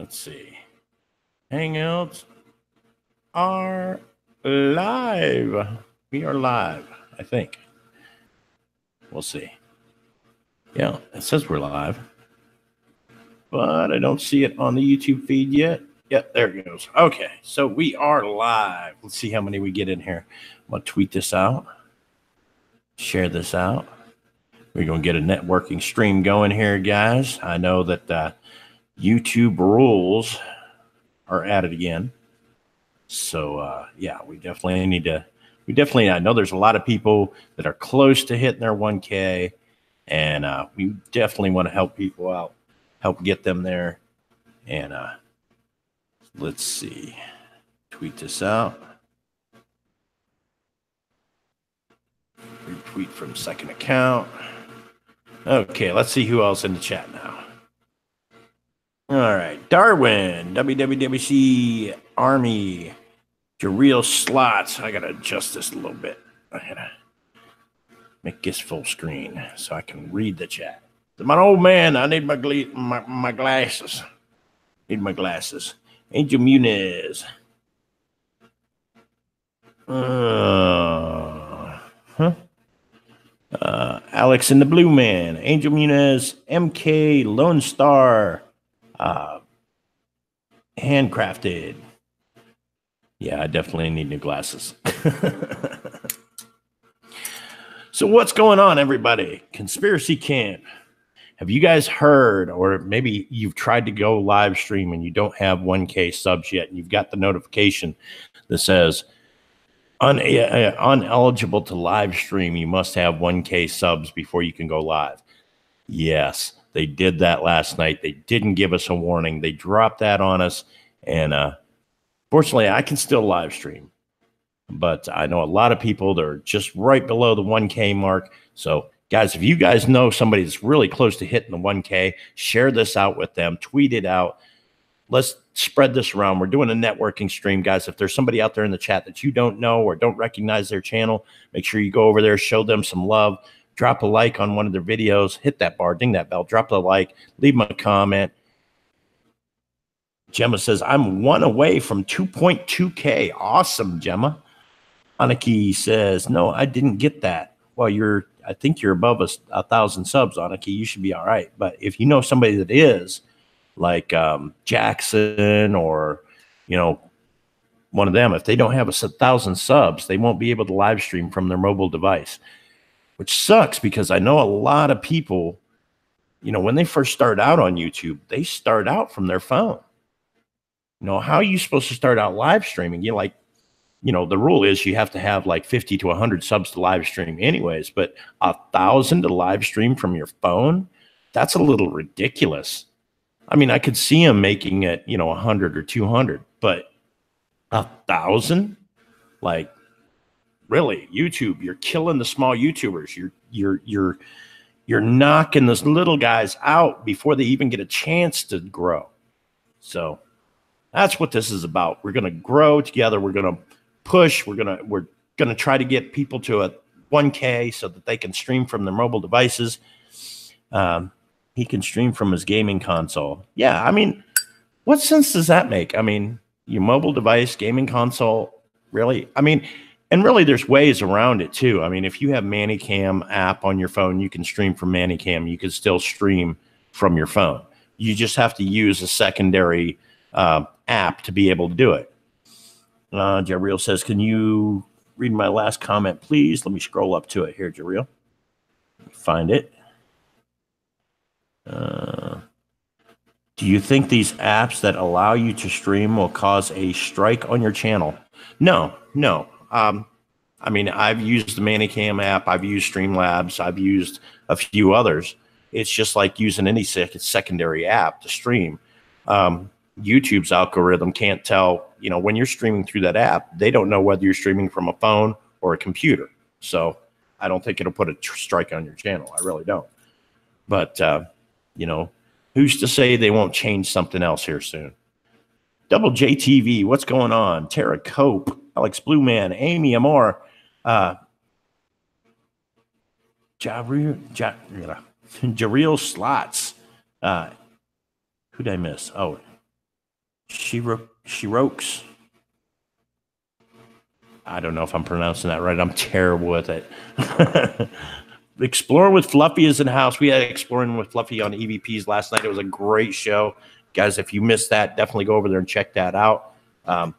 Let's see. Hangouts are live. We are live, I think. We'll see. Yeah, it says we're live, but I don't see it on the YouTube feed yet. Yep, there it goes. Okay, so we are live. Let's see how many we get in here. I'm going to tweet this out, share this out. We're going to get a networking stream going here, guys. I know that YouTube rules are at it again. So, yeah, we definitely need to. I know there's a lot of people that are close to hitting their 1K, and we definitely want to help people out, help get them there. And let's see, tweet this out. Retweet from second account. Okay, let's see who else in the chat now. All right, Darwin, WWWC Army, Jareel Slots. I gotta adjust this a little bit. I gotta make this full screen so I can read the chat. My old man, I need my glasses. Need my glasses. Angel Muniz. Alex and the Blue Man. Angel Muniz. MK Lone Star. Handcrafted. Yeah, I definitely need new glasses. So what's going on, everybody? Conspiracy Camp. Have you guys heard, or maybe you've tried to go live stream and you don't have 1K subs yet, and you've got the notification that says uneligible to live stream, you must have 1K subs before you can go live. Yes, they did that last night. They didn't give us a warning. They dropped that on us, and fortunately, I can still live stream. But I know a lot of people that are just right below the 1K mark. So, guys, if you guys know somebody that's really close to hitting the 1K, share this out with them, tweet it out. Let's spread this around. We're doing a networking stream, guys. If there's somebody out there in the chat that you don't know or don't recognize their channel, make sure you go over there, show them some love, drop a like on one of their videos, hit that bar, ding that bell, drop a like, leave them a comment. Gemma says, I'm one away from 2.2K. Awesome, Gemma. Aniki says, no, I didn't get that. Well, I think you're above 1,000 subs, Aniki. You should be all right. But if you know somebody that is, like Jackson or, one of them, if they don't have 1,000 subs, they won't be able to live stream from their mobile device, which sucks because I know a lot of people, when they first start out on YouTube, they start out from their phone. How are you supposed to start out live streaming? The rule is you have to have like 50 to 100 subs to live stream anyways, but 1,000 to live stream from your phone, that's a little ridiculous. I mean, I could see them making it, 100 or 200, but 1,000? Like, really, YouTube, you're killing the small YouTubers. You're knocking those little guys out before they even get a chance to grow. So that's what this is about. We're going to grow together. We're going to push. We're gonna try to get people to a 1K so that they can stream from their mobile devices. He can stream from his gaming console. Yeah, I mean, what sense does that make? I mean, your mobile device, gaming console, really? I mean, and really there's ways around it too. I mean, if you have ManyCam app on your phone, you can stream from ManyCam. You can still stream from your phone. You just have to use a secondary app to be able to do it. Jareel says, can you read my last comment, please? Let me scroll up to it here, Jareel. Find it. Do you think these apps that allow you to stream will cause a strike on your channel? No. I mean, I've used the ManyCam app. I've used Streamlabs. I've used a few others. It's just like using any secondary app to stream. YouTube's algorithm can't tell, when you're streaming through that app, they don't know whether you're streaming from a phone or a computer. So I don't think it'll put a strike on your channel. I really don't. But, who's to say they won't change something else here soon? Double JTV, what's going on? Tara Cope, Alex Blue Man, Amy Amor, Jareel Slots. Who'd I miss? Oh, Shirokes. I don't know if I'm pronouncing that right. I'm terrible with it. Exploring with Fluffy is in the house. We had Exploring with Fluffy on EVPs last night. It was a great show. Guys, if you missed that, definitely go over there and check that out. I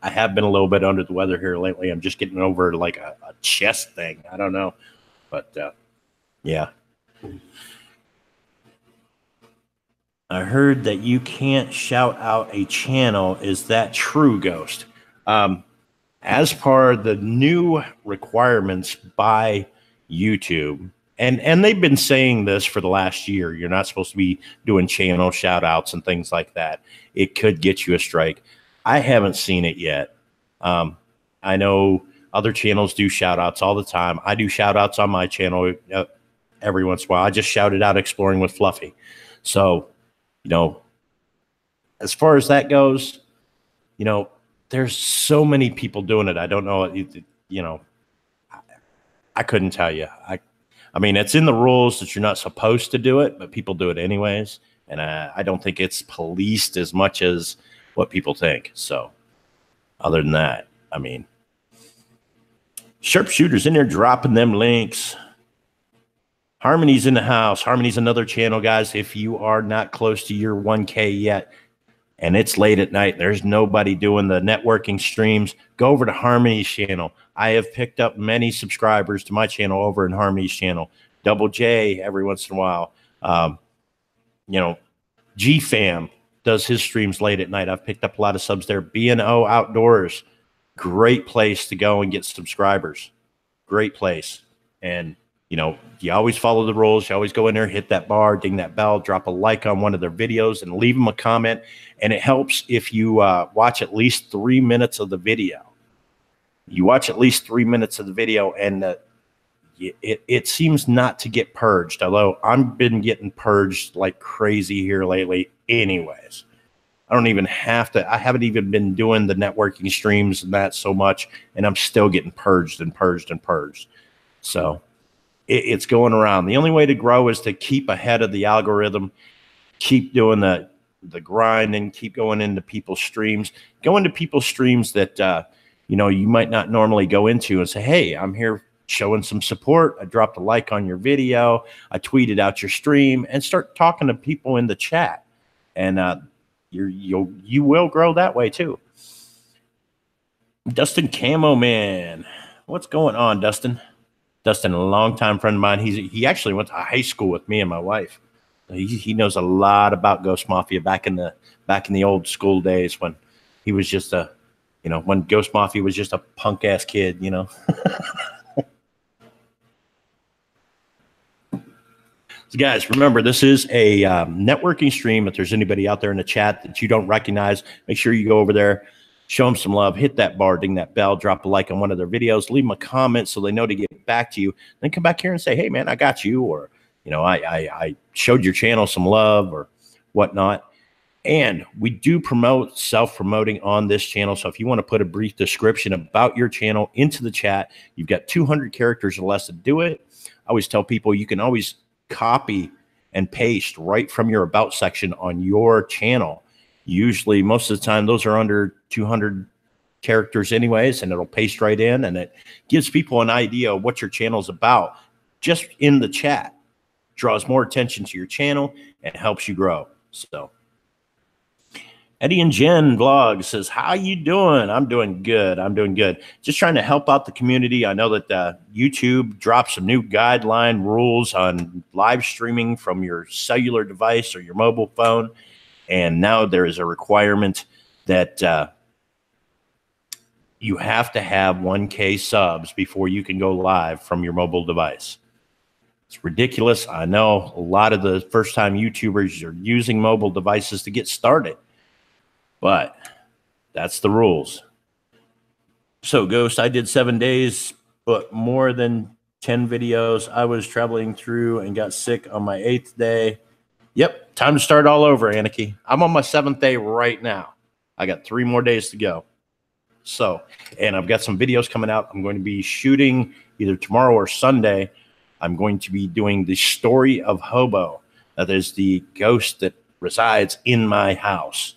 have been a little bit under the weather here lately. I'm just getting over like a chest thing. I don't know. But, yeah. I heard that you can't shout out a channel. Is that true, Ghost? As per the new requirements by YouTube, and they've been saying this for the last year, you're not supposed to be doing channel shout outs and things like that. It could get you a strike. I haven't seen it yet. I know other channels do shout outs all the time. I do shout outs on my channel every once in a while. I just shouted out Exploring with Fluffy. So, you know, as far as that goes, you know, there's so many people doing it. I don't know, you know, I couldn't tell you. I mean, it's in the rules that you're not supposed to do it, but people do it anyways. And I don't think it's policed as much as what people think. So other than that, I mean, Sharpshooter's in there dropping them links. Harmony's in the house. Harmony's another channel, guys. If you are not close to your 1K yet, and it's late at night, there's nobody doing the networking streams, go over to Harmony's channel. I have picked up many subscribers to my channel over in Harmony's channel. Double J every once in a while. You know, G-Fam does his streams late at night. I've picked up a lot of subs there. B&O Outdoors, great place to go and get subscribers. Great place. And, you know, you always follow the rules. You always go in there, hit that bar, ding that bell, drop a like on one of their videos, and leave them a comment. And it helps if you watch at least 3 minutes of the video. You watch at least 3 minutes of the video, and it seems not to get purged, although I've been getting purged like crazy here lately anyways. I don't even have to. I haven't even been doing the networking streams and that so much, and I'm still getting purged and purged and purged. So it's going around. The only way to grow is to keep ahead of the algorithm, keep doing the grind, and keep going into people's streams. Go into people's streams that you know, you might not normally go into and say, hey, I'm here showing some support. I dropped a like on your video. I tweeted out your stream, and start talking to people in the chat. And you will grow that way too. Dustin Camo Man. What's going on, Dustin? Dustin, a longtime friend of mine. He actually went to high school with me and my wife. He knows a lot about Ghost Mafia back in the old school days when he was just when Ghost Mafia was just a punk ass kid, you know. So guys, remember, this is a networking stream. If there's anybody out there in the chat that you don't recognize, make sure you go over there, show them some love, hit that bar, ding that bell, drop a like on one of their videos, leave them a comment so they know to get back to you. Then come back here and say, hey, man, I got you. Or, you know, I showed your channel some love or whatnot. And we do promote self-promoting on this channel. So if you want to put a brief description about your channel into the chat, you've got 200 characters or less to do it. I always tell people you can always copy and paste right from your about section on your channel. Usually, most of the time, those are under 200 characters anyways, and it'll paste right in, and it gives people an idea of what your channel is about just in the chat. Draws more attention to your channel and helps you grow. So Eddie and Jen vlog says, how you doing? I'm doing good. I'm doing good. Just trying to help out the community. I know that YouTube dropped some new guideline rules on live streaming from your cellular device or your mobile phone. And now there is a requirement that you have to have 1K subs before you can go live from your mobile device. It's ridiculous. I know a lot of the first-time YouTubers are using mobile devices to get started. But that's the rules. So, Ghost, I did 7 days, but more than 10 videos. I was traveling through and got sick on my 8th day. Yep, time to start all over, Anarchy. I'm on my 7th day right now. I got 3 more days to go. So, and I've got some videos coming out. I'm going to be shooting either tomorrow or Sunday. I'm going to be doing the story of Hobo. That is the ghost that resides in my house.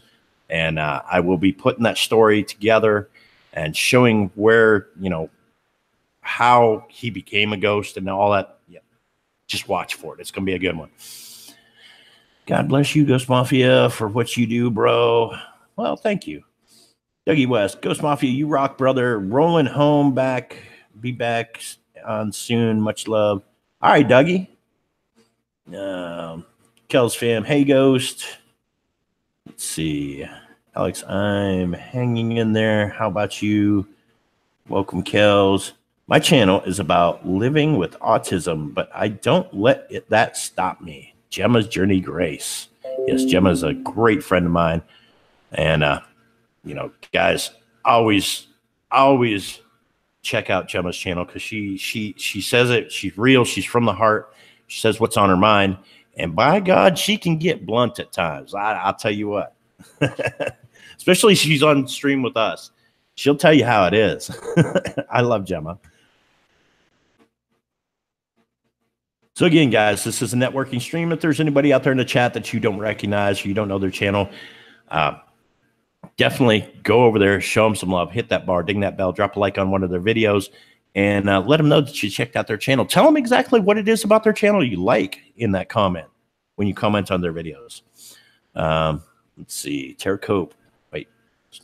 And I will be putting that story together and showing where, how he became a ghost and all that. Yeah, just watch for it. It's going to be a good one. God bless you, Ghost Mafia, for what you do, bro. Well, thank you. Dougie West, Ghost Mafia, you rock, brother. Rolling home back. Be back on soon. Much love. All right, Dougie. Kells fam. Hey, Ghost. Let's see. Alex, I'm hanging in there. How about you? Welcome, Kells. My channel is about living with autism, but I don't let that stop me. Gemma's Journey Grace. Yes, Gemma's a great friend of mine. And, guys, always check out Gemma's channel because she says it. She's real. She's from the heart. She says what's on her mind. And by God, she can get blunt at times. I'll tell you what. Especially if she's on stream with us. She'll tell you how it is. I love Gemma. So again, guys, this is a networking stream. If there's anybody out there in the chat that you don't recognize or you don't know their channel, definitely go over there, show them some love, hit that bar, ding that bell, drop a like on one of their videos, and let them know that you checked out their channel. Tell them exactly what it is about their channel you like in that comment when you comment on their videos. Let's see, Tara Cope. Wait, it's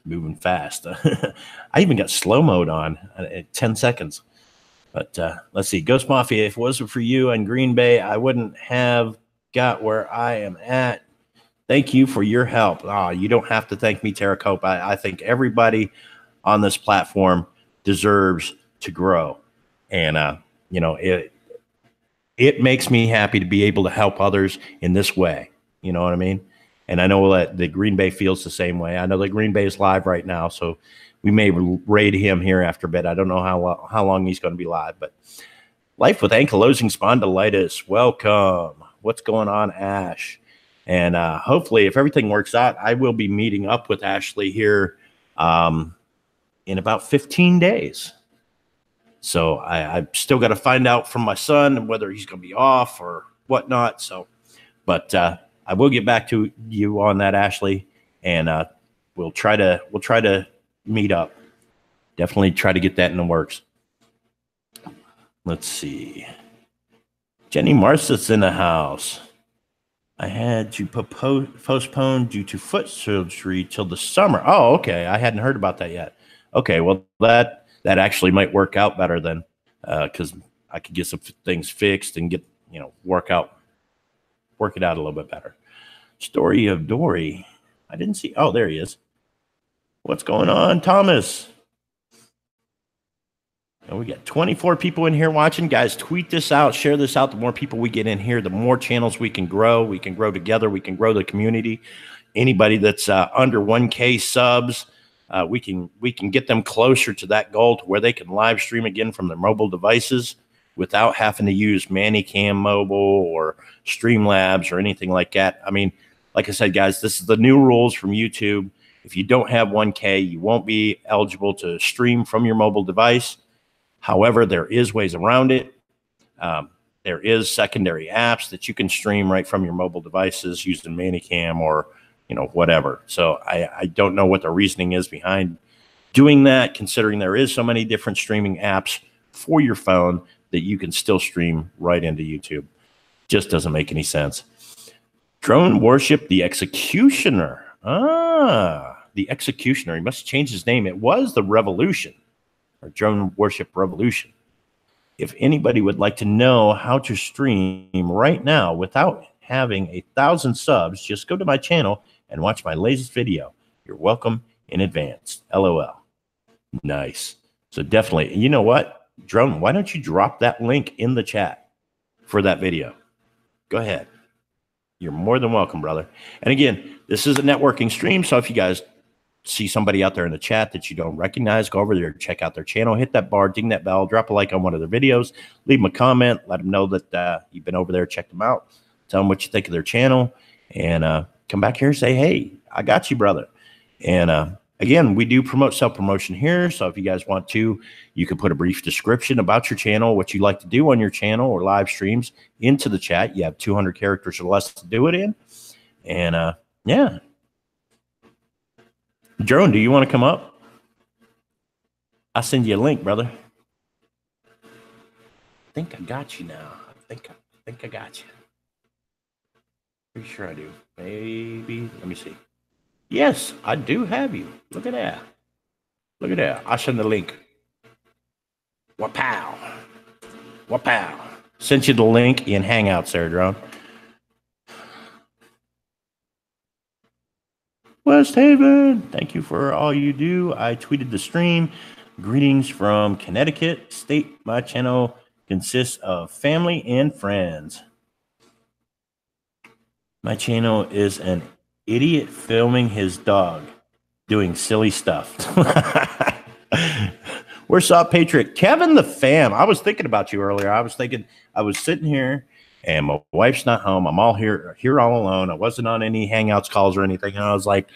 moving fast. I even got slow mode on at 10 seconds. But let's see, Ghost Mafia, if it wasn't for you and Green Bay, I wouldn't have got where I am at. Thank you for your help. You don't have to thank me, Tara Cope. I think everybody on this platform deserves to grow. And, it makes me happy to be able to help others in this way. You know what I mean? And I know that the Green Bay feels the same way. I know that Green Bay is live right now, so we may raid him here after a bit. I don't know how long he's going to be live, but Life with Ankylosing Spondylitis. Welcome. What's going on, Ash? And hopefully, if everything works out, I will be meeting up with Ashley here in about 15 days. So I've still got to find out from my son whether he's going to be off or whatnot. So, but I will get back to you on that, Ashley, and we'll try to meet up. Definitely try to get that in the works. Let's see. Jenny Marsa's in the house. I had to postpone due to foot surgery till the summer. Oh, okay. I hadn't heard about that yet. Okay, well, that actually might work out better then, because I could get some things fixed and work it out a little bit better. Story of Dory. I didn't see. Oh, there he is. What's going on, Thomas? And we got 24 people in here watching. Guys, tweet this out, share this out. The more people we get in here, the more channels we can grow. We can grow together. We can grow the community. Anybody that's under 1K subs, we can get them closer to that goal to where they can live stream again from their mobile devices without having to use ManyCam Mobile or Streamlabs or anything like that. I mean, like I said, guys, this is the new rules from YouTube. If you don't have 1K, you won't be eligible to stream from your mobile device. However, there is ways around it. There is secondary apps that you can stream right from your mobile devices using ManyCam or whatever. So I don't know what the reasoning is behind doing that, considering there is so many different streaming apps for your phone that you can still stream right into YouTube. Just doesn't make any sense. Drone Worship the Executioner. The Executioner. He must have changed his name. It was the Revolution, or Drone Worship Revolution. If anybody would like to know how to stream right now without having 1,000 subs, just go to my channel and watch my latest video. You're welcome in advance. LOL. Nice. So definitely, you know what, Drone, why don't you drop that link in the chat for that video? Go ahead. You're more than welcome, brother. And again, this is a networking stream, so if you guys see somebody out there in the chat that you don't recognize, go over there, check out their channel, hit that bar, ding that bell, drop a like on one of their videos, leave them a comment, let them know that you've been over there, check them out, tell them what you think of their channel, and come back here and say, hey, I got you, brother. And again, we do promote self-promotion here, so if you guys want to, you can put a brief description about your channel, what you like to do on your channel or live streams into the chat. You have 200 characters or less to do it in. And yeah. Jerome, do you want to come up? I'll send you a link, brother. I think I got you now. I think I got you. Pretty sure I do. Maybe. Let me see. Yes, I do have you. Look at that. Look at that. I'll send the link. Wapow. Wapow. Sent you the link in Hangouts there, Drone. West Haven, thank you for all you do. I tweeted the stream. Greetings from Connecticut State. My channel consists of family and friends. My channel is an idiot filming his dog doing silly stuff. Where's Saw Patriot? Kevin the Fam. I was thinking about you earlier. I was sitting here and my wife's not home. I'm all here all alone. I wasn't on any Hangouts calls or anything. And I was like,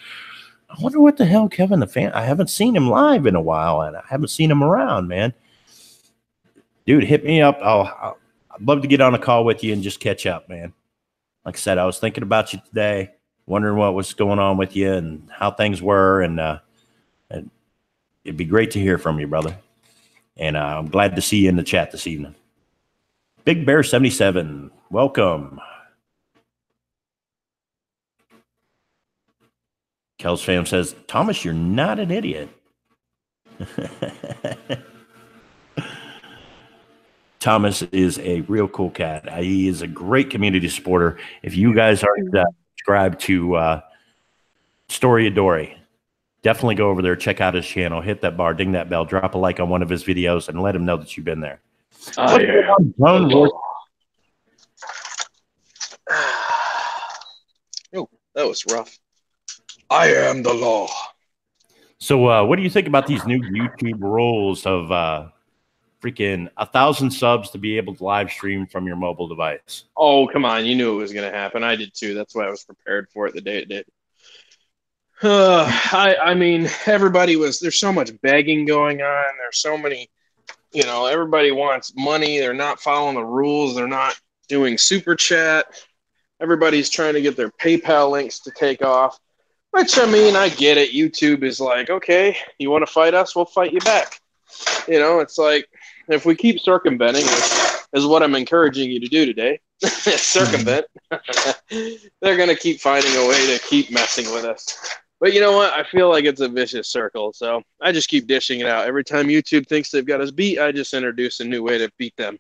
I wonder what the hell Kevin the Fan. I haven't seen him live in a while, and I haven't seen him around, man. Dude, hit me up. I'd love to get on a call with you and just catch up, man. Like I said, I was thinking about you today, wondering what was going on with you and how things were, and it'd be great to hear from you, brother. And I'm glad to see you in the chat this evening. Big Bear 77, welcome. Kel's fam says, Thomas, you're not an idiot. Thomas is a real cool cat. He is a great community supporter. If you guys aren't subscribed to Story of Dory, definitely go over there, check out his channel, hit that bar, ding that bell, drop a like on one of his videos, and let him know that you've been there. Oh, yeah. Oh, that was rough. I am the law. So what do you think about these new YouTube rules of freaking 1,000 subs to be able to live stream from your mobile device? Oh, come on. You knew it was going to happen. I did too. That's why I was prepared for it the day it did. I mean, there's so much begging going on. There's so many, everybody wants money. They're not following the rules. They're not doing super chat. Everybody's trying to get their PayPal links to take off. Which, I mean, I get it. YouTube is like, okay, you want to fight us? We'll fight you back. It's like, if we keep circumventing, which is what I'm encouraging you to do today, circumvent, they're going to keep finding a way to keep messing with us. But you know what? I feel like it's a vicious circle, so I just keep dishing it out. Every time YouTube thinks they've got us beat, I just introduce a new way to beat them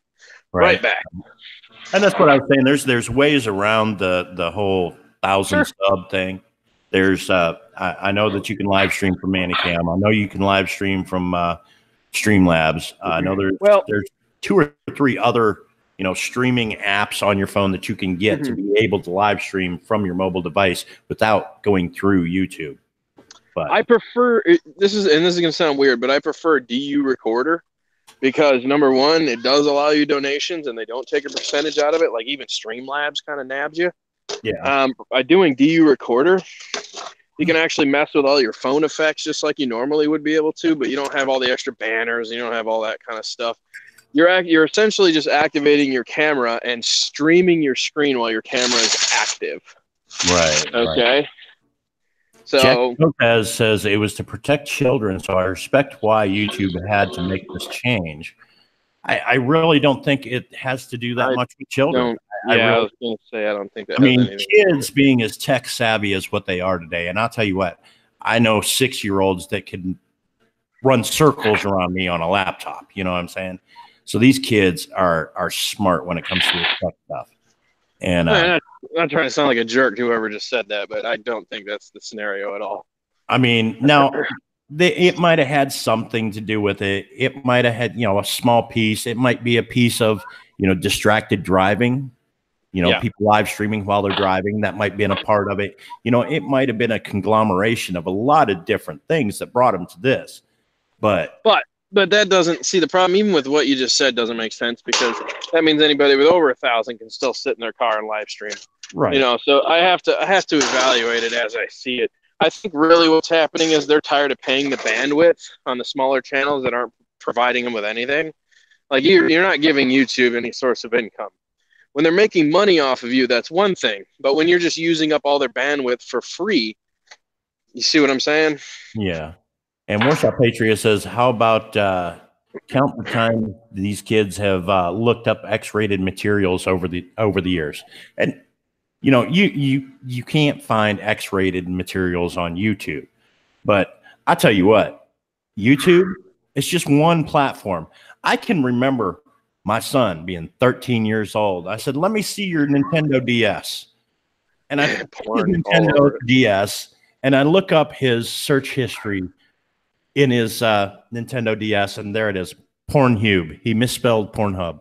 right back. And that's what I was saying. There's ways around the whole 1,000 sub thing. There's I know that you can live stream from Manicam. I know you can live stream from Streamlabs. I know there's 2 or 3 other streaming apps on your phone that you can get to be able to live stream from your mobile device without going through YouTube. But I prefer this is going to sound weird, but I prefer DU Recorder because number one, it does allow you donations and they don't take a percentage out of it. Like even Streamlabs kind of nabs you. Yeah. By doing DU Recorder, you can actually mess with all your phone effects just like you normally would be able to, but you don't have all the extra banners. You don't have all that kind of stuff. You're essentially just activating your camera and streaming your screen while your camera is active. Right. Okay. Right. So Jack Lopez says it was to protect children, so I respect why YouTube had to make this change. I really don't think it has to do that much with children. I was going to say I don't think that. I mean, kids being as tech savvy as what they are today, and I'll tell you what, I know 6-year-olds that can run circles around me on a laptop. You know what I'm saying? So these kids are smart when it comes to this tech stuff. And I'm not trying to sound like a jerk to whoever just said that, but I don't think that's the scenario at all. I mean, now it might have had something to do with it. It might have had, a small piece. It might be a piece of, distracted driving. People live streaming while they're driving. That might have been a part of it. It might have been a conglomeration of a lot of different things that brought them to this. But that doesn't see the problem. Even with what you just said, doesn't make sense because that means anybody with over 1,000 can still sit in their car and live stream. Right. So I have to evaluate it as I see it. I think really what's happening is they're tired of paying the bandwidth on the smaller channels that aren't providing them with anything. Like you're not giving YouTube any source of income. When they're making money off of you, that's one thing. But when you're just using up all their bandwidth for free, you see what I'm saying? Yeah. And Warsaw Patriot says, how about count the time these kids have looked up X-rated materials over the years? And you can't find X-rated materials on YouTube. But I tell you what, YouTube, it's just one platform. I can remember my son being 13 years old. I said, let me see your Nintendo DS. And I his Nintendo DS, and I look up his search history in his Nintendo DS, and there it is, Pornhub. He misspelled Pornhub.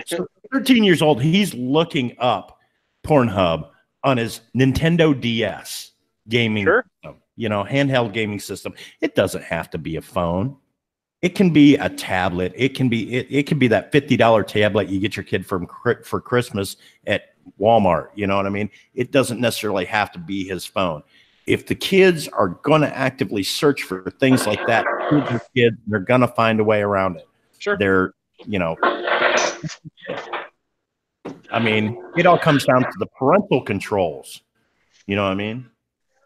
So 13 years old, he's looking up Pornhub on his Nintendo DS gaming system, handheld gaming system. It doesn't have to be a phone. It can be a tablet. It can be that $50 tablet you get your kid for Christmas at Walmart. You know what I mean? It doesn't necessarily have to be his phone. If the kids are going to actively search for things like that, kids, they're going to find a way around it. Sure. They're, I mean, it all comes down to the parental controls. You know what I mean?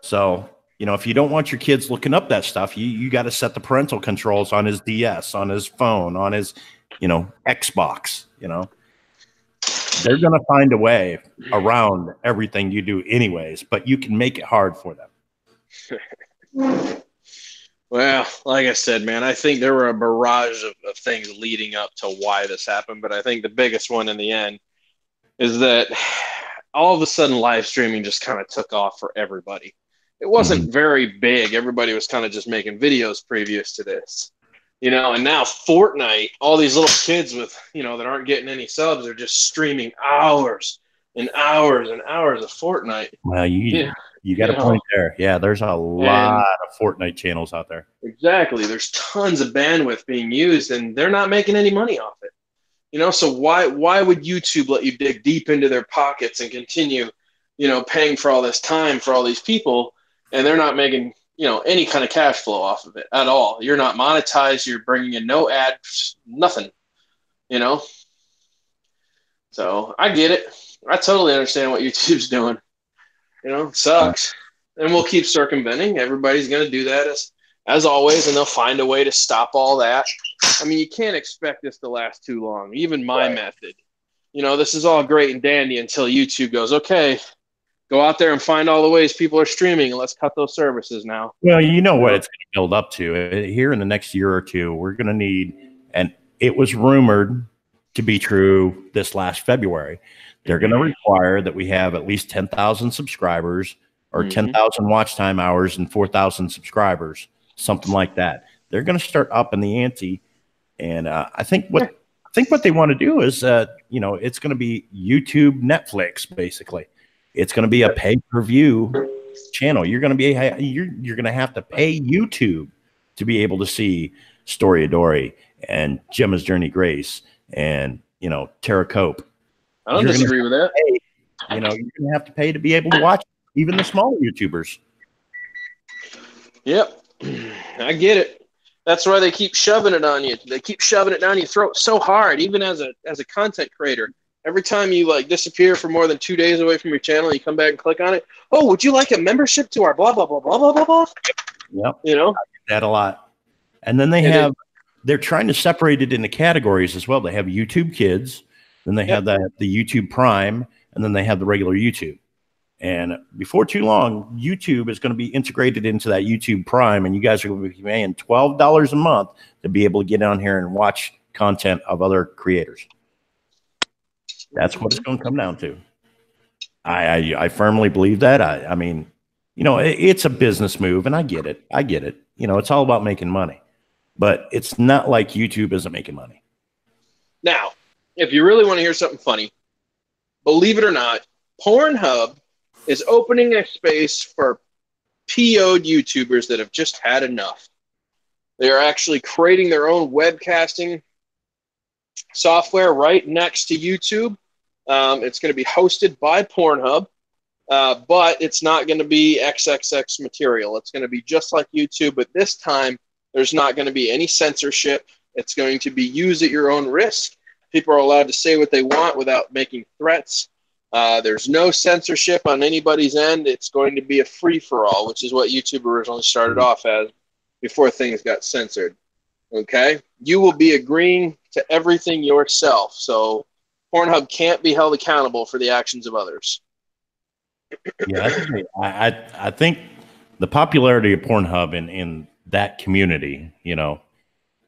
So, if you don't want your kids looking up that stuff, you got to set the parental controls on his DS, on his phone, on his, Xbox, They're going to find a way around everything you do anyways, but you can make it hard for them. Well, like I said, man, I think there were a barrage of things leading up to why this happened, but I think the biggest one in the end is that all of a sudden live streaming just kind of took off for everybody. It wasn't very big. Everybody was kind of just making videos previous to this, and now Fortnite, all these little kids with, that aren't getting any subs are just streaming hours and hours and hours of Fortnite. Well, you got a point there. Yeah, there's a lot of Fortnite channels out there. Exactly. There's tons of bandwidth being used, and they're not making any money off it. So why would YouTube let you dig deep into their pockets and continue, paying for all this time for all these people, and they're not making, any kind of cash flow off of it at all? You're not monetized. You're bringing in no ads, nothing, So I get it. I totally understand what YouTube's doing. It sucks. And we'll keep circumventing. Everybody's going to do that as always, and they'll find a way to stop all that. I mean, you can't expect this to last too long. Even my method. This is all great and dandy until YouTube goes, okay, go out there and find all the ways people are streaming, and let's cut those services now. Well, you know what it's going to build up to. Here in the next year or two, we're going to need, and it was rumored to be true this last February, they're going to require that we have at least 10,000 subscribers or 10,000 watch time hours and 4,000 subscribers, something like that. They're going to start upping the ante. And I think what they want to do is, it's going to be YouTube Netflix, basically. It's going to be a pay-per-view channel. You're going to have to pay YouTube to be able to see Story of Dory and Gemma's Journey Grace and, Tara Cope. I don't disagree with that. You're going to have to pay to be able to watch even the smaller YouTubers. Yep. I get it. That's why they keep shoving it on you. They keep shoving it down your throat so hard, even as a content creator. Every time you disappear for more than 2 days away from your channel, you come back and click on it. Oh, would you like a membership to our blah, blah, blah, blah, blah, blah, blah? Yep. I get that a lot. And then they're trying to separate it into categories as well. They have YouTube Kids, then they have the YouTube Prime, and then they have the regular YouTube. And before too long, YouTube is going to be integrated into that YouTube Prime, and you guys are going to be paying $12 a month to be able to get on here and watch content of other creators. That's what it's going to come down to. I firmly believe that. I mean, it's a business move, and I get it. It's all about making money, but it's not like YouTube isn't making money. Now, if you really want to hear something funny, believe it or not, Pornhub is opening a space for PO'd YouTubers that have just had enough. They are actually creating their own webcasting software right next to YouTube. It's going to be hosted by Pornhub, but it's not going to be XXX material. It's going to be just like YouTube, but this time there's not going to be any censorship. It's going to be used at your own risk. People are allowed to say what they want without making threats. There's no censorship on anybody's end. It's going to be a free-for-all, which is what YouTube originally started off as before things got censored. Okay? You will be agreeing to everything yourself. So Pornhub can't be held accountable for the actions of others. Yeah, I think the popularity of Pornhub in that community,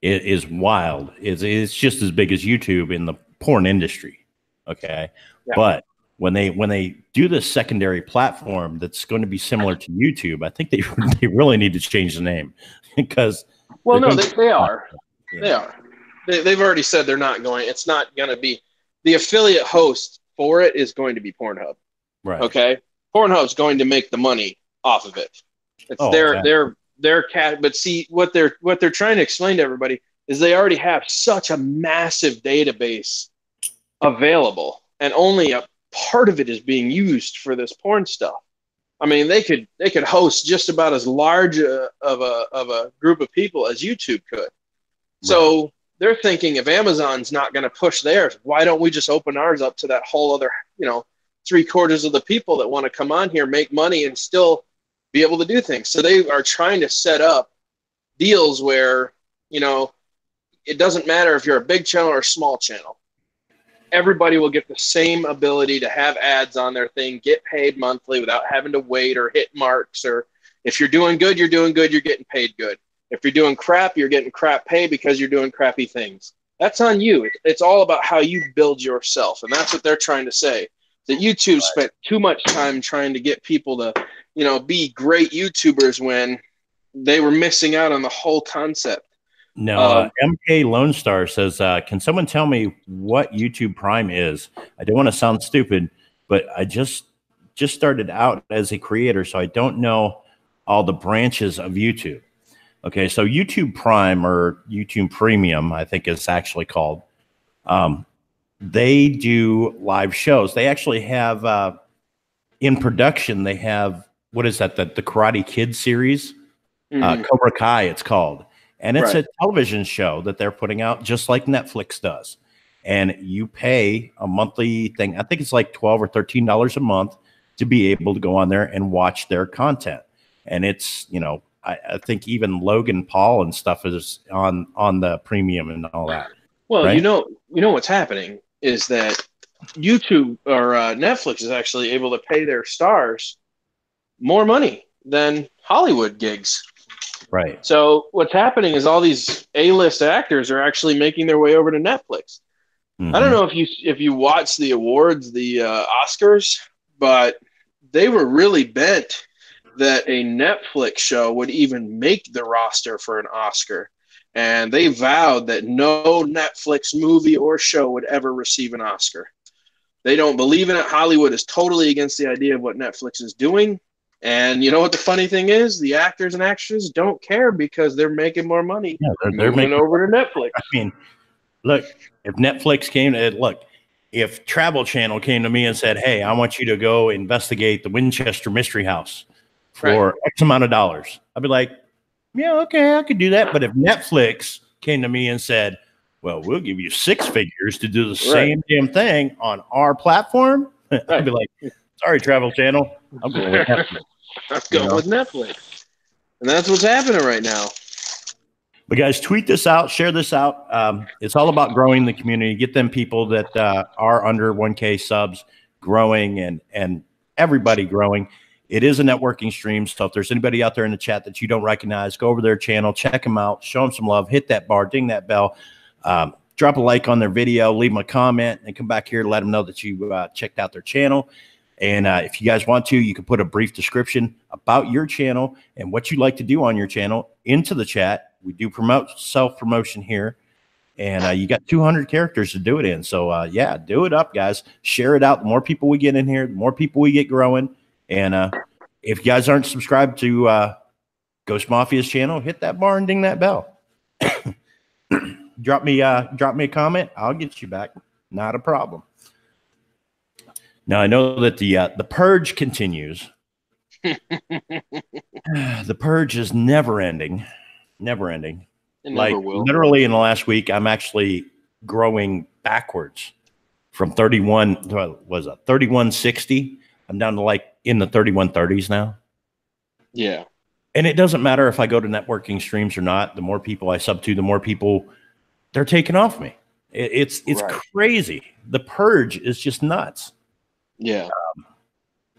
is wild. It's just as big as YouTube in the porn industry. Okay. Yeah. But when they do this secondary platform that's going to be similar to YouTube, I think they really need to change the name because they are. Yeah. They are. They've already said they're not going. It's not going to be the affiliate host for it is going to be Pornhub. Right. Okay. Pornhub's going to make the money off of it. It's their cat. But see what they're trying to explain to everybody is they already have such a massive database available, and only a part of it is being used for this porn stuff. I mean, they could host just about as large of a group of people as YouTube could. Right. So they're thinking if Amazon's not going to push theirs, why don't we just open ours up to that whole other, 3/4 of the people that want to come on here, make money, and still be able to do things. So they are trying to set up deals where, it doesn't matter if you're a big channel or a small channel. Everybody will get the same ability to have ads on their thing, get paid monthly without having to wait or hit marks. Or if you're doing good, you're getting paid good. If you're doing crap, you're getting crap pay because you're doing crappy things. That's on you. It's all about how you build yourself. And that's what they're trying to say. That YouTube spent too much time trying to get people to, be great YouTubers when they were missing out on the whole concept. No, MK Lone Star says, can someone tell me what YouTube Prime is? I don't want to sound stupid, but I just started out as a creator, so I don't know all the branches of YouTube. Okay, so YouTube Prime or YouTube Premium, I think it's actually called. They do live shows. They actually have in production. They have what is that? The Karate Kid series, Cobra Kai. It's called. And it's a television show that they're putting out just like Netflix does. And you pay a monthly thing. I think it's like $12 or $13 a month to be able to go on there and watch their content. And it's, I think even Logan Paul and stuff is on the premium and all that. Well, right? What's happening is that YouTube or Netflix is actually able to pay their stars more money than Hollywood gigs. Right. So what's happening is all these A-list actors are actually making their way over to Netflix. Mm-hmm. I don't know if you watch the awards, the Oscars, but they were really bent that a Netflix show would even make the roster for an Oscar. And they vowed that no Netflix movie or show would ever receive an Oscar. They don't believe in it. Hollywood is totally against the idea of what Netflix is doing. And you know what the funny thing is? The actors and actresses don't care because they're making more money. Yeah, they're making over to Netflix. I mean, look, if Netflix if Travel Channel came to me and said, hey, I want you to go investigate the Winchester Mystery House for X amount of dollars, I'd be like, yeah, okay, I could do that. But if Netflix came to me and said, well, we'll give you 6 figures to do the same damn thing on our platform, I'd be like, sorry, Travel Channel. I'm going with Netflix. I'm going with Netflix. And that's what's happening right now. But guys, tweet this out, share this out. It's all about growing the community. Get them people that are under 1K subs growing and everybody growing. It is a networking stream. So if there's anybody out there in the chat that you don't recognize, go over their channel, check them out, show them some love, hit that bar, ding that bell, drop a like on their video, leave them a comment, and come back here to let them know that you checked out their channel. And if you guys want to, you can put a brief description about your channel and what you'd like to do on your channel into the chat. We do promote self-promotion here. And you got 200 characters to do it in. So, yeah, do it up, guys. Share it out. The more people we get in here, the more people we get growing. And if you guys aren't subscribed to Ghost Mafia's channel, hit that bar and ding that bell. Drop me a comment. I'll get you back. Not a problem. Now, I know that the purge continues. The purge is never ending. Never ending. It never will. Literally in the last week, I'm actually growing backwards from 31, was it 3160? I'm down to like in the 3130s now. Yeah. And it doesn't matter if I go to networking streams or not. The more people I sub to, the more people they're taking off me. It's Right. crazy. The purge is just nuts. Yeah.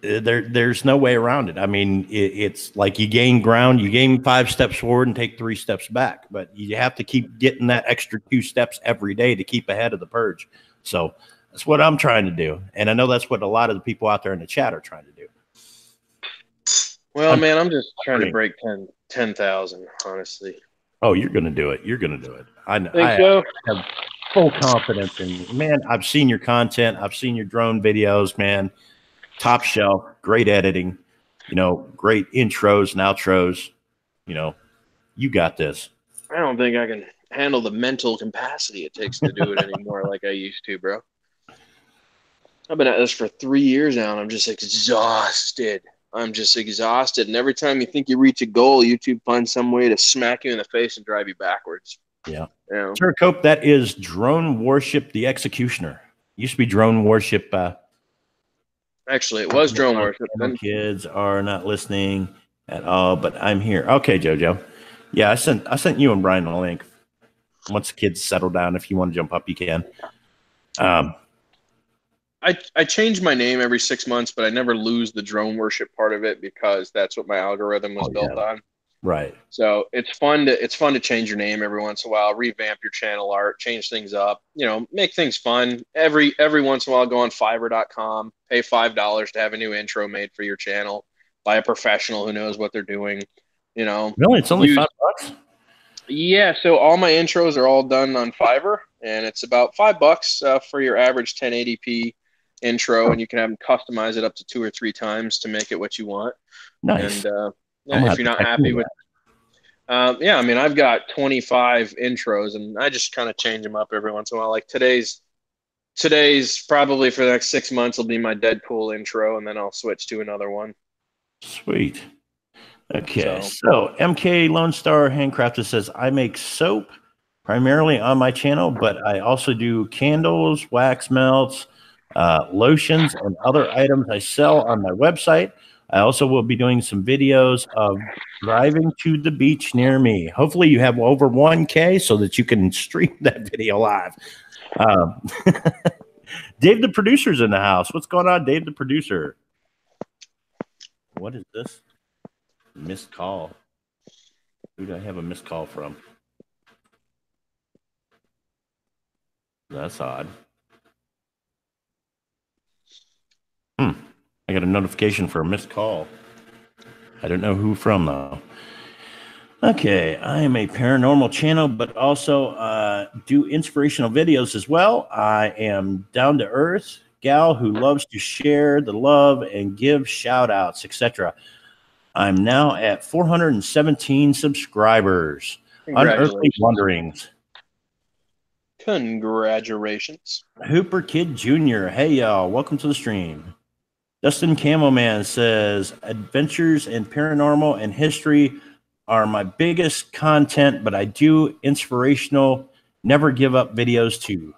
There's no way around it. I mean, it's like you gain ground, you gain 5 steps forward and take 3 steps back, but you have to keep getting that extra 2 steps every day to keep ahead of the purge. So that's what I'm trying to do. And I know that's what a lot of the people out there in the chat are trying to do. Well, man, I'm just trying to break 10,000, honestly. Oh, you're going to do it. You're going to do it. I know. Think so? Have full confidence in you. Man, I've seen your content. I've seen your drone videos, man. Top shelf, great editing, great intros and outros. You got this. I don't think I can handle the mental capacity it takes to do it anymore like I used to, bro. I've been at this for 3 years now, and I'm just exhausted. I'm just exhausted. And every time you think you reach a goal, YouTube finds some way to smack you in the face and drive you backwards. Yeah. Sir Cope, that is Drone Warship the Executioner. Used to be Drone Warship. Actually, it was Drone Warship. Kids are not listening at all, but I'm here. Okay, JoJo. Yeah, I sent you and Brian a link. Once the kids settle down, if you want to jump up, you can. I change my name every 6 months, but I never lose the Drone Worship part of it because that's what my algorithm was built on. Right. So it's fun to change your name every once in a while, revamp your channel art, change things up, make things fun. Every once in a while, go on Fiverr.com, pay $5 to have a new intro made for your channel by a professional who knows what they're doing. Really, it's only $5. Yeah, so all my intros are all done on Fiverr, and it's about $5 for your average 1080p intro, and you can have them customize it up to 2 or 3 times to make it what you want. Nice. And if you're not happy with I've got 25 intros, and I just kind of change them up every once in a while. Like today's probably for the next 6 months will be my Deadpool intro, and then I'll switch to another one. Sweet. Okay, so MK Lone Star Handcrafted says, I make soap primarily on my channel, but I also do candles, wax melts, lotions, and other items I sell on my website. I also will be doing some videos of driving to the beach near me. Hopefully you have over 1K so that you can stream that video live. Dave the producer's in the house. What's going on, Dave the producer? What is this? Missed call. Who do I have a missed call from? That's odd. I got a notification for a missed call. I don't know who from, though. Okay, I am a paranormal channel, but also do inspirational videos as well. I am down to earth gal who loves to share the love and give shout outs, etc. I'm now at 417 subscribers. Unearthly Wanderings. Congratulations. Hooper Kid Jr. Hey, y'all. Welcome to the stream. Dustin Camo Man says, adventures in paranormal and history are my biggest content, but I do inspirational, never give up videos too.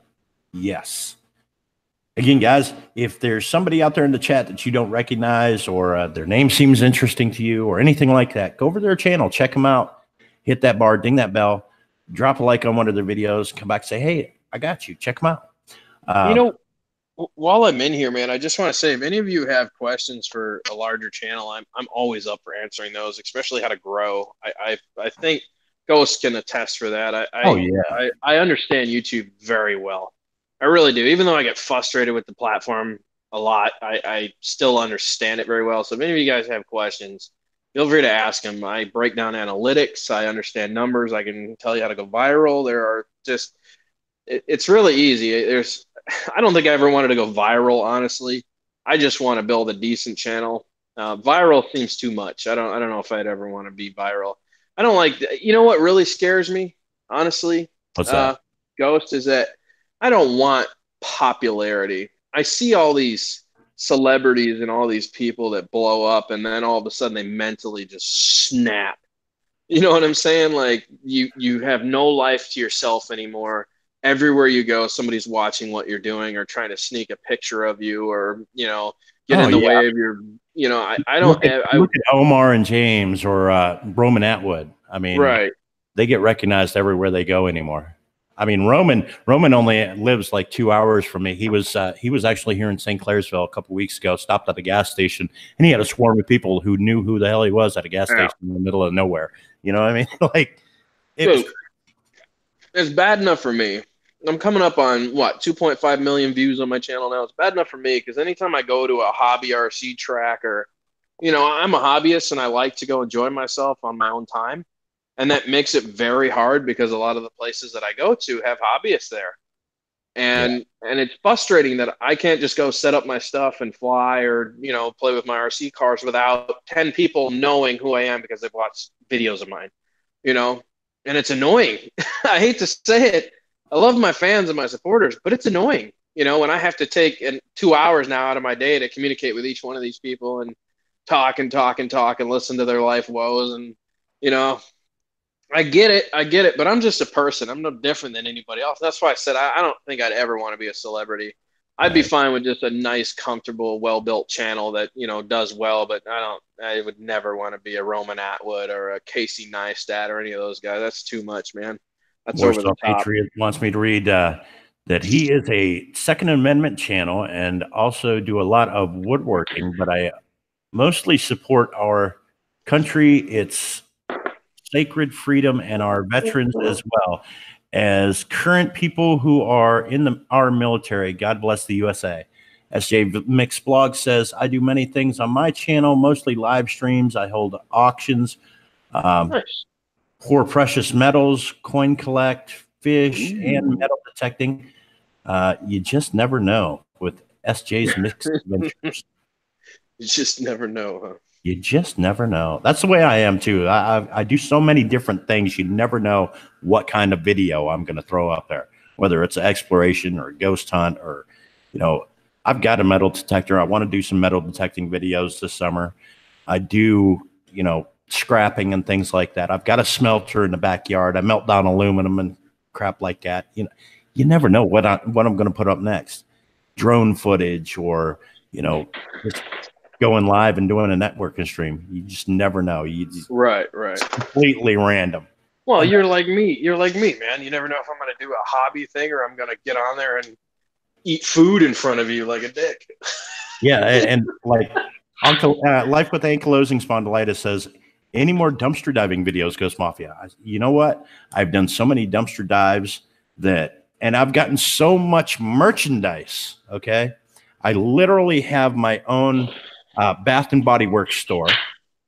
Yes. Again, guys, if there's somebody out there in the chat that you don't recognize or their name seems interesting to you or anything like that, go over to their channel, check them out, hit that bar, ding that bell, drop a like on one of their videos, come back and say, hey, I got you. Check them out. While I'm in here, man, I just want to say, if any of you have questions for a larger channel, I'm always up for answering those, especially how to grow. I think Ghost can attest for that. I understand YouTube very well. I really do. Even though I get frustrated with the platform a lot, I still understand it very well. So if any of you guys have questions, feel free to ask them. I break down analytics. I understand numbers. I can tell you how to go viral. It's really easy. I don't think I ever wanted to go viral, honestly. I just want to build a decent channel. Viral seems too much. I don't know if I'd ever want to be viral. I don't like, what really scares me, honestly? What's that? Ghost, is that I don't want popularity. I see all these celebrities and all these people that blow up, and then all of a sudden they mentally just snap. You know what I'm saying? Like you have no life to yourself anymore. everywhere you go, somebody's watching what you're doing or trying to sneak a picture of you or, get Oh in the yeah. way of your, I don't, Look at Omar and James or Roman Atwood. I mean, right. they get recognized everywhere they go anymore. I mean, Roman only lives like 2 hours from me. He was actually here in St. Clairsville a couple weeks ago. Stopped at the gas station, and he had a swarm of people who knew who the hell he was at a gas Yeah. station in the middle of nowhere. You know what I mean? Like it was. So it's bad enough for me. I'm coming up on what 2.5 million views on my channel now. It's bad enough for me because anytime I go to a hobby RC track or, I'm a hobbyist and I like to go enjoy myself on my own time. And that makes it very hard because a lot of the places that I go to have hobbyists there. Yeah, And it's frustrating that I can't just go set up my stuff and fly or, play with my RC cars without 10 people knowing who I am because they've watched videos of mine, you know? And it's annoying. I hate to say it. I love my fans and my supporters, but it's annoying, when I have to take 2 hours now out of my day to communicate with each one of these people and talk and talk and talk and listen to their life woes. And, you know, I get it, but I'm just a person. I'm no different than anybody else. That's why I said I don't think I'd ever want to be a celebrity. I'd be right. fine with just a nice, comfortable, well-built channel that does well. But I would never want to be a Roman Atwood or a Casey Neistat or any of those guys. That's too much, man. That's over the Warsaw top. Patriot wants me to read that he is a Second Amendment channel and also do a lot of woodworking, but I mostly support our country, its sacred freedom, and our veterans as well as current people who are in our military. God bless the USA. SJ Mix blog says, I do many things on my channel, mostly live streams. I hold auctions, um, Nice. pour precious metals, coin collect, fish, and metal detecting. You just never know with SJ's Mixed Adventures. You just never know, huh? You just never know. That's the way I am too. I do so many different things. You never know what kind of video I'm going to throw up there, whether it's an exploration or a ghost hunt or, I've got a metal detector. I want to do some metal detecting videos this summer. I do, scrapping and things like that. I've got a smelter in the backyard. I melt down aluminum and crap like that. You never know what I'm going to put up next. Drone footage or, just going live and doing a networking stream. You just never know. Right. It's completely random. Well, you're like me. You're like me, man. You never know if I'm going to do a hobby thing or I'm going to get on there and eat food in front of you like a dick. Yeah, and like Life with Ankylosing Spondylitis says, any more dumpster diving videos, Ghost Mafia? You know what? I've done so many dumpster dives and I've gotten so much merchandise. Okay, I literally have my own Bath and Body Works store.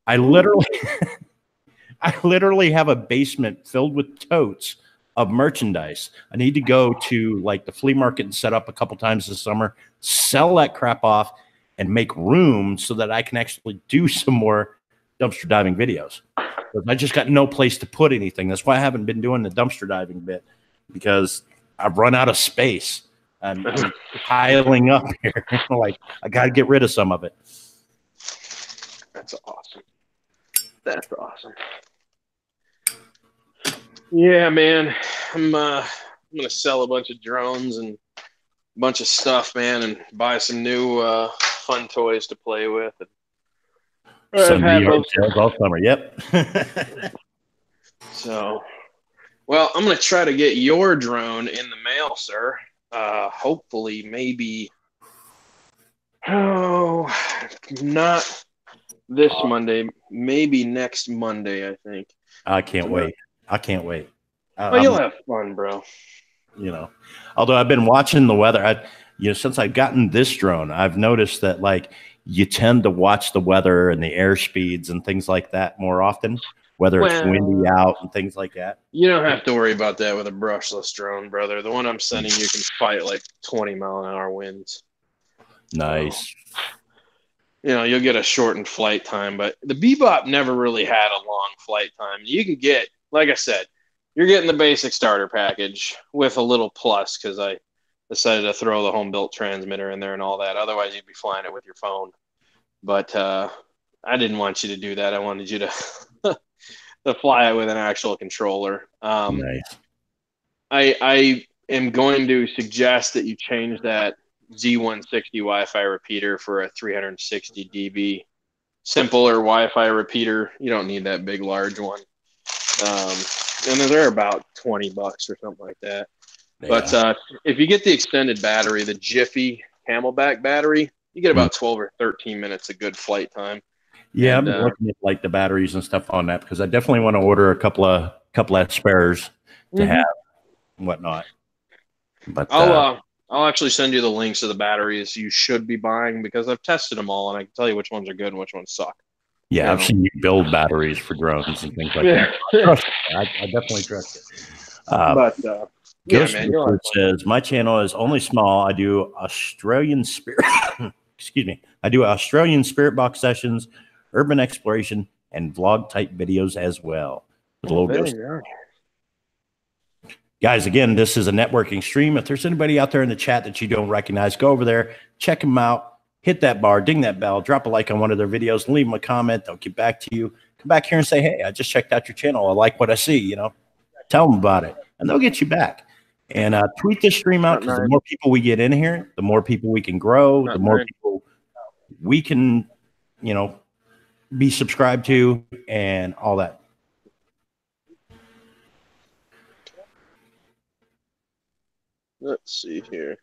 I literally have a basement filled with totes of merchandise. I need to go to like the flea market and set up a couple times this summer, sell that crap off, and make room so that I can actually do some more dumpster diving videos. But I just got no place to put anything. That's why I haven't been doing the dumpster diving bit because I've run out of space. I'm piling up here. Like I got to get rid of some of it. That's awesome. That's awesome. Yeah, man. I'm gonna sell a bunch of drones and a bunch of stuff, man, and buy some new fun toys to play with. Some VR sales all summer. Yep. So, well, I'm gonna try to get your drone in the mail, sir. Hopefully, maybe. Oh, not this Monday. Maybe next Monday. I think. I can't wait. I can't wait. Well, you'll have fun, bro. Although I've been watching the weather, since I've gotten this drone, I've noticed that like you tend to watch the weather and the air speeds and things like that more often, whether it's windy out and things like that. You don't have to worry about that with a brushless drone, brother. The one I'm sending you can fight like 20-mile-an-hour winds. Nice. You'll get a shortened flight time, but the Bebop never really had a long flight time. You can get, like I said, you're getting the basic starter package with a little plus because I decided to throw the home built transmitter in there and all that. Otherwise, you'd be flying it with your phone. But I didn't want you to do that. I wanted you to to fly it with an actual controller. Nice. I am going to suggest that you change that Z160 Wi-Fi repeater for a 360 dB simpler Wi-Fi repeater. You don't need that big, large one. And they're about $20 or something like that. Yeah. But if you get the extended battery, the Jiffy Camelback battery, you get about 12 or 13 minutes of good flight time. Yeah, I'm looking at like the batteries and stuff on that because I definitely want to order a couple of spares to have and whatnot. But I'll actually send you the links of the batteries you should be buying because I've tested them all and I can tell you which ones are good and which ones suck. Yeah, I've seen you build batteries for drones and things like that. I definitely trust it. Ghost says my channel is only small. I do Australian spirit. Excuse me. I do Australian spirit box sessions, urban exploration, and vlog type videos as well. Guys, again, this is a networking stream. If there's anybody out there in the chat that you don't recognize, go over there, check them out, hit that bar, ding that bell, drop a like on one of their videos, and leave them a comment. They'll get back to you. Come back here and say, hey, I just checked out your channel. I like what I see. You know, tell them about it, and they'll get you back. And tweet this stream out because the more people we get in here, the more people we can grow, the more people we can, you know, be subscribed to and all that. Let's see here.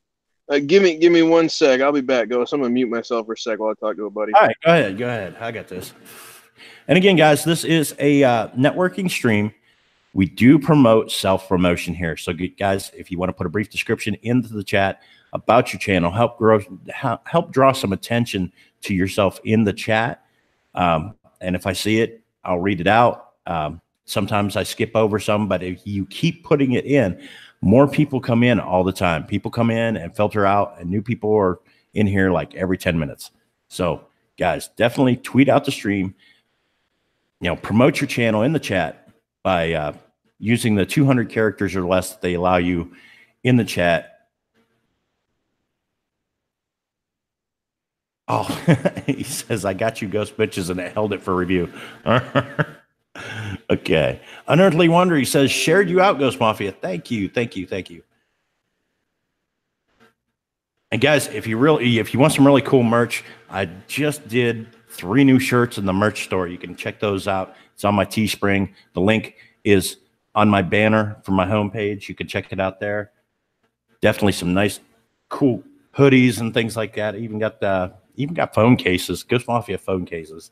Give me 1 sec. I'll be back, Ghost. I'm gonna mute myself for a sec while I talk to a buddy. All right, go ahead. I got this. And again, guys, this is a networking stream. We do promote self-promotion here. So, guys, if you want to put a brief description into the chat about your channel, help draw some attention to yourself in the chat. And if I see it, I'll read it out. Sometimes I skip over some, but if you keep putting it in, more people come in all the time. People come in and filter out, and new people are in here like every 10 minutes. So, guys, definitely tweet out the stream. You know, promote your channel in the chat by using the 200 characters or less that they allow you in the chat. Oh, he says, I got you, Ghost Bitches, and I held it for review. Okay. Unearthly Wonder, he says, shared you out, Ghost Mafia. Thank you. And guys, if you want some really cool merch, I just did 3 new shirts in the merch store. You can check those out. It's on my Teespring. The link is on my banner from my homepage. You can check it out there. Definitely some nice, cool hoodies and things like that. Even got phone cases, Ghost Mafia phone cases.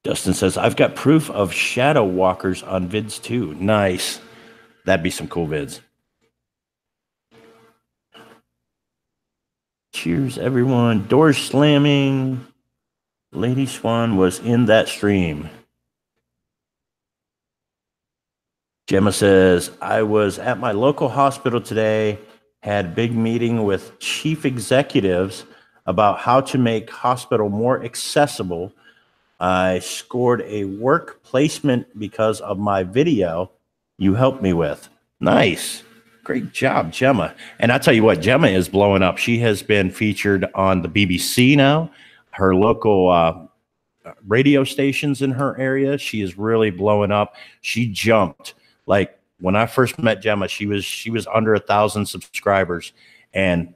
Dustin says, I've got proof of shadow walkers on vids too. Nice. That'd be some cool vids. Cheers, everyone. Doors slamming. Lady Swan was in that stream. Gemma says, I was at my local hospital today, had a big meeting with chief executives about how to make hospital more accessible. I scored a work placement because of my video you helped me with. Nice. Great job, Gemma. And I tell you what, Gemma is blowing up. She has been featured on the BBC now, her local radio stations in her area. She is really blowing up. She jumped. Like when I first met Gemma, she was under 1,000 subscribers. And,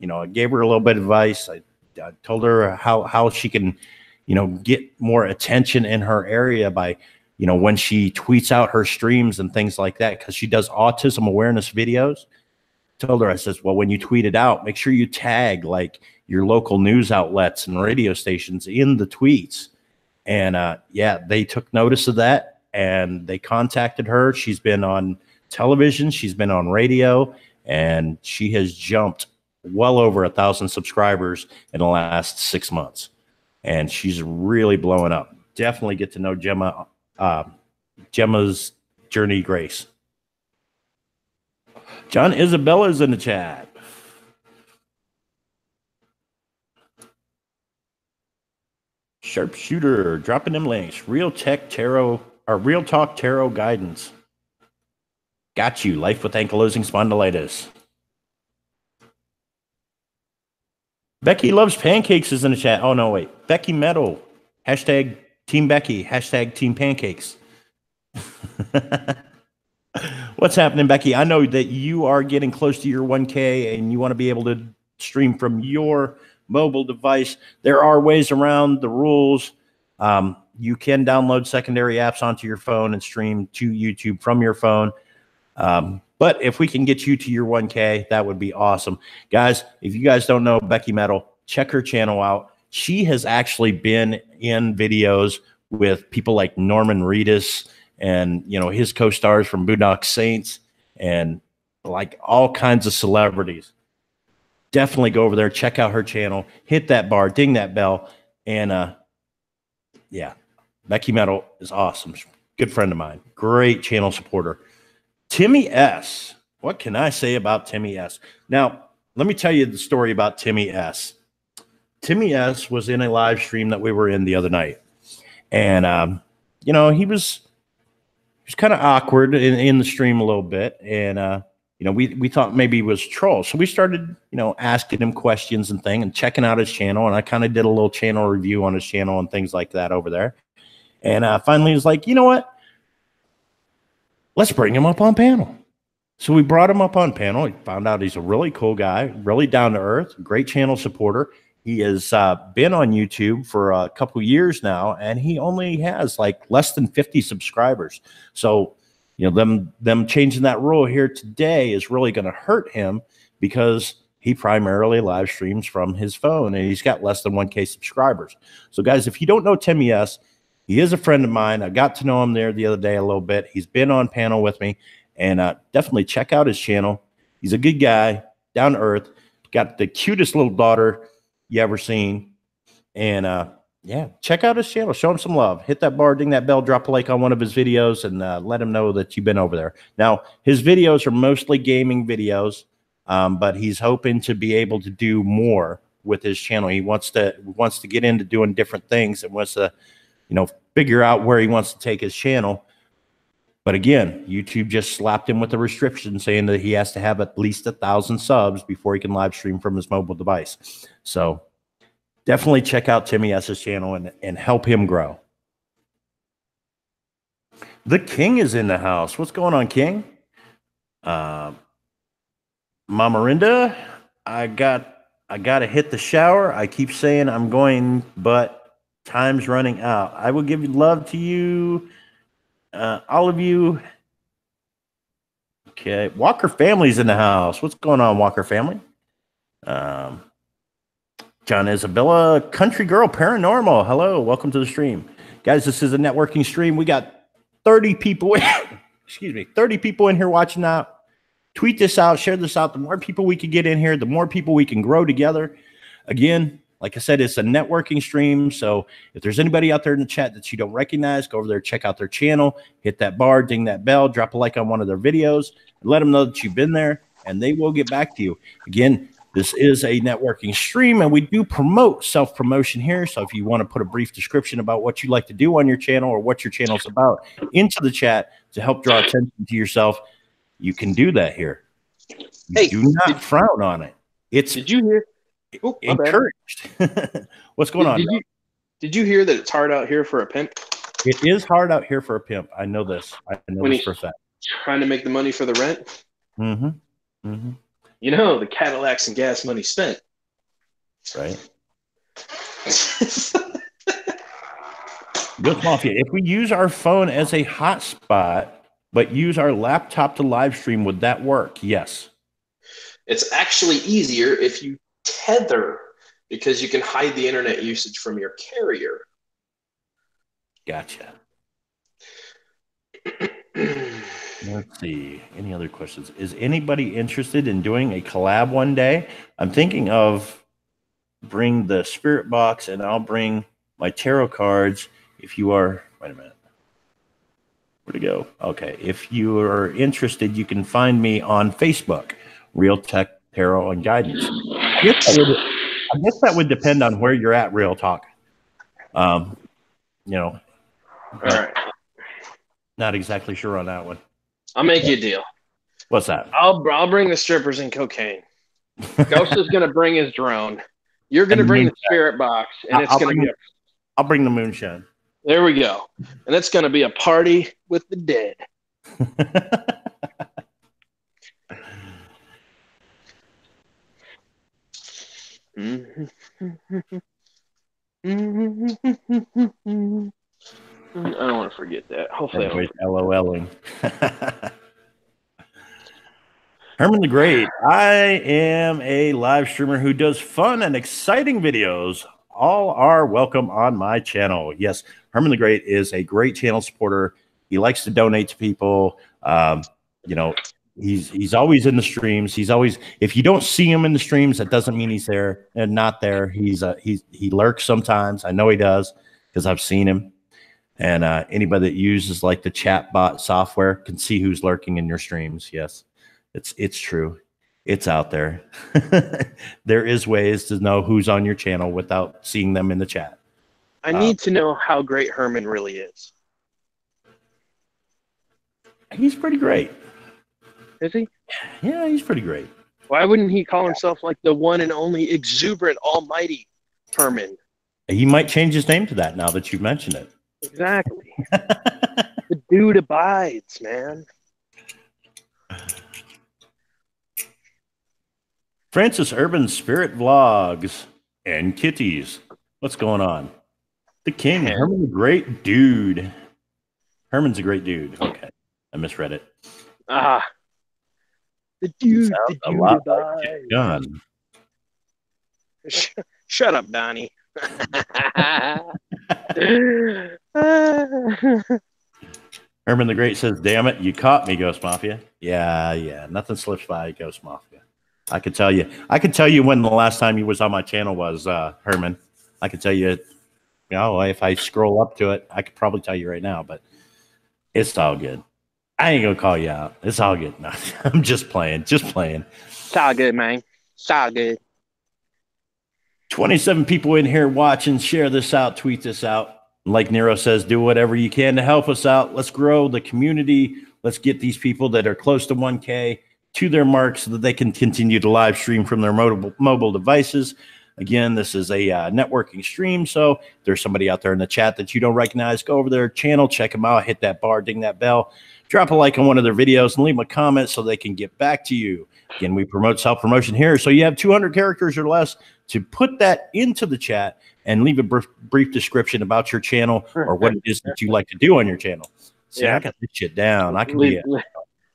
you know, I gave her a little bit of advice. I told her how she can, you know, get more attention in her area by, you know, when she tweets out her streams and things like that, because she does autism awareness videos. Told her, I says, well, when you tweet it out, make sure you tag like your local news outlets and radio stations in the tweets. And yeah, they took notice of that and they contacted her. She's been on television, she's been on radio, and she has jumped well over 1,000 subscribers in the last 6 months. And she's really blowing up. Definitely get to know Gemma. Gemma's Journey Grace. John Isabella's in the chat. Sharpshooter dropping them links. Real Talk Tarot guidance. Got you. Life with ankylosing spondylitis. Becky loves pancakes is in the chat. Oh no, wait. Becky Metal. Hashtag Team Becky. Hashtag Team Pancakes. What's happening, Becky? I know that you are getting close to your 1K and you want to be able to stream from your mobile device. There are ways around the rules. You can download secondary apps onto your phone and stream to YouTube from your phone. But if we can get you to your 1K, that would be awesome. Guys, if you guys don't know Becky Metal, check her channel out. She has actually been in videos with people like Norman Reedus and, you know, his co-stars from Boondock Saints and like all kinds of celebrities. Definitely go over there, check out her channel, hit that bar, ding that bell. And yeah, Becky Metal is awesome. Good friend of mine. Great channel supporter. Timmy S. What can I say about Timmy S? Now, let me tell you the story about Timmy S. Timmy S was in a live stream that we were in the other night. And, you know, he was kind of awkward in the stream a little bit. And, you know, we thought maybe he was troll. So we started, you know, asking him questions and things and checking out his channel. And I kind of did a little channel review on his channel and things like that over there. And finally he was like, you know what? Let's bring him up on panel. So we brought him up on panel. He found out he's a really cool guy, really down to earth, great channel supporter. He has been on YouTube for a couple years now, and he only has like less than 50 subscribers. So, you know, them changing that rule here today is really going to hurt him because he primarily live streams from his phone, and he's got less than 1K subscribers. So, guys, if you don't know Timmy S, he is a friend of mine. I got to know him there the other day a little bit. He's been on panel with me, and definitely check out his channel. He's a good guy, down to earth, got the cutest little daughter you ever seen. And yeah, check out his channel. Show him some love. Hit that bar, ding that bell, drop a like on one of his videos, and let him know that you've been over there. Now, his videos are mostly gaming videos, but he's hoping to be able to do more with his channel. He wants to get into doing different things and wants to, you know, figure out where he wants to take his channel. But again, YouTube just slapped him with a restriction saying that he has to have at least 1,000 subs before he can live stream from his mobile device. So definitely check out Timmy S's channel and help him grow. The King is in the house. What's going on, King? Mama Rinda, I got to hit the shower. I keep saying I'm going, but time's running out. I will give love to you. All of you. Okay. Walker family's in the house. What's going on, Walker family? John Isabella, Country Girl Paranormal. Hello. Welcome to the stream. Guys, this is a networking stream. We got 30 people. Excuse me. 30 people in here watching now. Tweet this out. Share this out. The more people we can get in here, the more people we can grow together. Again, like I said, it's a networking stream. So if there's anybody out there in the chat that you don't recognize, go over there, check out their channel, hit that bar, ding that bell, drop a like on one of their videos, and let them know that you've been there, and they will get back to you. Again, this is a networking stream, and we do promote self-promotion here. So if you want to put a brief description about what you like to do on your channel or what your channel's about into the chat to help draw attention to yourself, you can do that here. You do not frown on it. Did you hear? Oh, encouraged. What's going on? Did you hear that it's hard out here for a pimp? It is hard out here for a pimp. I know this. I know this for a fact. Trying to make the money for the rent. Mm-hmm. Mm-hmm. You know, the Cadillacs and gas money spent. Right. Good Mafia. If we use our phone as a hotspot, but use our laptop to live stream, would that work? Yes. It's actually easier if you tether, because you can hide the internet usage from your carrier. Gotcha. Let's see. Any other questions? Is anybody interested in doing a collab one day? I'm thinking of bring the spirit box and I'll bring my tarot cards. If you are, wait a minute. Where'd it go? Okay. If you are interested, you can find me on Facebook, Real Tech Tarot and Guidance. I guess that would depend on where you're at, Real Talk. You know. All right. Not exactly sure on that one. I'll make you a deal. What's that? I'll bring the strippers and cocaine. Ghost is going to bring his drone. You're going to bring the spirit box, and it's going to be. I'll bring the moonshine. There we go. And it's going to be a party with the dead. I don't want to forget that. Hopefully, Everybody's LOLing. Herman the Great. I am a live streamer who does fun and exciting videos. All are welcome on my channel. Yes, Herman the Great is a great channel supporter. He likes to donate to people. You know, he's always in the streams. He's always, if you don't see him in the streams, that doesn't mean he's there and not there. He lurks sometimes. I know he does because I've seen him. And anybody that uses like the chat bot software can see who's lurking in your streams. Yes, it's true. It's out there. There is ways to know who's on your channel without seeing them in the chat. I need to know how great Herman really is. He's pretty great. Is he? Yeah, he's pretty great. Why wouldn't he call himself like the one and only exuberant almighty Herman? He might change his name to that now that you've mentioned it. Exactly. The dude abides, man. Francis Urban Spirit Vlogs and Kitties. What's going on? The King, Herman the Great Dude. Herman's a great dude. Okay, I misread it. Ah. The dude abides. Gun. Shut up, Donnie. Herman the Great says, "Damn it, you caught me, Ghost Mafia." Yeah. Nothing slips by, Ghost Mafia. I could tell you when the last time you was on my channel was, Herman. I could tell you, if I scroll up to it, I could probably tell you right now, but it's all good. I ain't gonna call you out. It's all good. No, I'm just playing. It's all good, man. It's all good. 27 people in here watching. Share this out. Tweet this out. Like Nero says, do whatever you can to help us out. Let's grow the community. Let's get these people that are close to 1K to their mark so that they can continue to live stream from their mobile devices. Again, this is a networking stream, so if there's somebody out there in the chat that you don't recognize, go over their channel, check them out, hit that bar, ding that bell, drop a like on one of their videos, and leave them a comment so they can get back to you. Again, we promote self-promotion here, so you have 200 characters or less to put that into the chat and leave a brief description about your channel or what it is that you like to do on your channel. See, I got this shit down. I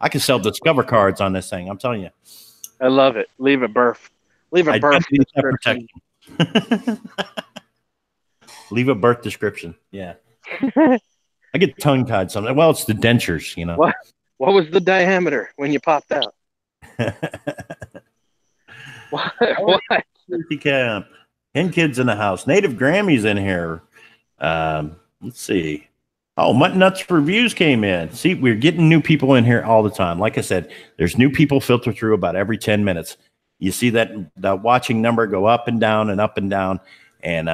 can sell Discover cards on this thing. I'm telling you. I love it. Leave a birth. Leave a birth description. Leave a birth description. Yeah. I get tongue tied sometimes. Well, it's the dentures, you know. What was the diameter when you popped out? What? Camp. 10 kids in the house. Native Grammy's in here. Let's see. Oh, Mutton Nuts Reviews came in. See, we're getting new people in here all the time. Like I said, there's new people filter through about every 10 minutes. You see that watching number go up and down and up and down. And,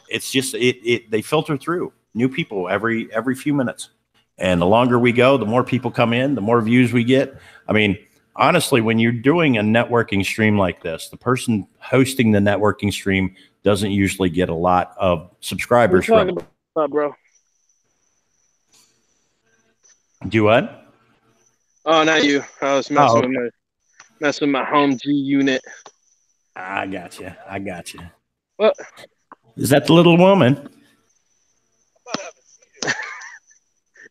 it's just, they filter through new people every few minutes. And the longer we go, the more people come in, the more views we get. I mean, honestly, when you're doing a networking stream like this, the person hosting the networking stream doesn't usually get a lot of subscribers. What are you talking about, bro? Do what? Oh, not you. I was messing with my home G unit. I got you. What? Is that the little woman?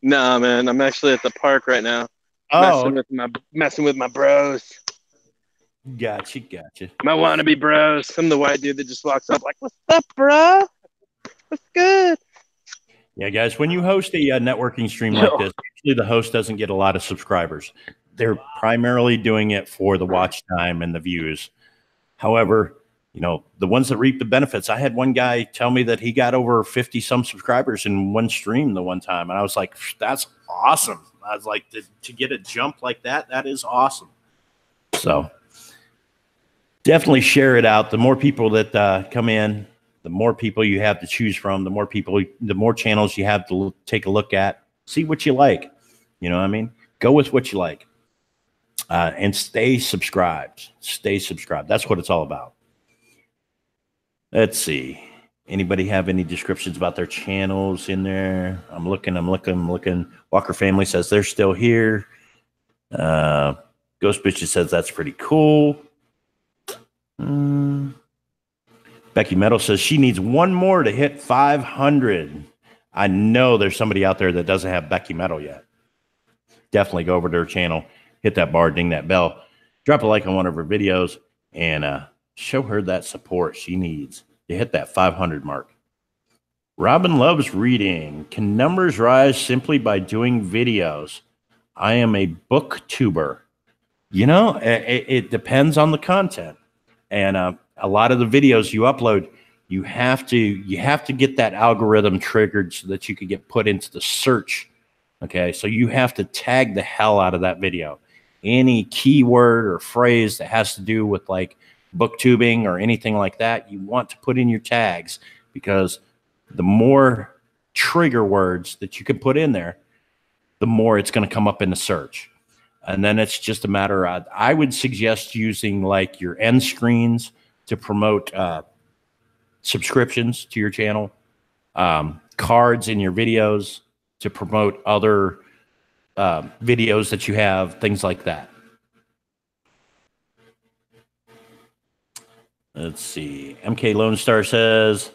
Nah, man. I'm actually at the park right now. Oh, messing with my bros. Gotcha. My wannabe bros. I'm the white dude that just walks up like, "What's up, bro? What's good?" Yeah, guys, when you host a networking stream like this, usually the host doesn't get a lot of subscribers. They're primarily doing it for the watch time and the views. However, the ones that reap the benefits, I had one guy tell me that he got over 50 some subscribers in one stream the one time. And I was like, that's awesome. I was like, to get a jump like that is awesome. So definitely share it out. The more people that come in, the more people you have to choose from, the more channels you have to take a look at, see what you like. You know what I mean? Go with what you like. And stay subscribed. That's what it's all about. Let's see. Anybody have any descriptions about their channels in there? I'm looking. Walker Family says they're still here. Ghost Bitches says that's pretty cool. Becky Meadow says she needs one more to hit 500. I know there's somebody out there that doesn't have Becky Meadow yet. Definitely go over to her channel, hit that bar, ding that bell, drop a like on one of her videos, and show her that support she needs to hit that 500 mark. Robin loves reading. Can numbers rise simply by doing videos? I am a booktuber. You know, it depends on the content. And a lot of the videos you upload, you have to get that algorithm triggered so that you can get put into the search. Okay, so you have to tag the hell out of that video. Any keyword or phrase that has to do with like booktubing or anything like that, you want to put in your tags, because the more trigger words that you can put in there, the more it's going to come up in the search. And then it's just a matter of, I would suggest using like your end screens to promote subscriptions to your channel, cards in your videos to promote other videos that you have, things like that. Let's see. MK Lone Star says,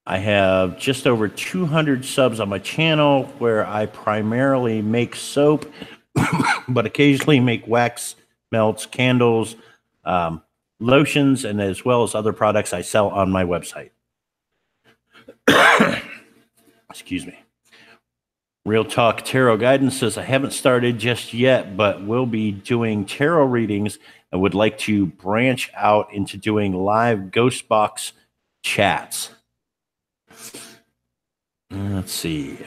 I have just over 200 subs on my channel where I primarily make soap, but occasionally make wax melts, candles, lotions, and as well as other products I sell on my website. Excuse me. Real Talk Tarot Guidance says, I haven't started just yet, but will be doing tarot readings and would like to branch out into doing live ghost box chats. Let's see.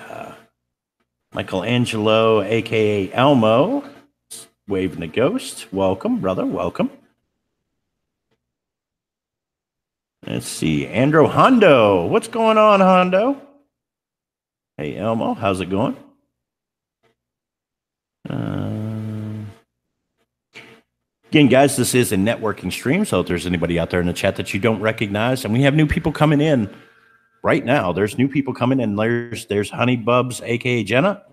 Michelangelo, a.k.a. Elmo, waving a ghost. Welcome, brother. Welcome. Let's see. Andrew Hondo. What's going on, Hondo? Hey, Elmo. How's it going? Again, guys, this is a networking stream, so if there's anybody out there in the chat that you don't recognize, and we have new people coming in right now. There's new people coming in. There's Honey Bubs, a.k.a. Jenna.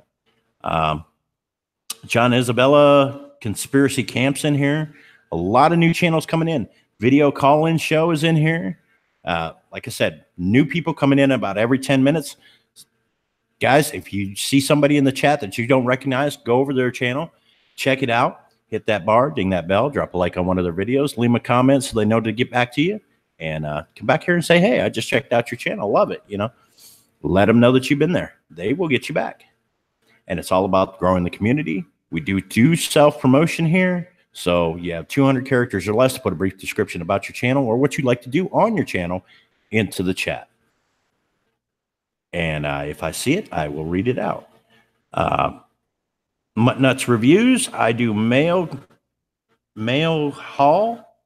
John Isabella, Conspiracy Camps in here. A lot of new channels coming in. Video call-in show is in here. Like I said, new people coming in about every 10 minutes. Guys, if you see somebody in the chat that you don't recognize, go over their channel, check it out, hit that bar, ding that bell, drop a like on one of their videos, leave them a comment so they know to get back to you, and come back here and say, hey, I just checked out your channel. Love it. You know, let them know that you've been there. They will get you back. And it's all about growing the community. We do self-promotion here. So you have 200 characters or less to put a brief description about your channel or what you'd like to do on your channel into the chat. And if I see it, I will read it out. Mutt Nuts Reviews. I do mail haul,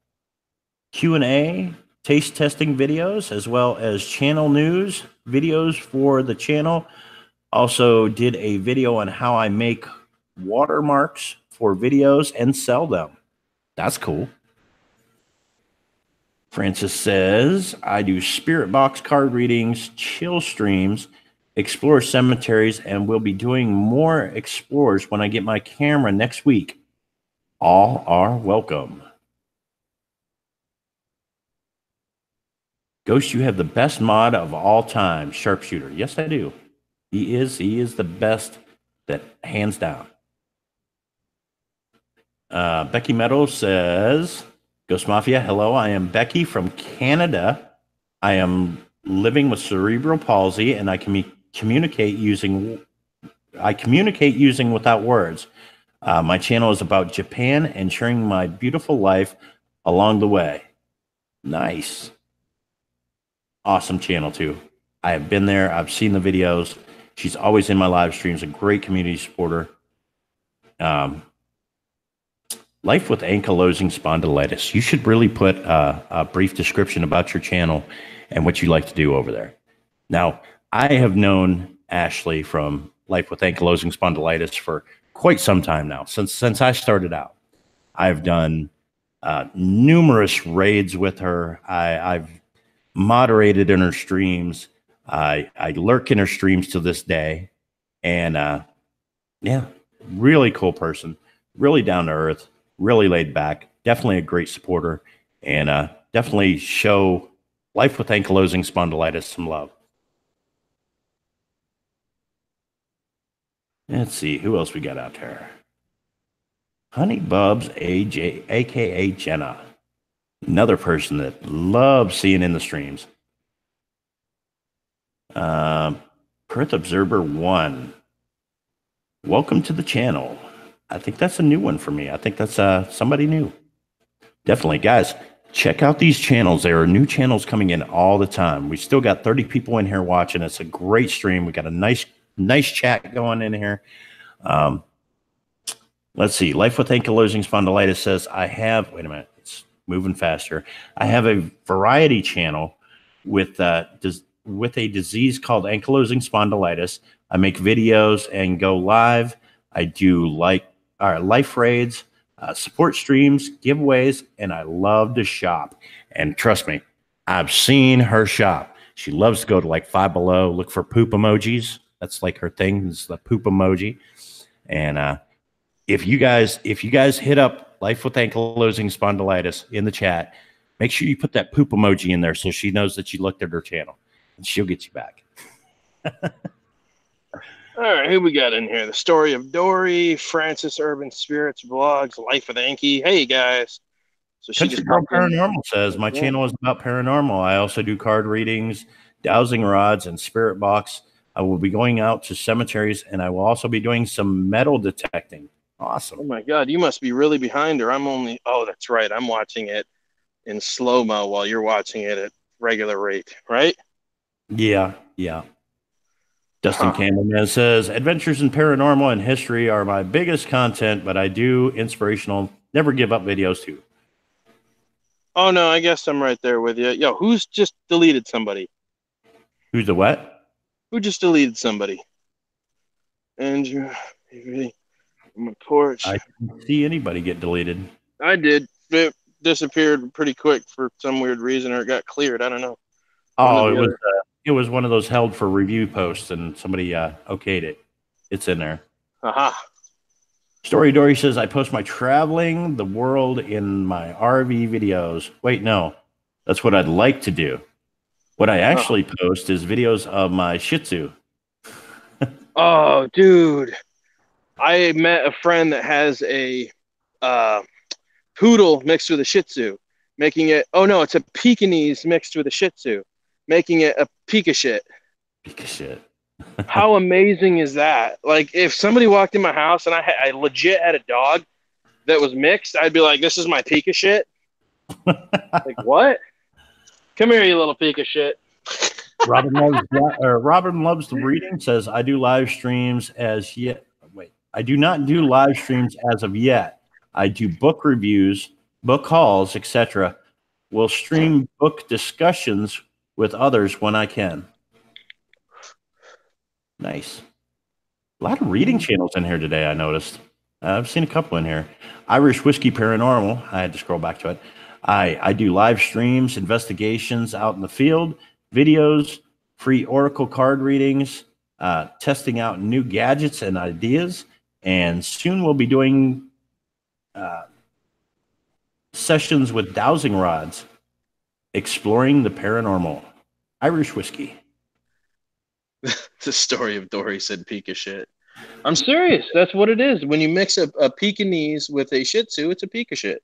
Q&A, taste testing videos, as well as channel news videos for the channel. Also did a video on how I make watermarks for videos and sell them. That's cool. Francis says, I do spirit box card readings, chill streams, explore cemeteries, and will be doing more explores when I get my camera next week. All are welcome. Ghost, you have the best mod of all time, Sharpshooter. Yes, I do. He is the best, that hands down. Becky Meadows says, Ghost Mafia, hello, I am Becky from Canada. I am living with cerebral palsy, and I can communicate using without words. My channel is about Japan and sharing my beautiful life along the way. Nice. Awesome channel, too. I have been there. I've seen the videos. She's always in my live streams, a great community supporter. Life with ankylosing spondylitis. You should really put a brief description about your channel and what you like to do over there. Now, I have known Ashley from Life with Ankylosing Spondylitis for quite some time now, since I started out. I've done numerous raids with her. I've moderated in her streams. I lurk in her streams to this day. And yeah, really cool person, really down to earth, really laid back, definitely a great supporter, and definitely show Life with Ankylosing Spondylitis some love. Let's see, who else we got out there? Honey Bubs AJ, aka Jenna. Another person that loves seeing in the streams. Perth Observer 1. Welcome to the channel. I think that's a new one for me. I think that's somebody new. Definitely, guys, check out these channels. There are new channels coming in all the time. We still got 30 people in here watching. It's a great stream. We got a nice chat going in here. Let's see. Life with Ankylosing Spondylitis says, I have, wait a minute, it's moving faster. I have a variety channel with a disease called ankylosing spondylitis. I make videos and go live. I do life raids, support streams, giveaways, and I love to shop. And trust me, I've seen her shop. She loves to go to like Five Below, look for poop emojis. That's like her thing, is the poop emoji. And if you guys hit up Life with Ankylosing Spondylitis in the chat, make sure you put that poop emoji in there so she knows that you looked at her channel, and she'll get you back. All right, who we got in here? The Story of Dory, Francis Urban Spirits Vlogs, Life with Anki. Hey, guys. So she Country just Girl Paranormal says, my channel is about paranormal. I also do card readings, dowsing rods, and spirit box. I will be going out to cemeteries, and I will also be doing some metal detecting. Awesome. Oh, my God. You must be really behind her. Oh, that's right. I'm watching it in slow-mo while you're watching it at regular rate, right? Yeah. Dustin Campbell says, adventures in paranormal and history are my biggest content, but I do inspirational, never give up videos too. Oh, no, I guess I'm right there with you. Yo, who's just deleted somebody? Who's the what? Who just deleted somebody? Andrew, on my porch. I didn't see anybody get deleted. I did. It disappeared pretty quick for some weird reason, or it got cleared. I don't know. Oh, it was one of those held for review posts, and somebody okayed it. It's in there. Aha. Story Dory says, I post my traveling the world in my RV videos. Wait, no. That's what I'd like to do. What I actually post is videos of my Shih Tzu. Oh, dude. I met a friend that has a poodle mixed with a Shih Tzu, making it, it's a Pekingese mixed with a Shih Tzu, making it a Pika shit. Pika shit. How amazing is that? Like, if somebody walked in my house and I legit had a dog that was mixed, I'd be like, this is my Pika shit. Like, what? Come here, you little Pika shit. Robin loves the reading says, I do live streams as yet. Wait, I do not do live streams as of yet. I do book reviews, book hauls, etc. Will stream book discussions with others when I can. Nice. A lot of reading channels in here today, I noticed. I've seen a couple in here. Irish Whiskey Paranormal. I had to scroll back to it. I do live streams, investigations out in the field, videos, free Oracle card readings, testing out new gadgets and ideas. And soon we'll be doing sessions with dowsing rods, exploring the paranormal. Irish Whiskey. The Story of Dory said Pika shit. I'm serious. That's what it is. When you mix a Pekingese with a Shih Tzu, it's a Pika shit.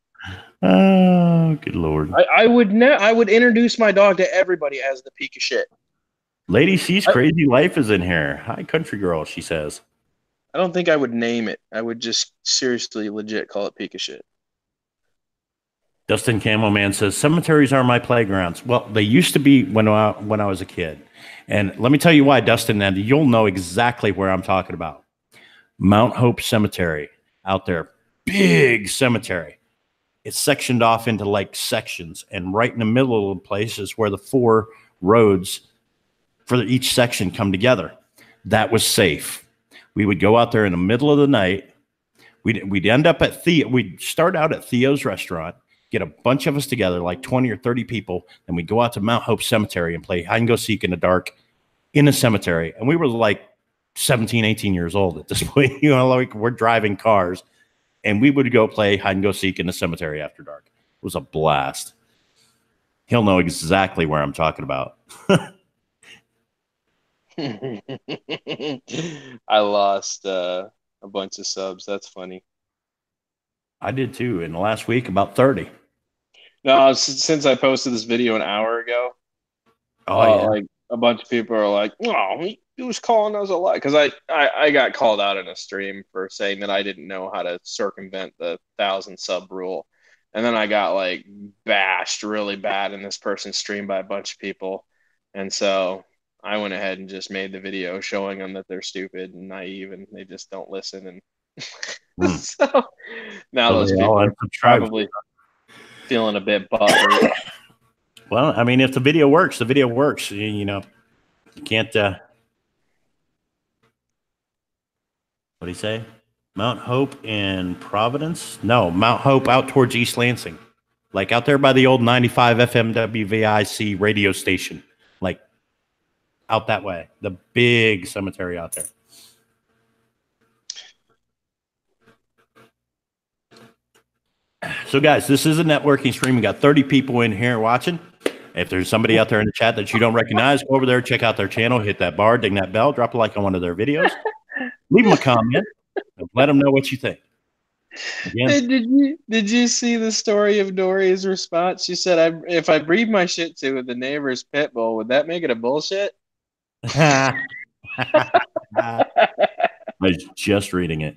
Oh, good Lord. I would introduce my dog to everybody as the Pika shit. Lady C's Crazy Life is in here. Hi, country girl, she says. I don't think I would name it. I would just seriously, legit call it Pika shit. Dustin Camo Man says, cemeteries are my playgrounds. Well, they used to be when I was a kid. And let me tell you why, Dustin, and you'll know exactly where I'm talking about. Mount Hope Cemetery out there. Big cemetery. It's sectioned off into like sections. And right in the middle of the place is where the 4 roads for each section come together. That was safe. We would go out there in the middle of the night. We'd end up at we'd start out at Theo's restaurant. get a bunch of us together, like 20 or 30 people, and we go out to Mount Hope Cemetery and play hide and go seek in the dark in a cemetery. And we were like 17, 18 years old at this point. Like we're driving cars, and we would go play hide and go seek in the cemetery after dark. It was a blast. He'll know exactly where I'm talking about. I lost a bunch of subs. That's funny. I did too. In the last week, about 30. No, since I posted this video an hour ago, like a bunch of people are like, "Oh, he was calling us a lot," because I got called out in a stream for saying that I didn't know how to circumvent the 1,000 sub rule, and then I got like bashed really bad in this person's stream by a bunch of people, and so I went ahead and just made the video showing them that they're stupid and naive and they just don't listen. And so now those people are probably feeling a bit butthurt. Well, I mean, if the video works, the video works. You can't. What do you say? Mount Hope in Providence? No, Mount Hope out towards East Lansing, like out there by the old 95 FM WVIC radio station, like out that way. The big cemetery out there. So, guys, this is a networking stream. We got 30 people in here watching. If there's somebody out there in the chat that you don't recognize, go over there, check out their channel, hit that bar, ding that bell, drop a like on one of their videos, leave them a comment, and let them know what you think. Again, hey, did you see the story of Dory's response? She said, "If I breed my Shih Tzu with the neighbor's pit bull, would that make it a bullshit?" I was just reading it.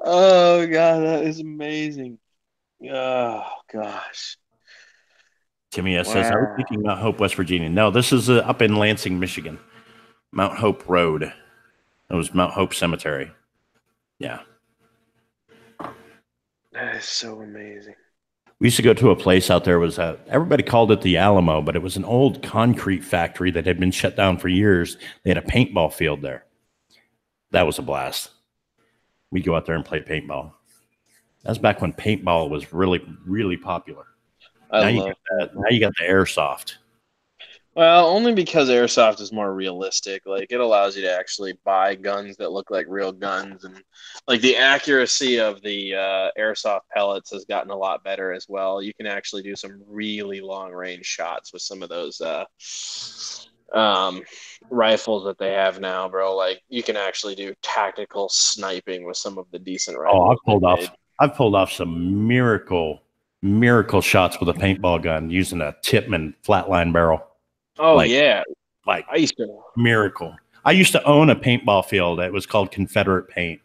Oh God, that is amazing. Oh gosh. Timmy S says, I was thinking Mount Hope, West Virginia. No, this is up in Lansing, Michigan. Mount Hope Road. It was Mount Hope Cemetery. Yeah. That is so amazing. We used to go to a place out there. Everybody called it the Alamo, but it was an old concrete factory that had been shut down for years. They had a paintball field there. That was a blast. We'd go out there and play paintball. That was back when paintball was really, really popular. Now you got the airsoft. Well, only because airsoft is more realistic. Like it allows you to actually buy guns that look like real guns, and like the accuracy of the airsoft pellets has gotten a lot better as well. You can actually do some really long range shots with some of those rifles that they have now, bro. Like you can actually do tactical sniping with some of the decent rifles. I've pulled off some miracle shots with a paintball gun using a Tippmann flatline barrel. Oh, yeah. Like miracle. I used to own a paintball field. It was called Confederate Paint.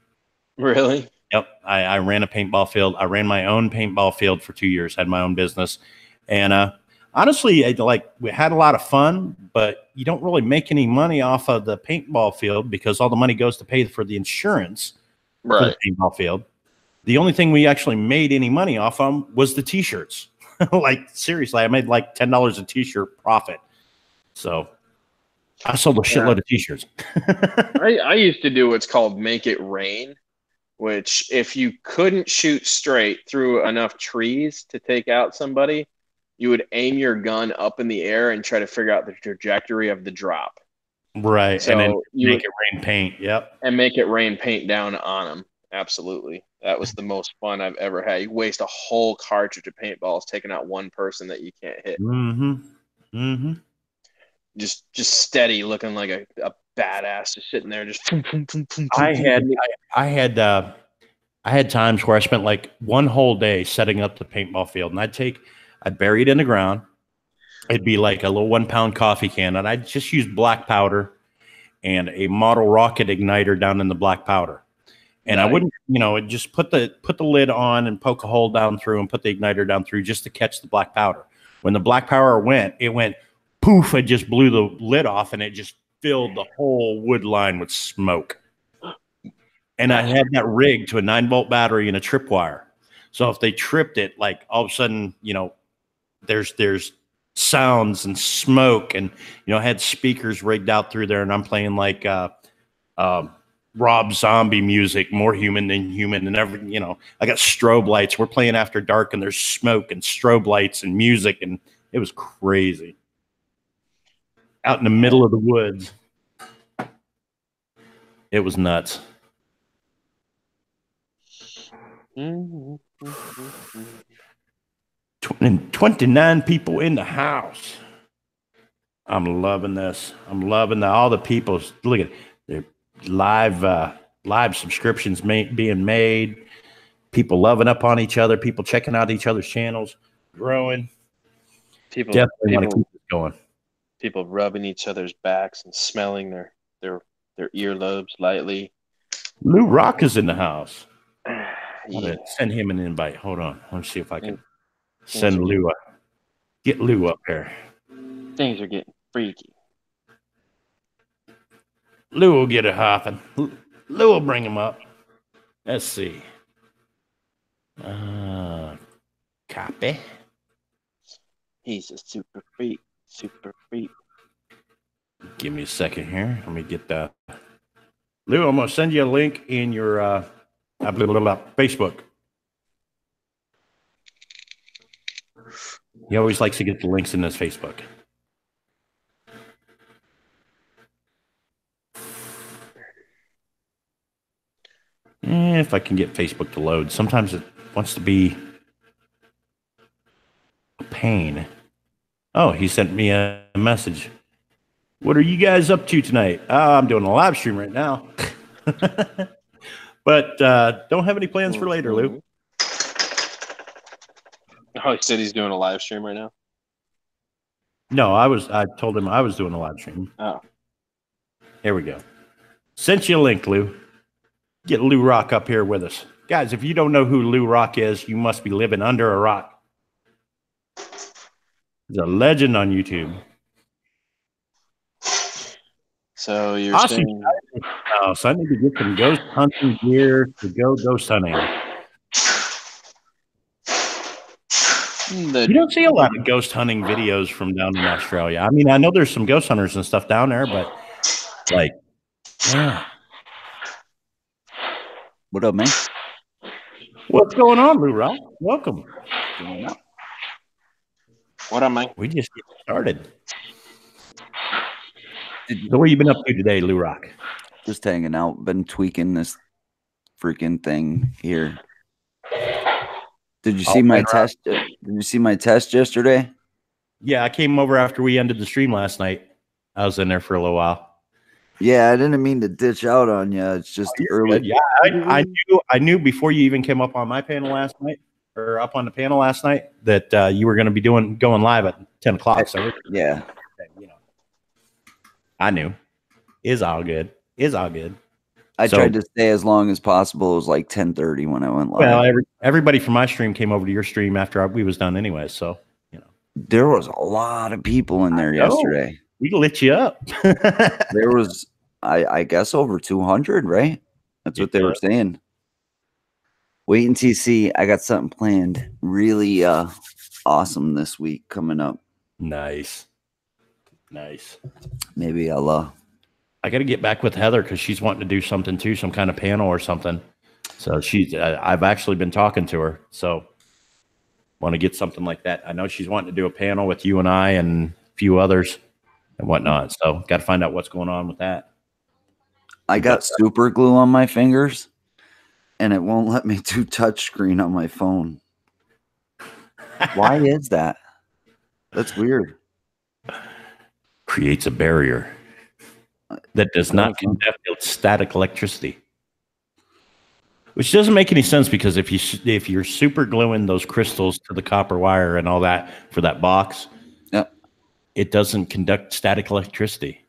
Really? Yep. I ran a paintball field. I ran my own paintball field for 2 years, had my own business. And honestly, we had a lot of fun, but you don't really make any money off of the paintball field because all the money goes to pay for the insurance for the paintball field. The only thing we actually made any money off of was the T-shirts. Like, seriously, I made like $10 a T-shirt profit. So I sold a shitload of T-shirts. I used to do what's called make it rain, which if you couldn't shoot straight through enough trees to take out somebody, you would aim your gun up in the air and try to figure out the trajectory of the drop. Right. So and then make it rain paint. Yep. And make it rain paint down on them. Absolutely. That was the most fun I've ever had. You waste a whole cartridge of paintballs taking out one person that you can't hit. Mm-hmm. Mm-hmm. Just steady, looking like a badass, just sitting there, just. I had times where I spent like one whole day setting up the paintball field, and I'd bury it in the ground. It'd be like a little 1 pound coffee can, and I'd just use black powder and a model rocket igniter down in the black powder. And I wouldn't, just put the lid on and poke a hole down through and put the igniter down through just to catch the black powder. When the black powder it went poof, it just blew the lid off and it just filled the whole wood line with smoke. And I had that rigged to a 9-volt battery and a tripwire. So if they tripped it, like all of a sudden, there's sounds and smoke, and I had speakers rigged out through there, and I'm playing like Rob Zombie music, more human than human, and everything. I got strobe lights. We're playing after dark, and there's smoke and strobe lights and music, and it was crazy. Out in the middle of the woods, it was nuts. 29 people in the house. I'm loving this. I'm loving all the people. Look at it. Live subscriptions being made. People loving up on each other. People checking out each other's channels. Growing. People definitely want to keep it going. People rubbing each other's backs and smelling their earlobes lightly. Lou Rock is in the house. Yeah. Send him an invite. Hold on. Let's see if I can send Lou up. Get Lou up here. Things are getting freaky. Lou will get it hopping. Lou will bring him up. Let's see. Copy. He's a super freak. Super freak. Give me a second here. Let me get that. Lou, I'm going to send you a link in your Facebook. He always likes to get the links in his Facebook. If I can get Facebook to load. Sometimes it wants to be a pain. Oh, he sent me a message. What are you guys up to tonight? I'm doing a live stream right now. But don't have any plans for later, Lou. Oh, he said he's doing a live stream right now? No, I told him I was doing a live stream. Oh. Here we go. Sent you a link, Lou. Get Lou Rock up here with us. Guys, if you don't know who Lou Rock is, you must be living under a rock. He's a legend on YouTube. So you're saying... So I need to get some ghost hunting gear to go ghost hunting. You don't see a lot of ghost hunting videos from down in Australia. I mean, I know there's some ghost hunters and stuff down there, but yeah. What up, man? What's going on, Lou Rock? Welcome. What up, man? We just get started. So what have you been up to today, Lou Rock? Just hanging out. Been tweaking this freaking thing here. Did you see my test? Did you see my test yesterday? Yeah, I came over after we ended the stream last night. I was in there for a little while. Yeah, I didn't mean to ditch out on you. It's just early. Good. Yeah, I knew before you even came up on my panel last night, or up on the panel last night, that you were going to be going live at 10 o'clock. So yeah, I knew. Is all good. I tried to stay as long as possible. It was like 10:30 when I went live. Well, everybody from my stream came over to your stream after we was done anyway. So there was a lot of people in there yesterday. We lit you up. There was, I guess, over 200, right? That's what they were saying. Wait until you see. I got something planned really awesome this week coming up. Nice. Maybe I'll I got to get back with Heather because she's wanting to do something too, some kind of panel or something. So I've actually been talking to her. So want to get something like that. I know she's wanting to do a panel with you and I and a few others and whatnot. So got to find out what's going on with that. I got super glue on my fingers and it won't let me do touch screen on my phone. Why is that? That's weird. Creates a barrier that does not conduct static electricity, which doesn't make any sense because if you're super gluing those crystals to the copper wire and all that for that box, it doesn't conduct static electricity.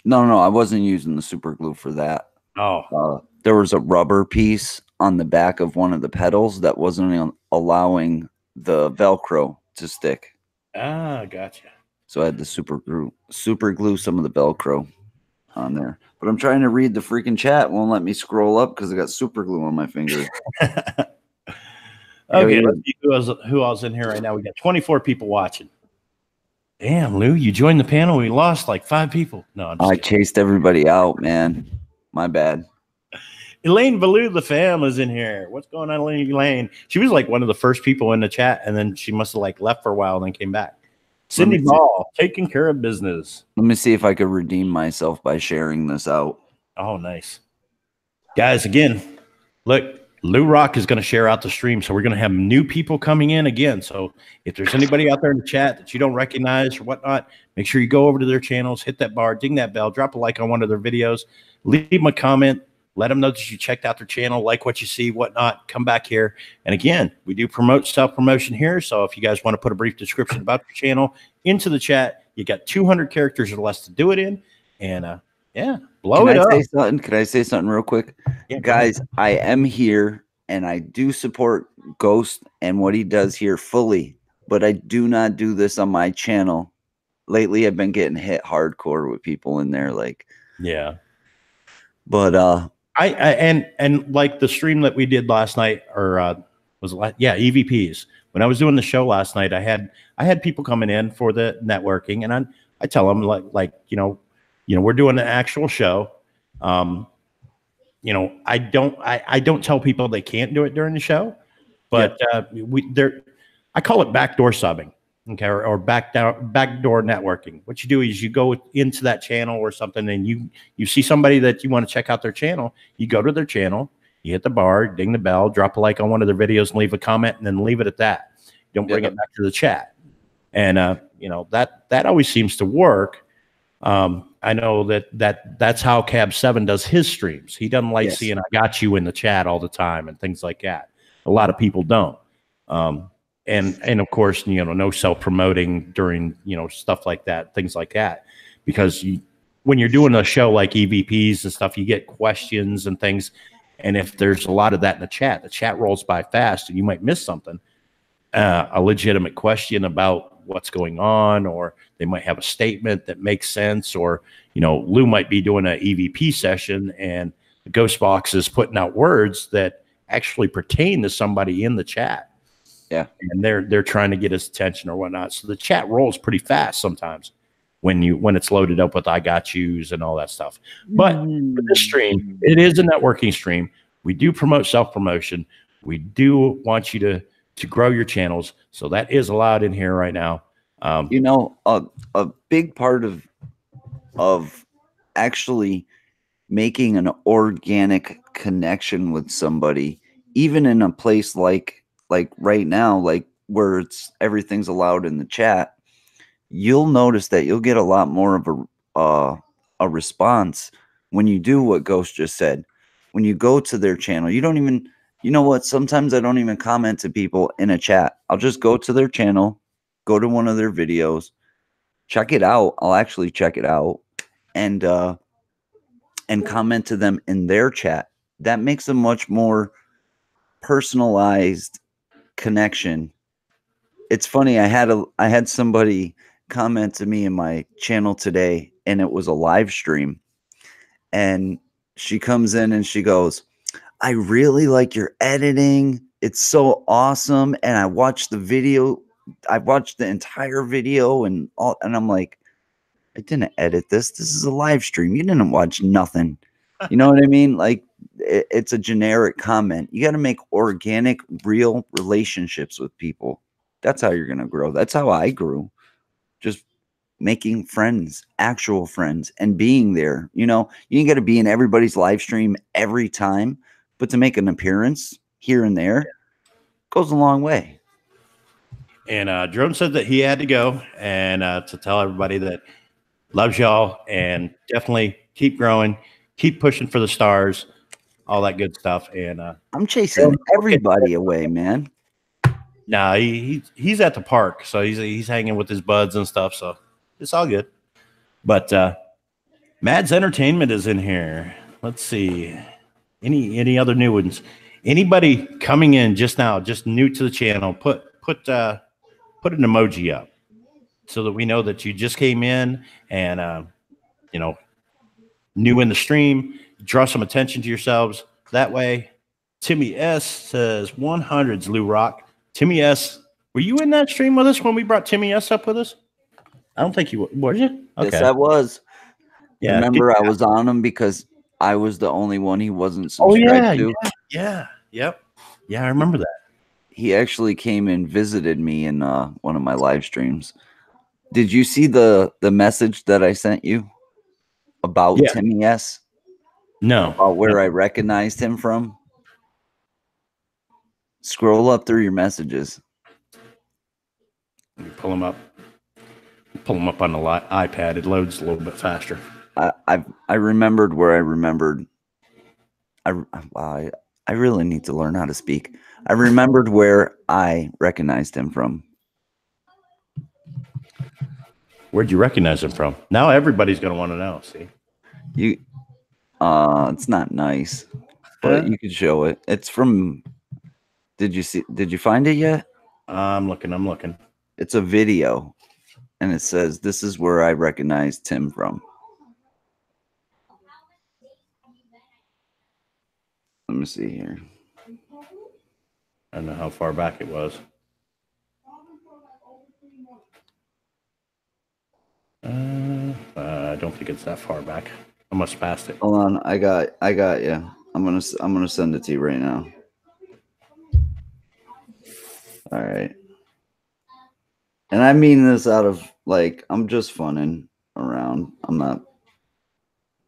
No, I wasn't using the super glue for that. Oh, there was a rubber piece on the back of one of the pedals that wasn't allowing the Velcro to stick. Ah, gotcha. So I had to super glue some of the Velcro on there. But I'm trying to read the freaking chat. It won't let me scroll up because I got super glue on my finger. Okay, let's see who else in here right now. We got 24 people watching. Damn, Lou, you joined the panel. We lost like 5 people. No, I chased everybody out, man. My bad. Elaine Ballou, the fam, is in here. What's going on, Elaine? She was like one of the first people in the chat, and then she must have like left for a while and then came back. Cindy Ball, taking care of business. Let me see if I could redeem myself by sharing this out. Oh, nice. Guys, again, look, Lou Rock is going to share out the stream, so we're going to have new people coming in again. So if there's anybody out there in the chat that you don't recognize or whatnot, make sure you go over to their channels, hit that bar, ding that bell, drop a like on one of their videos, leave them a comment. Let them know that you checked out their channel, like what you see, whatnot. Come back here. And again, we do promote self-promotion here. So if you guys want to put a brief description about your channel into the chat, you got 200 characters or less to do it in. And yeah, blow it up. Can I say something real quick? Yeah, guys, I am here and I do support Ghost and what he does here fully, but I do not do this on my channel. Lately, I've been getting hit hardcore with people in there. Like, yeah. But and like the stream that we did last night, or was it EVPs. When I was doing the show last night, I had people coming in for the networking, and I tell them like you know we're doing an actual show. I don't tell people they can't do it during the show, but I call it backdoor subbing. Okay, or backdoor networking. What you do is you go into that channel or something, and you see somebody that you want to check out their channel. You go to their channel, you hit the bar, ding the bell, drop a like on one of their videos, and leave a comment, and then leave it at that. Don't bring it back to the chat. And that always seems to work. I know that's how Cab 7 does his streams. He doesn't like seeing I got you in the chat all the time and things like that. A lot of people don't. And of course, no self-promoting during, stuff like that, things like that, because when you're doing a show like EVPs and stuff, you get questions and things. And if there's a lot of that in the chat rolls by fast and you might miss something, a legitimate question about what's going on, or they might have a statement that makes sense, or, Lou might be doing an EVP session and the Ghost Box is putting out words that actually pertain to somebody in the chat. Yeah, and they're trying to get his attention or whatnot. So the chat rolls pretty fast sometimes when it's loaded up with I got yous and all that stuff. But for this stream, it is a networking stream. We do promote self-promotion. We do want you to grow your channels. So that is allowed in here right now. A big part of actually making an organic connection with somebody, even in a place like right now, like where everything's allowed in the chat, you'll notice that you'll get a lot more of a response when you do what Ghost just said. When you go to their channel, you don't even, sometimes I don't even comment to people in a chat. I'll just go to their channel, go to one of their videos, check it out. I'll actually check it out and comment to them in their chat. That makes a much more personalized connection. It's funny, I had somebody comment to me in my channel today, and it was a live stream, and she comes in and she goes, I really like your editing, it's so awesome, and I watched the entire video and all, and I'm like, I didn't edit this is a live stream, you didn't watch nothing. You know what I mean? Like, it's a generic comment. You got to make organic, real relationships with people. That's how you're going to grow. That's how I grew. Just making friends, actual friends, and being there. You ain't got to be in everybody's live stream every time, but to make an appearance here and there goes a long way. And Drone said that he had to go, and to tell everybody that loves y'all, and definitely keep growing, keep pushing for the stars, all that good stuff. And I'm chasing everybody away, man. Nah, he's at the park, so he's hanging with his buds and stuff, so it's all good. But Mads Entertainment is in here. Let's see, any other new ones? Anybody coming in just now, just new to the channel? Put an emoji up so that we know that you just came in and new in the stream. Draw some attention to yourselves that way. Timmy S says 100s Lou Rock. Timmy S, were you in that stream with us when we brought Timmy S up with us? I don't think you were you? Okay. Yes, I was. Yeah. Remember, I was on him because I was the only one he wasn't Oh subscribed to. yeah, yep, yeah. I remember that. He actually came and visited me in one of my live streams. Did you see the message that I sent you about Yeah. Timmy S? No, About where I recognized him from? Scroll up through your messages. you pull them up. Pull them up on the iPad. It loads a little bit faster. I remembered where I remembered. I really need to learn how to speak. I remembered where I recognized him from. Where'd you recognize him from? Now everybody's going to want to know. See, it's not nice, but you could show it. It's from. Did you find it yet? I'm looking. It's a video, and it says, "This is where I recognize Tim from." Let me see here. I don't know how far back it was. I don't think it's that far back. I must have passed it. Hold on, I got you. I'm gonna send it to you right now. All right. And I mean this out of like, I'm just funning around. I'm not.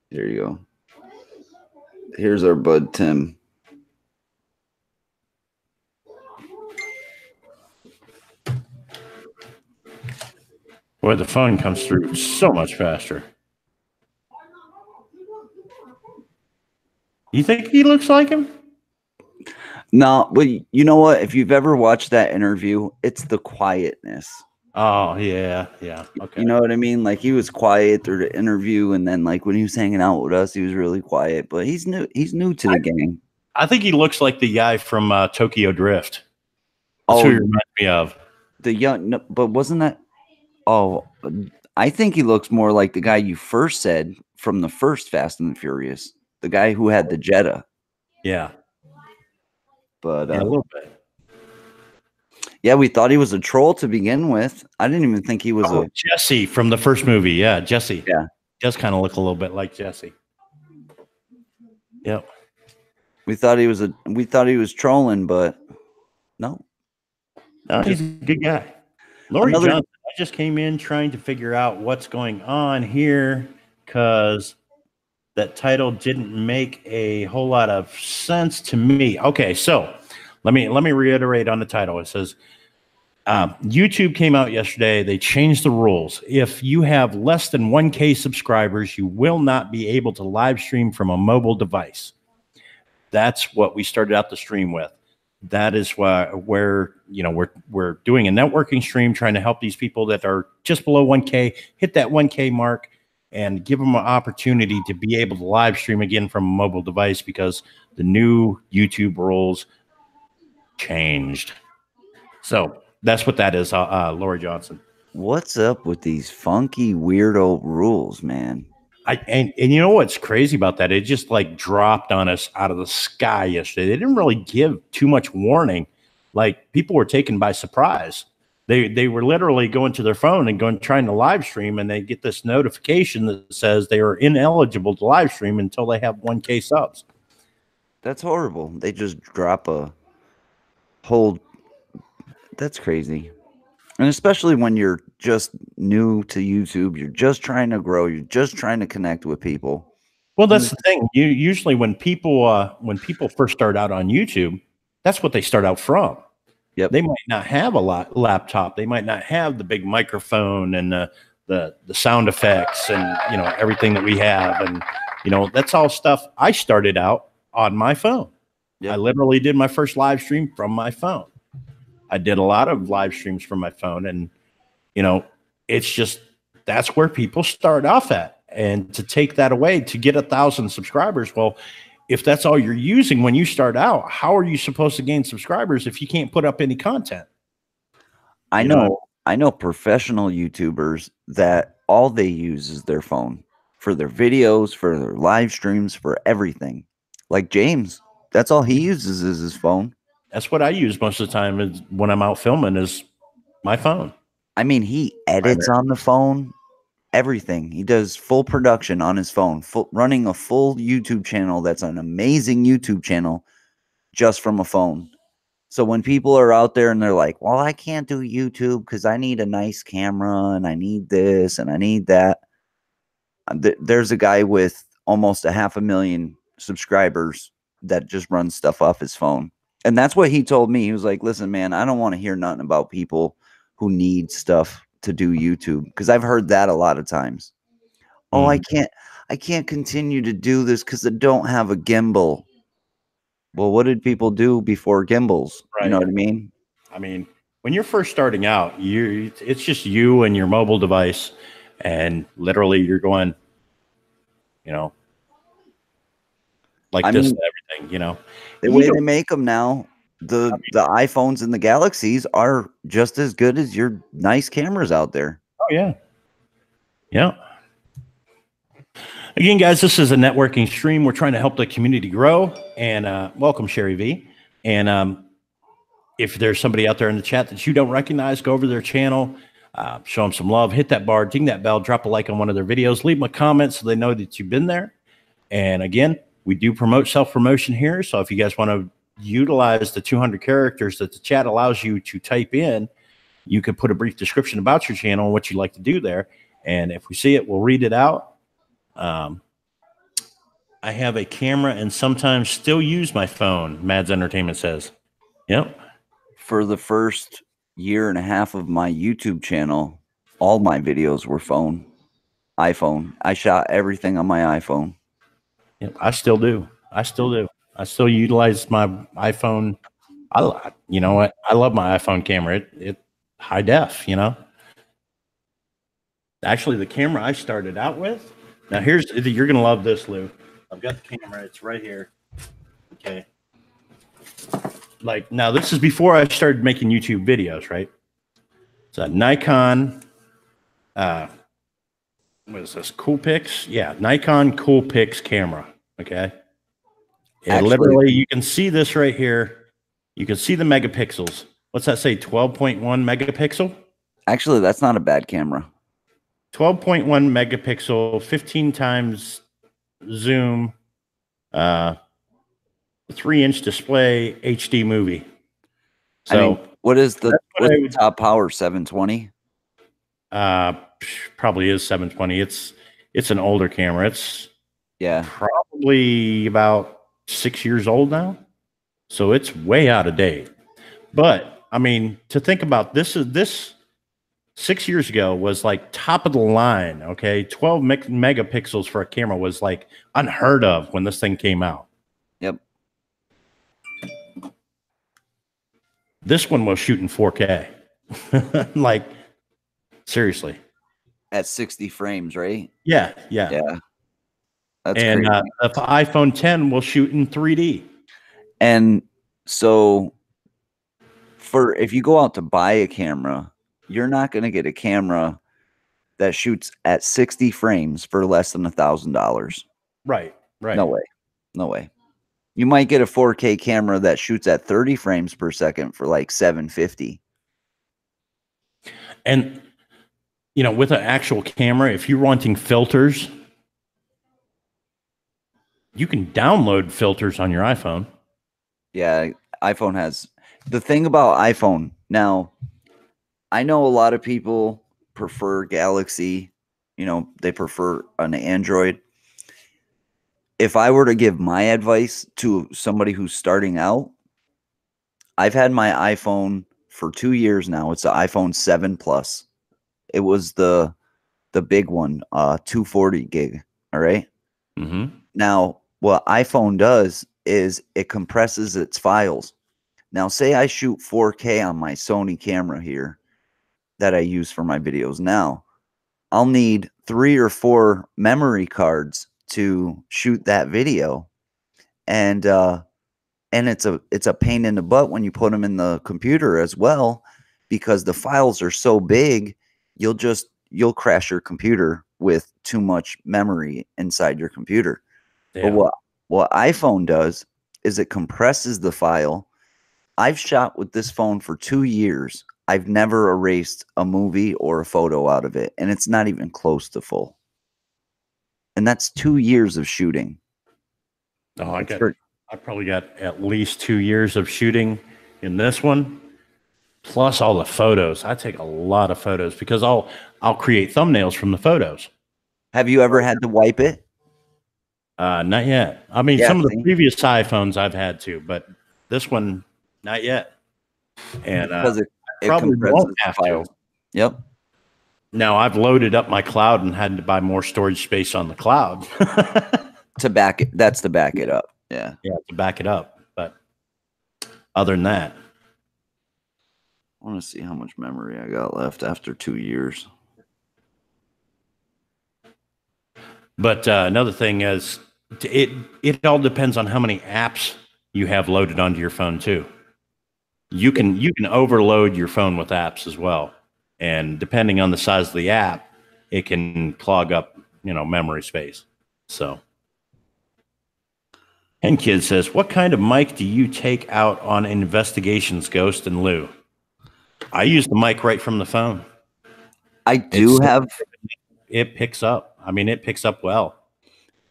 Here you go. Here's our bud Tim. Boy, the phone comes through so much faster. You think he looks like him? No, but you know what? If you've ever watched that interview, it's the quietness. Oh, yeah. Okay. You know what I mean? Like, he was quiet through the interview, and then like when he was hanging out with us, he was really quiet. But he's new to the gang. I think he looks like the guy from Tokyo Drift. That's who he reminds me of. The young, no, but wasn't that? Oh, I think he looks more like the guy you first said from the first Fast and the Furious, the guy who had the Jetta. Yeah. But Yeah, a little bit. Yeah, we thought he was a troll to begin with. I didn't even think he was a Jesse from the first movie. Yeah, Jesse. Yeah. Does kind of look a little bit like Jesse. Yep. We thought he was trolling, but no. No, he's a good guy. Lori Johnson, I just came in trying to figure out what's going on here because that title didn't make a whole lot of sense to me. Okay, so let me reiterate on the title. It says YouTube came out yesterday. They changed the rules. If you have less than 1K subscribers, you will not be able to live stream from a mobile device. That's what we started out the stream with. That is why we're doing a networking stream, trying to help these people that are just below 1K hit that 1K mark and give them an opportunity to be able to live stream again from a mobile device because the new YouTube rules changed. So that's what that is, Lori Johnson. What's up with these funky weirdo rules, man? And you know what's crazy about that? It just like dropped on us out of the sky yesterday. They didn't really give too much warning. Like, people were taken by surprise. They were literally going to their phone and trying to live stream, and they get this notification that says they are ineligible to live stream until they have 1K subs. That's horrible. They just drop a whole. That's crazy. And especially when you're just new to YouTube, you're just trying to grow, you're just trying to connect with people. Well, that's the thing. Usually when people first start out on YouTube, that's what they start out from. Yep. They might not have a laptop. They might not have the big microphone and the sound effects and everything that we have. And that's all stuff I started out on my phone. Yep. I literally did my first live stream from my phone. I did a lot of live streams from my phone, and it's just that's where people start off at. And to take that away to get 1,000 subscribers, well, if that's all you're using when you start out, how are you supposed to gain subscribers if you can't put up any content? I know professional YouTubers that all they use is their phone for their videos, for their live streams, for everything. Like James, that's all he uses is his phone. That's what I use most of the time is when I'm out filming is my phone. I mean, he edits on the phone. everything. He does full production on his phone, running a full YouTube channel. That's an amazing YouTube channel just from a phone. So when people are out there and they're like, well, I can't do YouTube because I need a nice camera and I need this and I need that. There's a guy with almost 500,000 subscribers that just runs stuff off his phone. And that's what he told me. He was like, listen, man, I don't want to hear nothing about people who need stuff to do YouTube, because I've heard that a lot of times. Oh, I can't continue to do this because I don't have a gimbal. Well, what did people do before gimbals? Right. You know what I mean? I mean, when you're first starting out, it's just you and your mobile device, and literally you're going, you know, like this and everything, you know. The way they make them now, the iPhones and the Galaxies are just as good as your nice cameras out there. Oh, yeah. Yeah. Again, guys, this is a networking stream. We're trying to help the community grow. And welcome, Sherry V. And if there's somebody out there in the chat that you don't recognize, go over to their channel, show them some love, hit that bar, ding that bell, drop a like on one of their videos, leave them a comment so they know that you've been there. And again, we do promote self-promotion here. So if you guys want to utilize the 200 characters that the chat allows you to type in, you can put a brief description about your channel and what you'd like to do there. And if we see it, we'll read it out. I have a camera and sometimes still use my phone, Mads Entertainment says. Yep. For the first year and a half of my YouTube channel, all my videos were iPhone. I shot everything on my iPhone. Yep, I still do. I still utilize my iPhone. You know what? I love my iPhone camera. It high def, you know. Actually, the camera I started out with. Now you're gonna love this, Lou. I've got the camera. It's right here. Okay. Like now, this is before I started making YouTube videos, right? It's a Nikon. What is this? Coolpix? Yeah, Nikon Coolpix camera. Okay. And literally, you can see this right here. You can see the megapixels. What's that say? 12.1 megapixel? Actually, that's not a bad camera. 12.1 megapixel, 15 times zoom, 3-inch display, HD movie. So, I mean, what's the top power? 720? Probably is 720. It's an older camera. It's probably about 6 years old now. So it's way out of date. But I mean, to think about this 6 years ago was like top of the line. Okay. 12 megapixels for a camera was like unheard of when this thing came out. Yep. This one was shooting 4K. Like, seriously. At 60 frames, right? Yeah. That's crazy. The iPhone 10 will shoot in 3D. And so if you go out to buy a camera, you're not going to get a camera that shoots at 60 frames for less than $1,000. Right. No way. You might get a 4K camera that shoots at 30 frames per second for like $750. And, you know, with an actual camera, if you're wanting filters, you can download filters on your iPhone. Yeah, iPhone has. The thing about iPhone, now, I know a lot of people prefer Galaxy. You know, they prefer an Android. If I were to give my advice to somebody who's starting out, I've had my iPhone for 2 years now. It's the iPhone 7 Plus. It was the big one, 240 gig. All right. Mm-hmm. Now, what iPhone does is it compresses its files. Now, say I shoot 4K on my Sony camera here that I use for my videos. Now, I'll need 3 or 4 memory cards to shoot that video, and it's a pain in the butt when you put them in the computer as well, because the files are so big, you'll crash your computer with too much memory inside your computer. Yeah. But what iPhone does is it compresses the file. I've shot with this phone for 2 years I've never erased a movie or a photo out of it, and it's not even close to full. And that's 2 years of shooting. Oh, I probably got at least 2 years of shooting in this one, plus all the photos. I take a lot of photos because I'll create thumbnails from the photos. Have you ever had to wipe it? Not yet. I mean, Yeah, some of see? the previous iPhones I've had to, but this one, not yet. And Because it probably compresses won't the have to. files. Yep. Now I've loaded up my cloud and had to buy more storage space on the cloud. To back it, that's to back it up. Yeah. Yeah, to back it up. But other than that, I want to see how much memory I got left after 2 years. but another thing is it all depends on how many apps you have loaded onto your phone too. You can overload your phone with apps as well, and depending on the size of the app, it can clog up memory space. So. And Kid says, what kind of mic do you take out on investigations, Ghost and Lou? I use the mic right from the phone. I do have It picks up. I mean, it picks up well.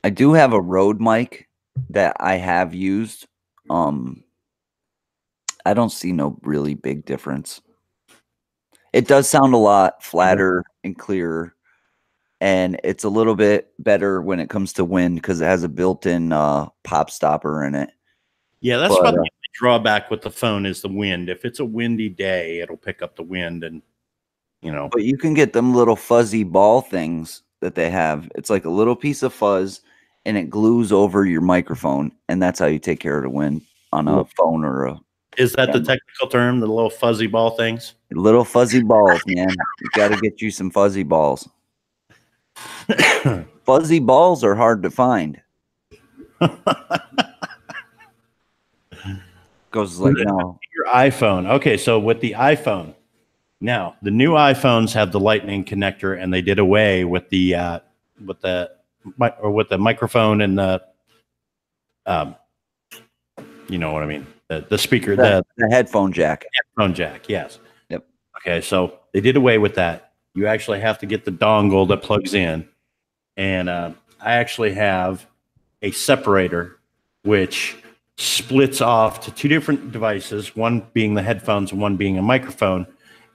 I do have a Rode mic that I have used. I don't see no really big difference. It does sound a lot flatter and clearer, and it's a little bit better when it comes to wind because it has a built-in pop stopper in it. Yeah, that's about the only drawback with the phone is the wind. If it's a windy day, it'll pick up the wind, and But you can get them little fuzzy ball things that they have. It's like a little piece of fuzz, and it glues over your microphone, and that's how you take care of the wind on a phone or a. Is that the technical term, the little fuzzy ball things? Little fuzzy balls, man. You got to get you some fuzzy balls. Fuzzy balls are hard to find. Goes like, no. Your iPhone. Okay, so with the iPhone, now the new iPhones have the Lightning connector, and they did away with the microphone and the you know what I mean, the speaker, The headphone jack. headphone jack. Yes. Yep. Okay, so they did away with that. You actually have to get the dongle that plugs in, and I actually have a separator which splits off to two different devices, one being the headphones and one being a microphone,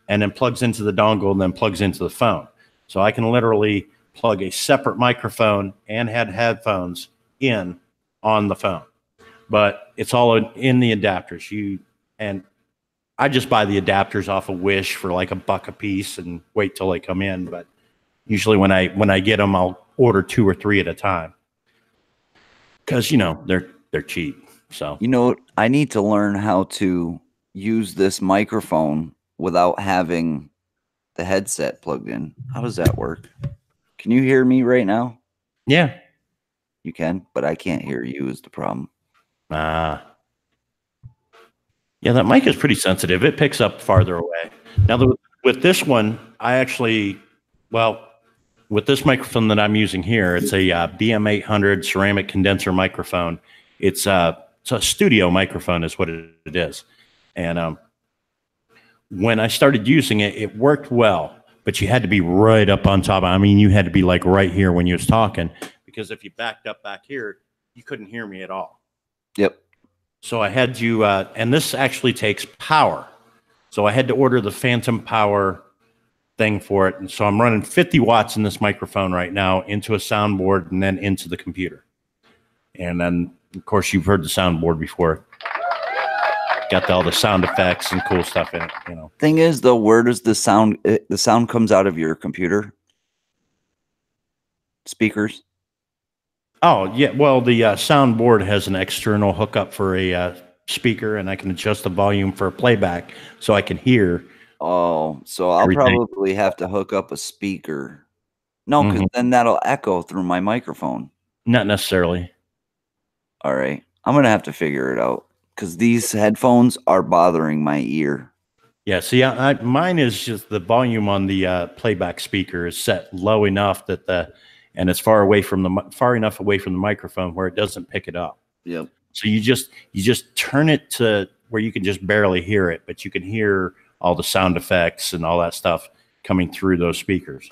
and then plugs into the dongle and then plugs into the phone. So I can literally plug a separate microphone and headphones in on the phone. But it's all in the adapters. And I just buy the adapters off of Wish for like $1 a piece and wait till they come in. But usually when I get them, I'll order 2 or 3 at a time because they're cheap. So I need to learn how to use this microphone without having the headset plugged in. How does that work? Can you hear me right now? yeah. You can, but I can't hear you is the problem. Yeah, that mic is pretty sensitive. It picks up farther away. Now, with this one, with this microphone that I'm using here, it's a BM800 ceramic condenser microphone. It's a studio microphone is what it is. And when I started using it, it worked well, but you had to be right up on top. I mean, you had to be like right here when you was talking, because if you backed up back here, you couldn't hear me at all. Yep. So I had to, and this actually takes power. So I had to order the Phantom Power thing for it. And so I'm running 50 watts in this microphone right now into a soundboard and then into the computer. And then, of course, you've heard the soundboard before. Got all the sound effects and cool stuff in it, Thing is, though, where does the sound comes out of your computer? Speakers? Oh, yeah. Well, the soundboard has an external hookup for a speaker, and I can adjust the volume for playback so I can hear. Oh, so I'll everything. probably have to hook up a speaker. No, because then that'll echo through my microphone. Not necessarily. All right. I'm going to have to figure it out because these headphones are bothering my ear. Yeah, see, mine is just the volume on the playback speaker is set low enough that and it's far enough away from the microphone where it doesn't pick it up. Yep. So you just turn it to where you can just barely hear it, but you can hear all the sound effects and all that stuff coming through those speakers.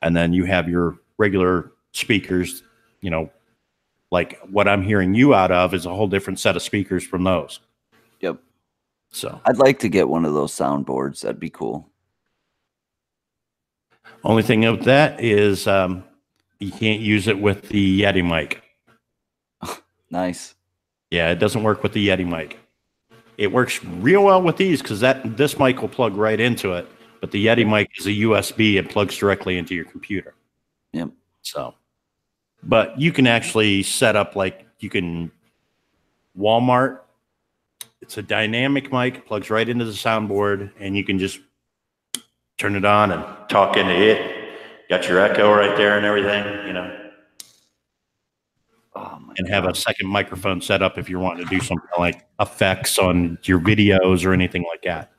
And then you have your regular speakers, you know, like what I'm hearing you out of is a whole different set of speakers from those. Yep. So I'd like to get one of those soundboards. That'd be cool. only thing of that is you can't use it with the Yeti mic. Nice. Yeah, it doesn't work with the Yeti mic. It works real well with these because this mic will plug right into it, but the Yeti mic is a USB. It plugs directly into your computer. Yep. So, but you can actually set up like you can Walmart. It's a dynamic mic, plugs right into the soundboard, and you can just turn it on and talk into it. Got your echo right there and everything, you know. Oh my And have a second microphone set up if you're wanting to do something like effects on your videos or anything like that.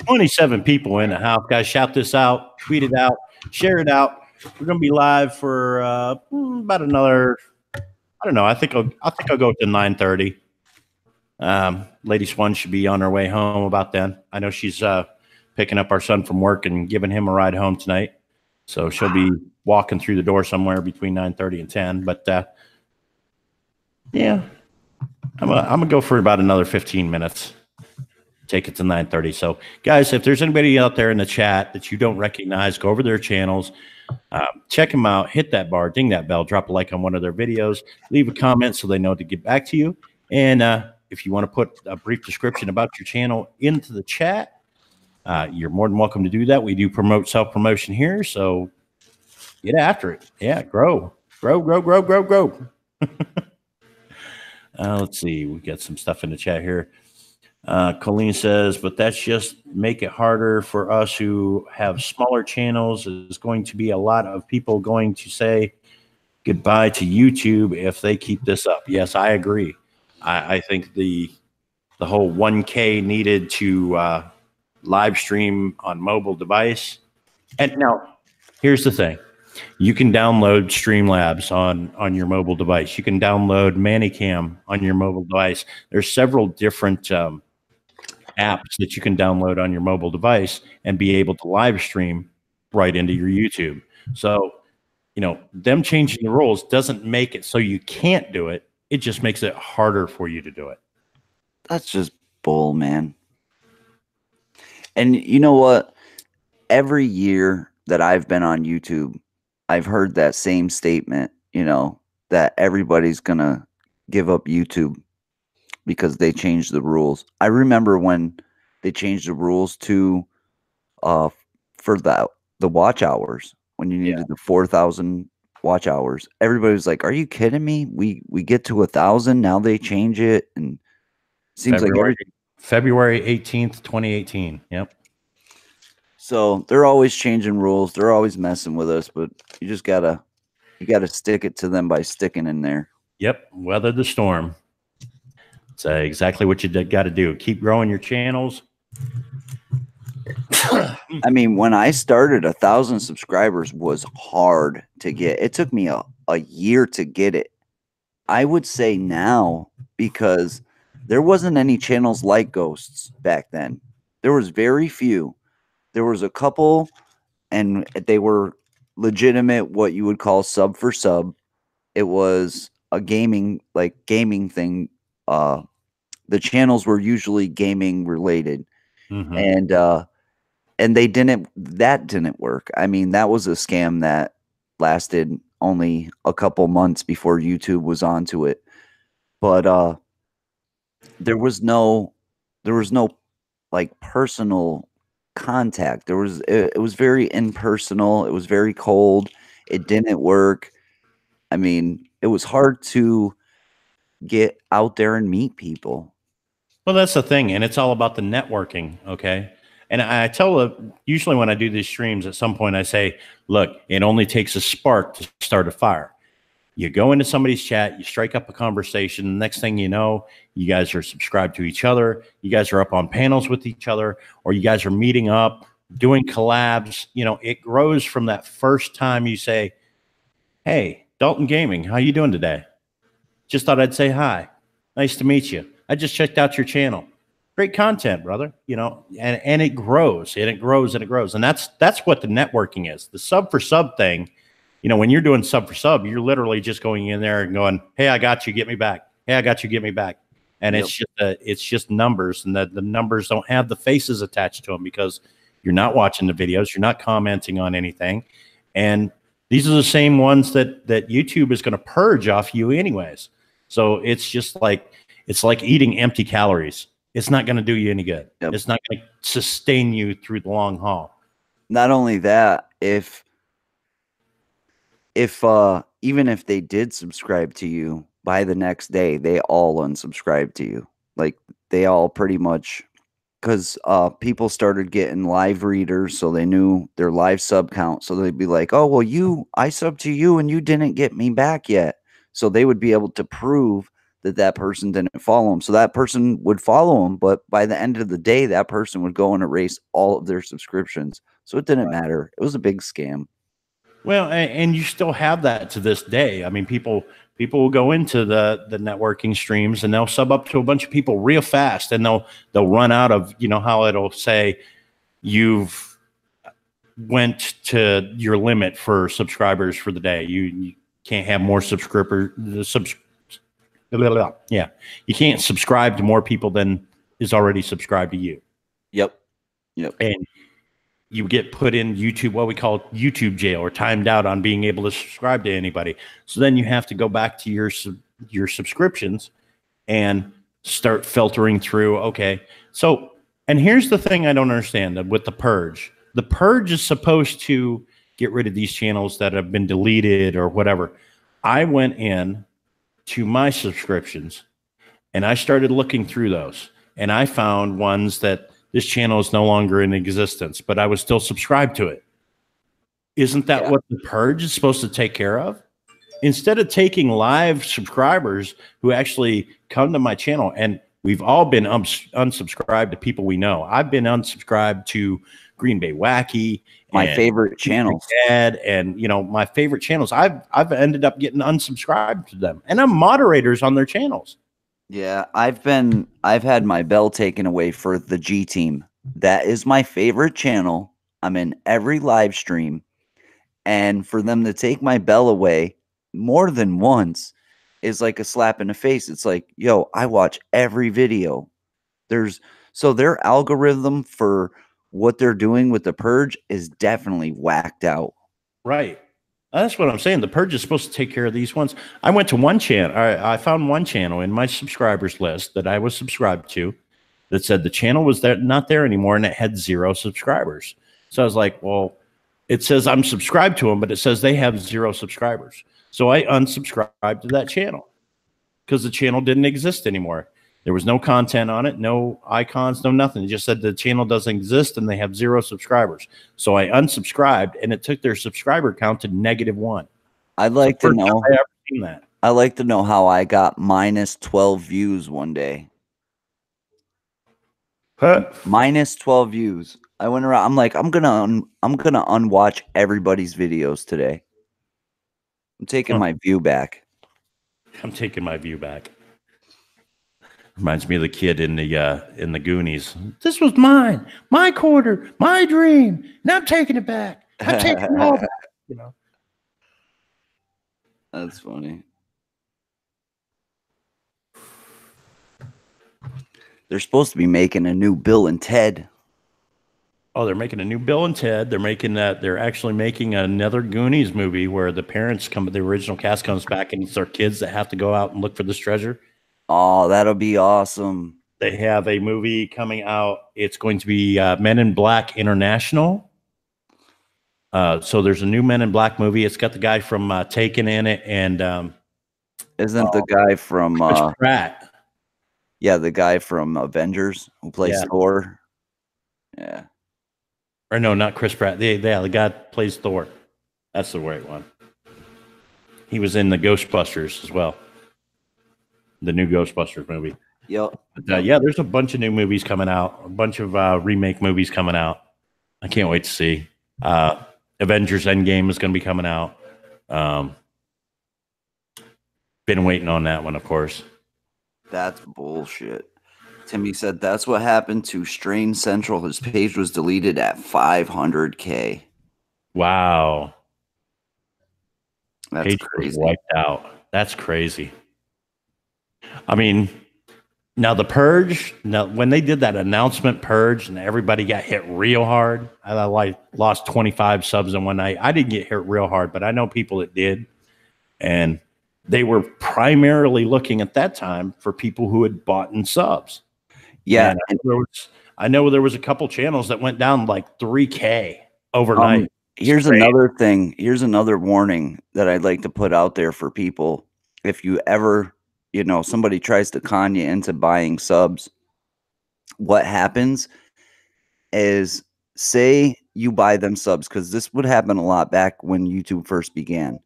27 people in the house. Guys, shout this out, tweet it out, share it out. We're going to be live for about another, I don't know. I think I'll go to 9:30. Lady Swan should be on her way home about then. I know she's picking up our son from work and giving him a ride home tonight. So she'll be walking through the door somewhere between 9:30 and 10. But yeah, I'm gonna go for about another 15 minutes. Take it to 9:30. So guys, if there's anybody out there in the chat that you don't recognize, go over their channels, check them out, hit that bar, ding that bell, drop a like on one of their videos, leave a comment so they know to get back to you. And if you want to put a brief description about your channel into the chat, you're more than welcome to do that. We do promote self-promotion here, so get after it. Yeah, grow. Let's see. We got some stuff in the chat here. Colleen says, but that's just make it harder for us who have smaller channels. There's going to be a lot of people going to say goodbye to YouTube if they keep this up. Yes, I agree. I think the whole 1K needed to live stream on mobile device. And now, here's the thing. You can download Streamlabs on your mobile device. You can download ManyCam on your mobile device. There's several different apps that you can download on your mobile device and be able to live stream right into your YouTube. So, you know, them changing the rules doesn't make it so you can't do it. It just makes it harder for you to do it. That's just bull, man. And you know what? Every year that I've been on YouTube, I've heard that same statement, you know, that everybody's going to give up YouTube because they changed the rules. I remember when they changed the rules to for the watch hours, when you needed the 4,000 watch hours. Everybody was like, "Are you kidding me? We get to 1,000 now. They change it." And it seems February 18th, 2018. Yep. So they're always changing rules. They're always messing with us, but you just gotta stick it to them by sticking in there. Yep. Weather the storm. It's exactly what you got to do. Keep growing your channels. I mean, when I started, 1,000 subscribers was hard to get. It took me a year to get it. I would say now, because there wasn't any channels like Ghosts back then. There was very few. There was a couple, and they were legitimate, what you would call sub for sub. It was a gaming thing. The channels were usually gaming related. Mm-hmm. And that didn't work. I mean, that was a scam that lasted only a couple months before YouTube was onto it. But there was no like personal contact. It was very impersonal. It was very cold. It didn't work. I mean, it was hard to get out there and meet people. Well, that's the thing, and it's all about the networking, okay? And I usually when I do these streams, at some point I say, look, it only takes a spark to start a fire. You go into somebody's chat, you strike up a conversation. The next thing you know, you guys are subscribed to each other. You guys are up on panels with each other, or you guys are meeting up, doing collabs. You know, it grows from that first time you say, hey, Dalton Gaming, how you doing today? Just thought I'd say hi. Nice to meet you. I just checked out your channel. Great content, brother. You know, and it grows and it grows and it grows. And that's what the networking is. The sub for sub thing, you know, when you're doing sub for sub, you're literally just going in there and going, hey, I got you, get me back. Hey, I got you, get me back. And it's just numbers, and the numbers don't have the faces attached to them because you're not watching the videos, you're not commenting on anything. And these are the same ones that YouTube is going to purge off you anyways. So it's just like, it's like eating empty calories. It's not going to do you any good. Yep. It's not going to sustain you through the long haul. Not only that, if even if they did subscribe to you, by the next day, they all unsubscribed to you. Like, they all pretty much, because people started getting live readers, so they knew their live sub count. So they'd be like, oh, well, I subbed to you and you didn't get me back yet. So they would be able to prove that person didn't follow them. So that person would follow them, but by the end of the day, that person would go and erase all of their subscriptions. So it didn't matter. It was a big scam. Well, and you still have that to this day. I mean, people will go into the networking streams and they'll sub up to a bunch of people real fast, and they'll run out of, you know, how it'll say you've went to your limit for subscribers for the day. You can't have more yeah, you can't subscribe to more people than is already subscribed to you. Yep. And you get put in YouTube, what we call YouTube jail, or timed out on being able to subscribe to anybody. So then you have to go back to your subscriptions and start filtering through. Okay. So, and here's the thing I don't understand with the purge. The purge is supposed to get rid of these channels that have been deleted or whatever. I went in to my subscriptions and I started looking through those, and I found ones that this channel is no longer in existence, but I was still subscribed to it. Isn't that what the purge is supposed to take care of? Instead of taking live subscribers who actually come to my channel, and we've all been unsubscribed to people we know. I've been unsubscribed to Green Bay Wacky, my favorite channels, and you know, my favorite channels. I've ended up getting unsubscribed to them, and I'm moderators on their channels. Yeah, I've had my bell taken away for the G Team. That is my favorite channel. I'm in every live stream, and for them to take my bell away more than once is like a slap in the face. It's like, yo, I watch every video. So their algorithm for what they're doing with the purge is definitely whacked out. Right. That's what I'm saying. The purge is supposed to take care of these ones. I went to one channel. I found one channel in my subscribers list that I was subscribed to that said the channel was not there anymore, and it had 0 subscribers. So I was like, well, it says I'm subscribed to them, but it says they have 0 subscribers. So I unsubscribed to that channel because the channel didn't exist anymore. There was no content on it, no icons, no nothing. It just said the channel doesn't exist and they have 0 subscribers. So I unsubscribed, and it took their subscriber count to -1. I'd like to know. I've ever seen that. I'd like to know how I got -12 views one day. Huh? -12 views. I went around. I'm like, I'm gonna unwatch everybody's videos today. I'm taking my view back. I'm taking my view back. Reminds me of the kid in the Goonies. This was mine, my quarter, my dream, and I'm taking it back. I'm taking it all back. You know. That's funny. They're supposed to be making a new Bill and Ted. Oh, they're making a new Bill and Ted. They're making that. They're actually making another Goonies movie where the parents come, the original cast comes back, and it's their kids that have to go out and look for this treasure. Oh, that'll be awesome. They have a movie coming out. It's going to be Men in Black International. So there's a new Men in Black movie. It's got the guy from Taken in it, and isn't the guy from Chris Pratt? Yeah, the guy from Avengers who plays Thor. Yeah. Or no, not Chris Pratt. The guy that plays Thor. That's the right one. He was in the Ghostbusters as well. The new Ghostbusters movie. Yep. But, yeah, there's a bunch of new movies coming out. A bunch of remake movies coming out. I can't wait to see. Avengers Endgame is going to be coming out. Been waiting on that one, of course. That's bullshit. Timmy said that's what happened to Strain Central. His page was deleted at 500K. Wow. That's Page crazy. was wiped out. That's crazy. I mean, now the purge, now when they did that announcement purge and everybody got hit real hard, I like lost 25 subs in one night. I didn't get hit real hard, but I know people that did. And they were primarily looking at that time for people who had bought in subs. Yeah. And I know there was a couple channels that went down like 3K overnight. Here's another thing. Here's another warning that I'd like to put out there for people. If you ever, somebody tries to con you into buying subs, what happens is, say you buy them subs, because this would happen a lot back when YouTube first began.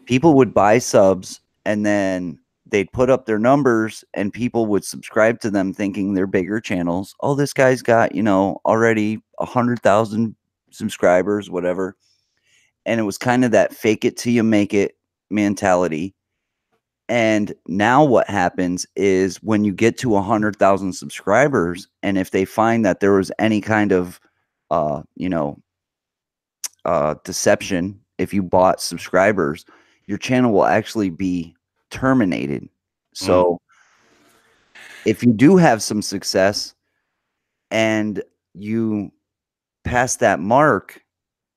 People would buy subs and then they'd put up their numbers and people would subscribe to them thinking they're bigger channels. Oh, this guy's got, already 100,000 subscribers, whatever. And it was kind of that fake it till you make it mentality. And now what happens is when you get to 100,000 subscribers, and if they find that there was any kind of, deception, if you bought subscribers, your channel will actually be terminated. So if you do have some success and you pass that mark,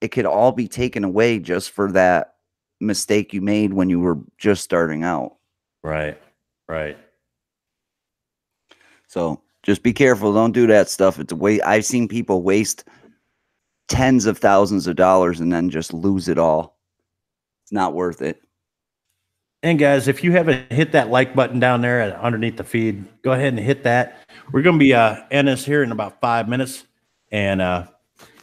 it could all be taken away just for that mistake you made when you were just starting out. Right. So just be careful. Don't do that stuff. It's a waste. I've seen people waste tens of thousands of dollars and then just lose it all. It's not worth it. And guys, if you haven't hit that like button down there underneath the feed, go ahead and hit that. We're going to be ending this here in about 5 minutes. And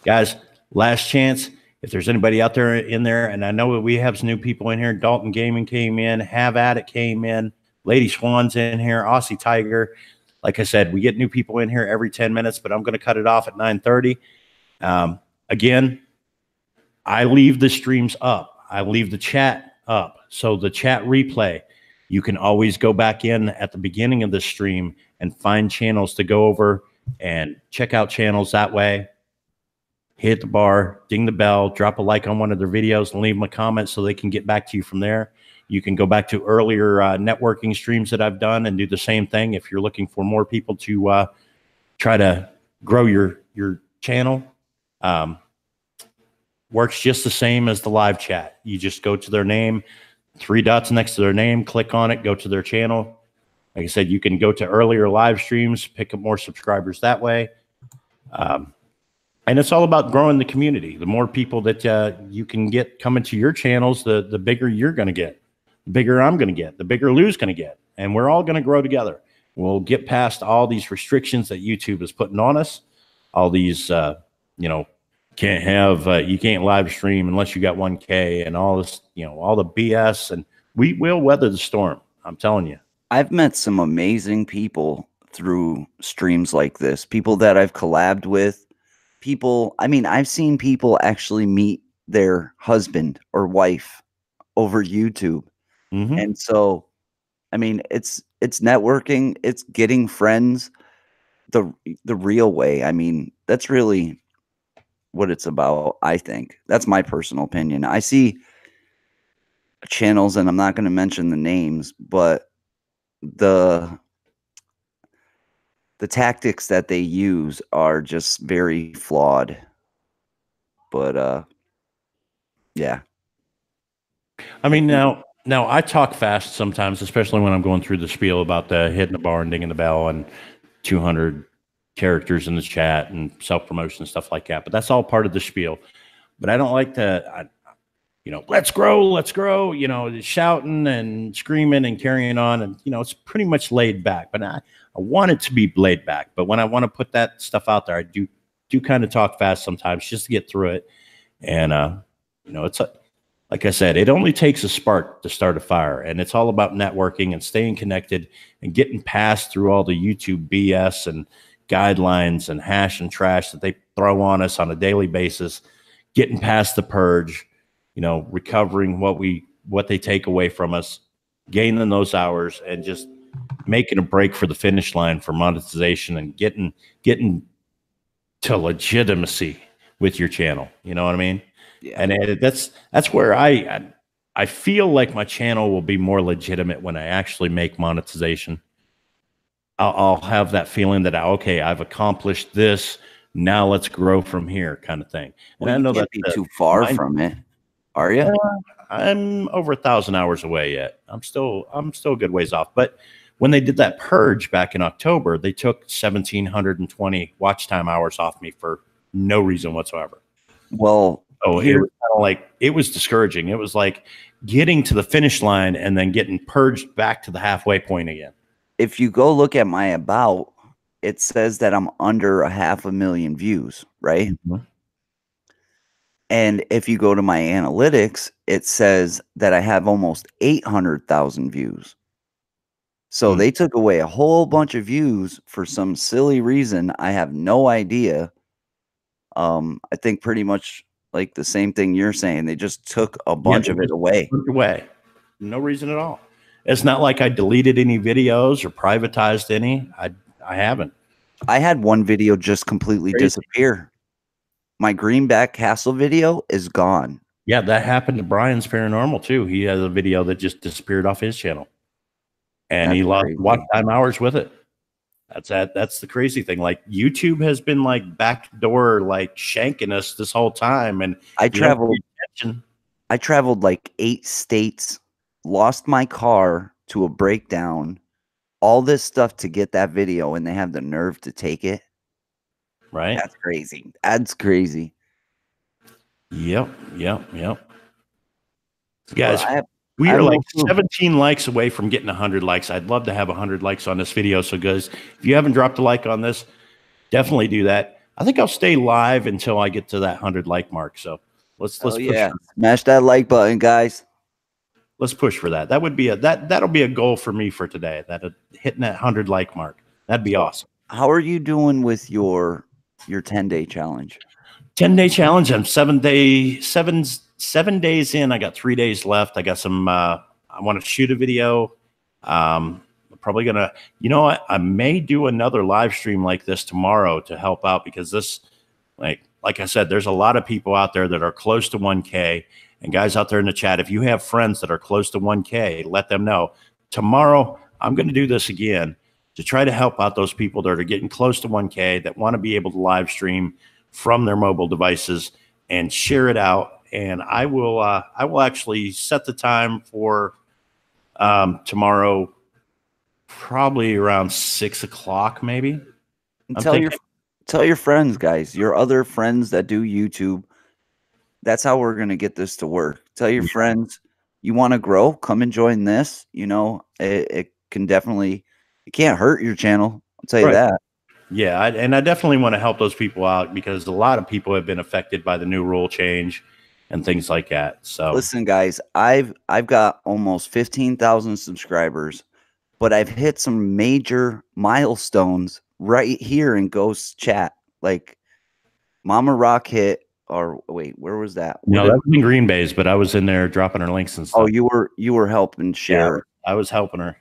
guys, last chance. If there's anybody out there in there, and I know that we have some new people in here. Dalton Gaming came in, Have At It came in, Lady Swan's in here, Aussie Tiger. Like I said, we get new people in here every 10 minutes, but I'm going to cut it off at 9:30. Again, I leave the streams up. I leave the chat up. So the chat replay, you can always go back in at the beginning of the stream and find channels to go over and check out channels that way. Hit the bar, ding the bell, drop a like on one of their videos, and leave them a comment so they can get back to you from there. You can go back to earlier networking streams that I've done and do the same thing if you're looking for more people to try to grow your channel. Works just the same as the live chat. You just go to their name, 3 dots next to their name, click on it, go to their channel. Like I said, you can go to earlier live streams, pick up more subscribers that way. And it's all about growing the community. The more people that you can get coming to your channels, the bigger you're going to get, the bigger I'm going to get, the bigger Lou's going to get. And we're all going to grow together. We'll get past all these restrictions that YouTube is putting on us. All these, can't have, you can't live stream unless you got 1K and all this, all the BS. And we will weather the storm. I'm telling you. I've met some amazing people through streams like this, people that I've collabed with. I've seen people actually meet their husband or wife over YouTube. Mm-hmm. And so, it's networking, it's getting friends the real way. That's really what it's about, I think. That's my personal opinion. I see channels, and I'm not going to mention the names, but the tactics that they use are just very flawed. But yeah. Now I talk fast sometimes, especially when I'm going through the spiel about the hitting the bar and dinging the bell and 200 characters in the chat and self-promotion and stuff like that. But that's all part of the spiel. But I don't like to, let's grow, shouting and screaming and carrying on. And, it's pretty much laid back. But I want it to be laid back. But when I want to put that stuff out there, I do kind of talk fast sometimes just to get through it. And, it's like I said, it only takes a spark to start a fire. And it's all about networking and staying connected and getting past through all the YouTube BS and guidelines and hash and trash that they throw on us on a daily basis, getting past the purge, recovering what they take away from us, gaining those hours, and just making a break for the finish line for monetization and getting to legitimacy with your channel. You know what I mean? Yeah. And that's where I feel like my channel will be more legitimate when I actually make monetization. I'll have that feeling that okay, I've accomplished this. Now let's grow from here, kind of thing. And Well, I know you that can't be too far from it, are you? I'm over 1,000 hours away yet. I'm still a good ways off. But when they did that purge back in October, they took 1,720 watch time hours off me for no reason whatsoever. Well, oh, it was kind of like, it was discouraging. It was like getting to the finish line and then getting purged back to the halfway point again. If you go look at my about, it says that I'm under 500,000 views, right? Mm-hmm. And if you go to my analytics, it says that I have almost 800,000 views. So they took away a whole bunch of views for some silly reason. I have no idea. I think pretty much like the same thing you're saying. They just took a bunch of it away. No reason at all. It's not like I deleted any videos or privatized any. I haven't. I had one video just completely disappear. My Greenback Castle video is gone. Yeah, that happened to Brian's Paranormal too. He has a video that just disappeared off his channel. And he lost watch time hours with it. That's the crazy thing. Like YouTube has been like backdoor, like shanking us this whole time. And I traveled like 8 states, lost my car to a breakdown, all this stuff to get that video, and they have the nerve to take it. Right. That's crazy. That's crazy. Yep. Guys, we are like 17 likes away from getting 100 likes. I'd love to have 100 likes on this video. So guys, if you haven't dropped a like on this, definitely do that. I think I'll stay live until I get to that 100 like mark. So let's push smash that like button, guys. Let's push for that. That would be that'll be a goal for me for today. That hitting that 100 like mark. That'd be awesome. How are you doing with your 10-day challenge? 10-day challenge. I'm 7 days in. I got 3 days left. I got some I want to shoot a video. I'm probably gonna, you know what, I may do another live stream like this tomorrow to help out, because this, like I said, there's a lot of people out there that are close to 1K. And guys out there in the chat, if you have friends that are close to 1K, let them know. Tomorrow, I'm going to do this again to try to help out those people that are getting close to 1K, that want to be able to live stream from their mobile devices and share it out. And I will actually set the time for tomorrow, probably around 6 o'clock, maybe. Tell your friends, guys, your other friends that do YouTube. That's how we're going to get this to work. Tell your friends, you want to grow, come and join this. You know, it can definitely, it can't hurt your channel. I'll tell you that. Yeah. And I definitely want to help those people out, because a lot of people have been affected by the new rule change and things like that. So listen, guys, I've got almost 15,000 subscribers, but I've hit some major milestones right here in Ghost Chat. Like Mama Rock hit, or wait, where was that? No, that was in Green Bay's, but I was in there dropping her links and stuff. Oh, you were helping share. Yeah, I was helping her.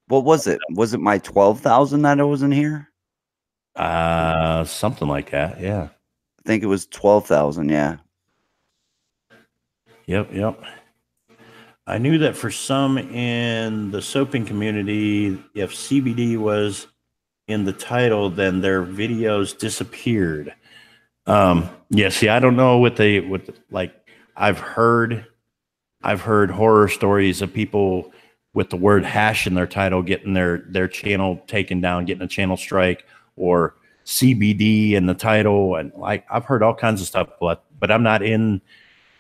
What was it? Was it my 12,000 that I was in here? Something like that. Yeah. I think it was 12,000. Yeah. Yep. I knew that for some in the soaping community, if CBD was in the title, then their videos disappeared. Yeah, see, I don't know what I've heard horror stories of people with the word hash in their title getting their channel taken down, getting a channel strike, or CBD in the title. And like, I've heard all kinds of stuff, but I'm not in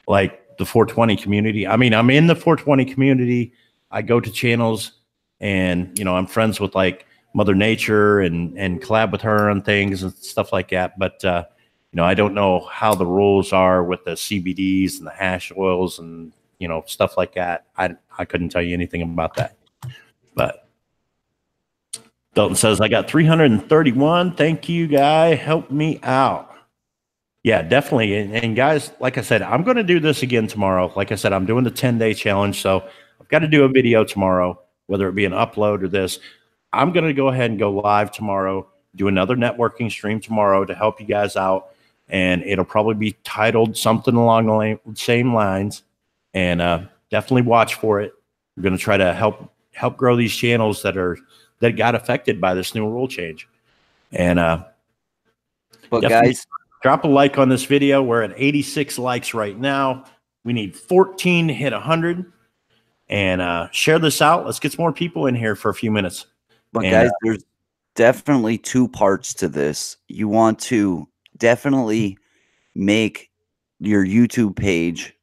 like the 420 community. I mean, I'm in the 420 community. I go to channels and, you know, I'm friends with like Mother Nature and collab with her on things and stuff like that. But, you know, I don't know how the rules are with the CBDs and the hash oils and, you know, stuff like that. I couldn't tell you anything about that. But Dalton says, I got 331. Thank you, guy. Help me out. Yeah, definitely. And guys, like I said, I'm going to do this again tomorrow. Like I said, I'm doing the 10-day challenge. So I've got to do a video tomorrow. whether it be an upload or this. I'm going to go ahead and go live tomorrow, do another networking stream tomorrow to help you guys out. And it'll probably be titled something along the same lines. And definitely watch for it. We're going to try to help grow these channels that got affected by this new rule change. And but guys, drop a like on this video. We're at 86 likes right now. We need 14 to hit 100. And share this out. Let's get some more people in here for a few minutes. But guys, there's definitely two parts to this. You want to definitely make your YouTube page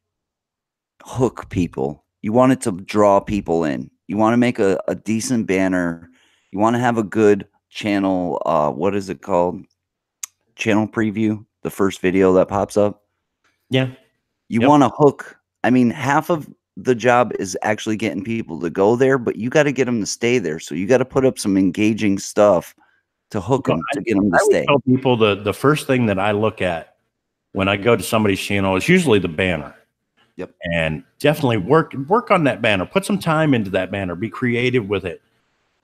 hook people. You want it to draw people in. You want to make a decent banner. You want to have a good channel. What is it called? Channel preview. The first video that pops up. Yeah. You want to hook. I mean, half of the job is actually getting people to go there, but you got to get them to stay there. So you got to put up some engaging stuff to hook them, to get them to stay. I tell people the first thing that I look at when I go to somebody's channel is usually the banner. Yep. And definitely work on that banner. Put some time into that banner. Be creative with it.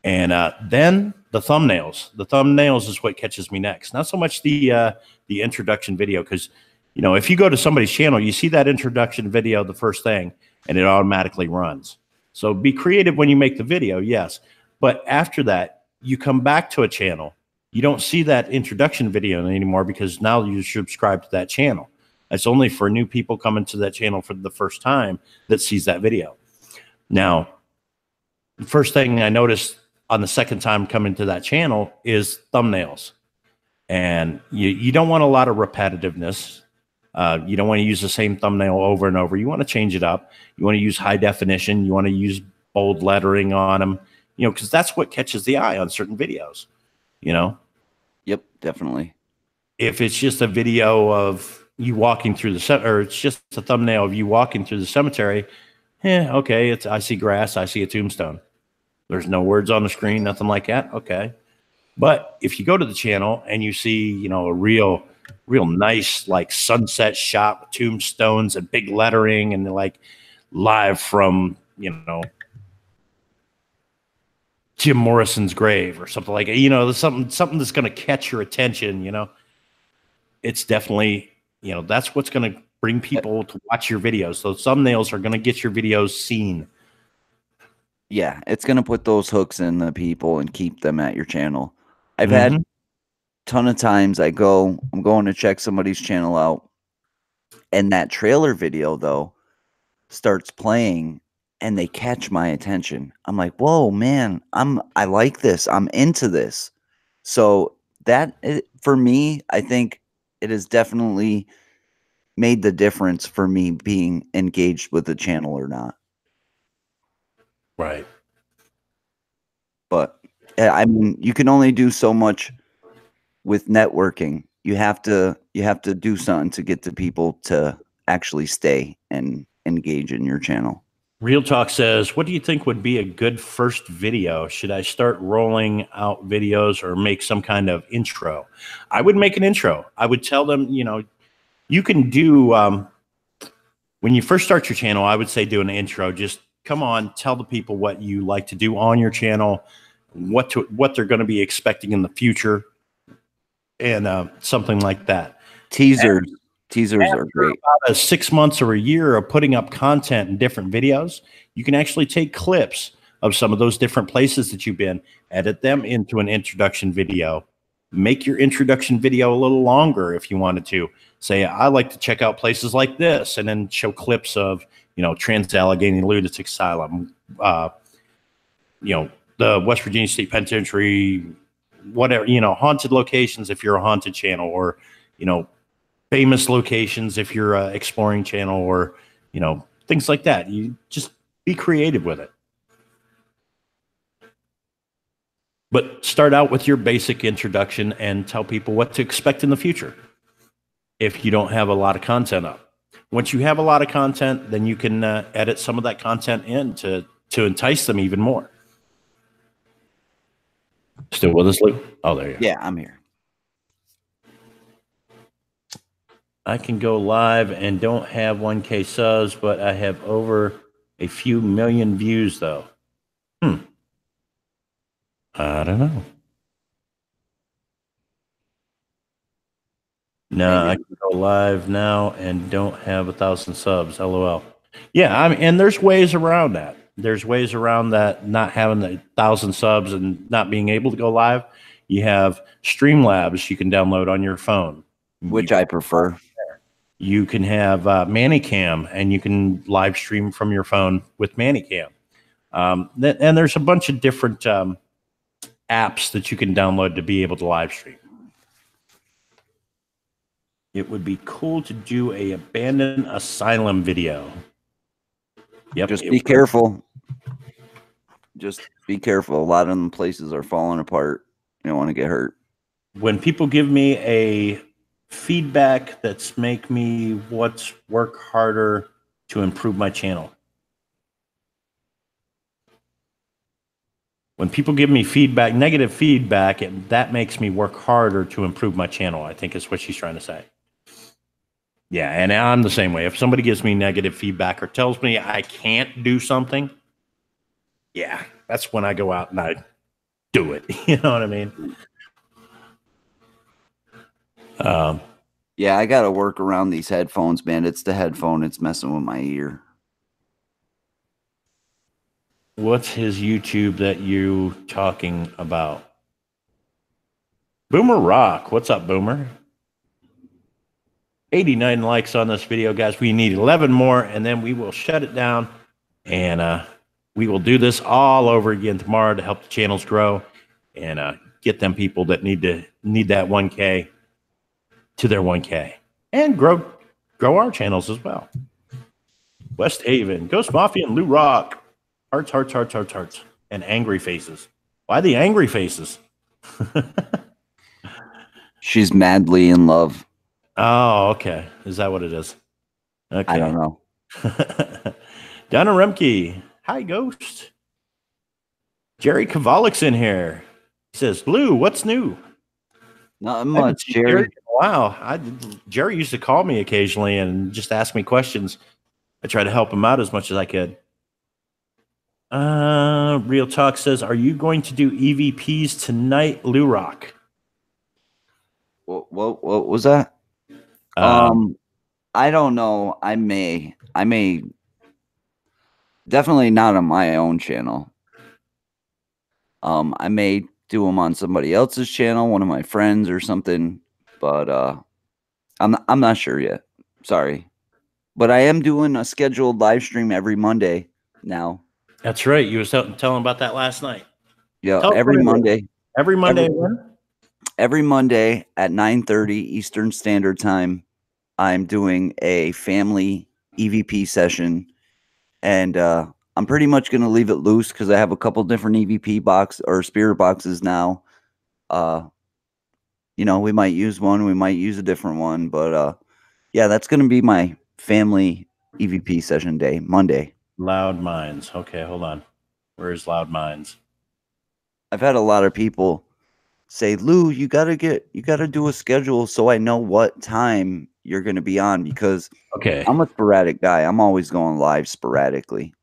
And then the thumbnails. The thumbnails is what catches me next. Not so much the introduction video, because if you go to somebody's channel, you see that introduction video the first thing, and it automatically runs. So be creative when you make the video, yes. But after that, you come back to a channel. You don't see that introduction video anymore because now you subscribe to that channel. It's only for new people coming to that channel for the first time that sees that video. Now, the first thing I noticed on the second time coming to that channel is thumbnails. And you don't want a lot of repetitiveness. You don't want to use the same thumbnail over and over. You want to change it up. You want to use high definition. You want to use bold lettering on them, because that's what catches the eye on certain videos, Yep, definitely. If it's just a video of you walking through or it's just a thumbnail of you walking through the cemetery, okay, I see grass, I see a tombstone. There's no words on the screen, nothing like that. Okay. But if you go to the channel and you see, a real nice like sunset shot with tombstones and big lettering and like live from, Jim Morrison's grave or something like it, there's something that's going to catch your attention, it's definitely, that's what's going to bring people to watch your videos. Those thumbnails are going to get your videos seen. Yeah, it's going to put those hooks in the people and keep them at your channel. I've had a ton of times I'm going to check somebody's channel out, and that trailer video, though, starts playing, and they catch my attention. I'm like, whoa, man, I like this. I'm into this. So for me, I think it has definitely made the difference for me being engaged with the channel or not. Right. But I mean, you can only do so much with networking. You have to do something to get the people to actually stay and engage in your channel. Real Talk says, what do you think would be a good first video? Should I start rolling out videos or make some kind of intro? I would make an intro. I would tell them, you can do, when you first start your channel, I would say do an intro. Just come on, tell the people what you like to do on your channel, what they're going to be expecting in the future, and something like that. Teasers are great. About 6 months or a year of putting up content in different videos, you can actually take clips of some of those different places that you've been, edit them into an introduction video, make your introduction video a little longer if you wanted to. Say, I like to check out places like this, and then show clips of, Trans-Allegheny Lunatic Asylum, the West Virginia State Penitentiary, whatever, haunted locations if you're a haunted channel, or, famous locations if you're a exploring channel, or, things like that. You just be creative with it. But start out with your basic introduction and tell people what to expect in the future if you don't have a lot of content up. Once you have a lot of content, then you can edit some of that content in to entice them even more. Still with us, Lou? Oh, there you are. Yeah, I'm here. I can go live and don't have 1K subs, but I have over a few million views, though. I don't know. No, I can go live now and don't have 1,000 subs. LOL. Yeah, I mean, and there's ways around that. There's ways around that, not having the 1,000 subs and not being able to go live. You have Streamlabs you can download on your phone, which I prefer. You can have ManyCam, and you can live stream from your phone with ManyCam. And there's a bunch of different apps that you can download to be able to live stream. It would be cool to do a abandoned asylum video. Yep. Just be careful. Just be careful. A lot of them places are falling apart. You don't want to get hurt. When people give me a feedback that's make me work harder to improve my channel. When people give me feedback, negative feedback, that makes me work harder to improve my channel, I think is what she's trying to say. Yeah, and I'm the same way. If somebody gives me negative feedback or tells me I can't do something, yeah, that's when I go out and I do it. You know what I mean? Yeah, I got to work around these headphones, man. It's the headphone. It's messing with my ear. What's his YouTube that you talking about? Boomer Rock. What's up, Boomer? 89 likes on this video, guys. We need 11 more, and then we will shut it down. And we will do this all over again tomorrow to help the channels grow and get them people that need that 1K to their 1K and grow our channels as well. West Haven, Ghost Mafia, and Lou Rock. Hearts, hearts, hearts, hearts, hearts, and angry faces. Why the angry faces? She's madly in love. Oh, okay. Is that what it is? Okay. I don't know. Donna Remke. Hi, Ghost. Jerry Kavalik's in here. He says, Lou, what's new? Not much, Jerry. Wow. Jerry used to call me occasionally and just ask me questions. I tried to help him out as much as I could. Real Talk says, are you going to do EVPs tonight, Lou Rock? What was that? I don't know. I may definitely not on my own channel. I may do them on somebody else's channel, one of my friends or something, but I'm not sure yet. Sorry. But I am doing a scheduled live stream every Monday now. That's right. You were telling about that last night. Yeah, every Monday. Every Monday. Every Monday at 9:30 Eastern Standard Time, I'm doing a family EVP session, and I'm pretty much going to leave it loose because I have a couple different EVP box or spirit boxes now. You know, we might use one, we might use a different one, but yeah, that's going to be my family EVP session day, Monday. Loud Minds. Okay, hold on. Where's Loud Minds? I've had a lot of people say, Lou, you gotta do a schedule so I know what time you're gonna be on, because I'm a sporadic guy. I'm always going live sporadically.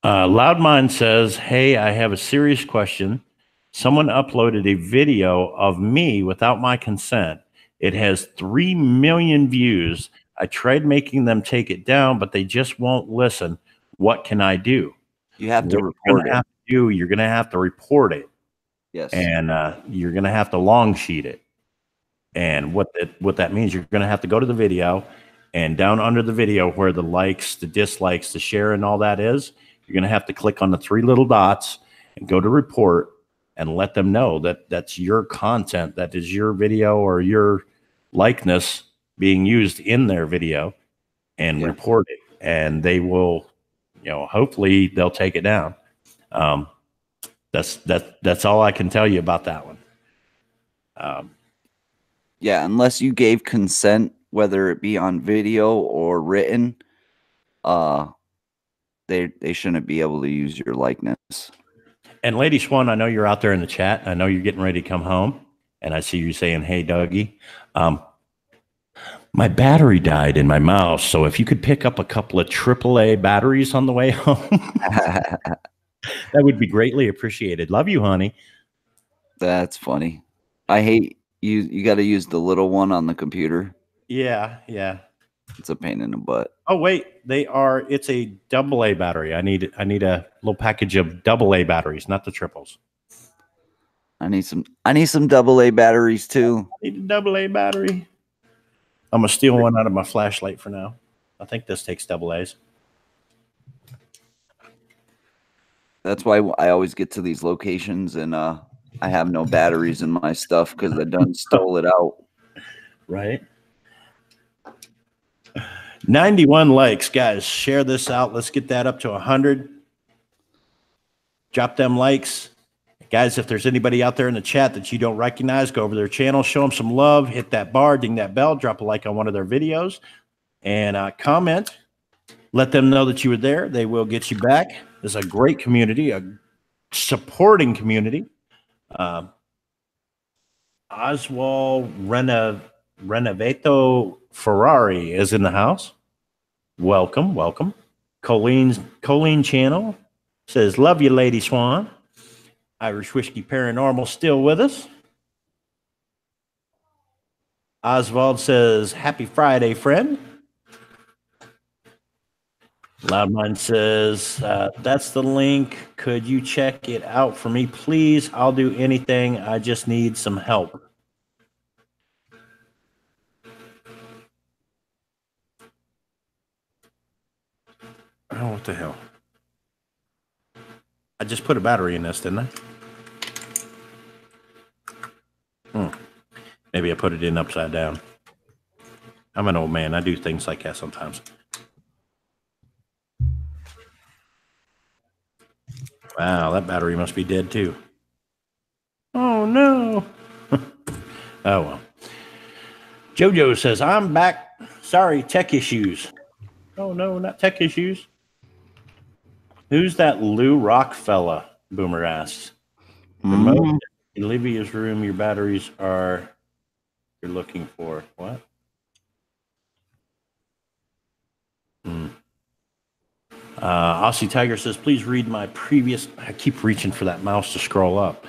Loud Mind says, hey, I have a serious question. Someone uploaded a video of me without my consent. It has 3 million views. I tried making them take it down, but they just won't listen. What can I do? You have to report it. You're going to have to report it. Yes. And you're going to have to long sheet it. And what that means, you're going to have to go to the video, and down under the video where the likes, the dislikes, the share, and all that is, you're going to have to click on the 3 little dots and go to report and let them know that that's your content, that is your video or your likeness being used in their video, and report it. And they will, hopefully they'll take it down. That's all I can tell you about that one. Yeah, unless you gave consent, whether it be on video or written, they shouldn't be able to use your likeness. And Lady Swan, I know you're out there in the chat. I know you're getting ready to come home, and I see you saying, "Hey, Dougie, my battery died in my mouse, so if you could pick up a couple of AAA batteries on the way home, that would be greatly appreciated. Love you, honey." That's funny. I hate you got to use the little one on the computer. Yeah, yeah. It's a pain in the butt. Oh wait, it's a AA battery. I need a little package of AA batteries, not the triples. I need some AA batteries too. I need a AA battery. I'm gonna steal one out of my flashlight for now. I think this takes AA's. That's why I always get to these locations and I have no batteries in my stuff because I done stole it out. Right. 91 likes, guys. Share this out. Let's get that up to 100. Drop them likes. Guys, if there's anybody out there in the chat that you don't recognize, go over their channel, show them some love, hit that bar, ding that bell, drop a like on one of their videos, and comment. Let them know that you were there. They will get you back. It's a great community, a supporting community. Oswald Renovato Ferrari is in the house. Welcome, welcome. Colleen Channel says, love you, Lady Swan. Irish Whiskey Paranormal still with us. Oswald says, happy Friday, friend. Loudmine says, that's the link. Could you check it out for me, please? I'll do anything. I just need some help. Oh, what the hell? I just put a battery in this, didn't I? Maybe I put it in upside down. I'm an old man. I do things like that sometimes. Wow, that battery must be dead too. Oh, no. Oh, well. Jojo says, I'm back. Sorry, tech issues. Oh, no, not tech issues. Who's that Lou Rock fella? Boomer asks. Remote in Olivia's room, your batteries are you're looking for. What? Aussie Tiger says, please read my previous. I keep reaching for that mouse to scroll up.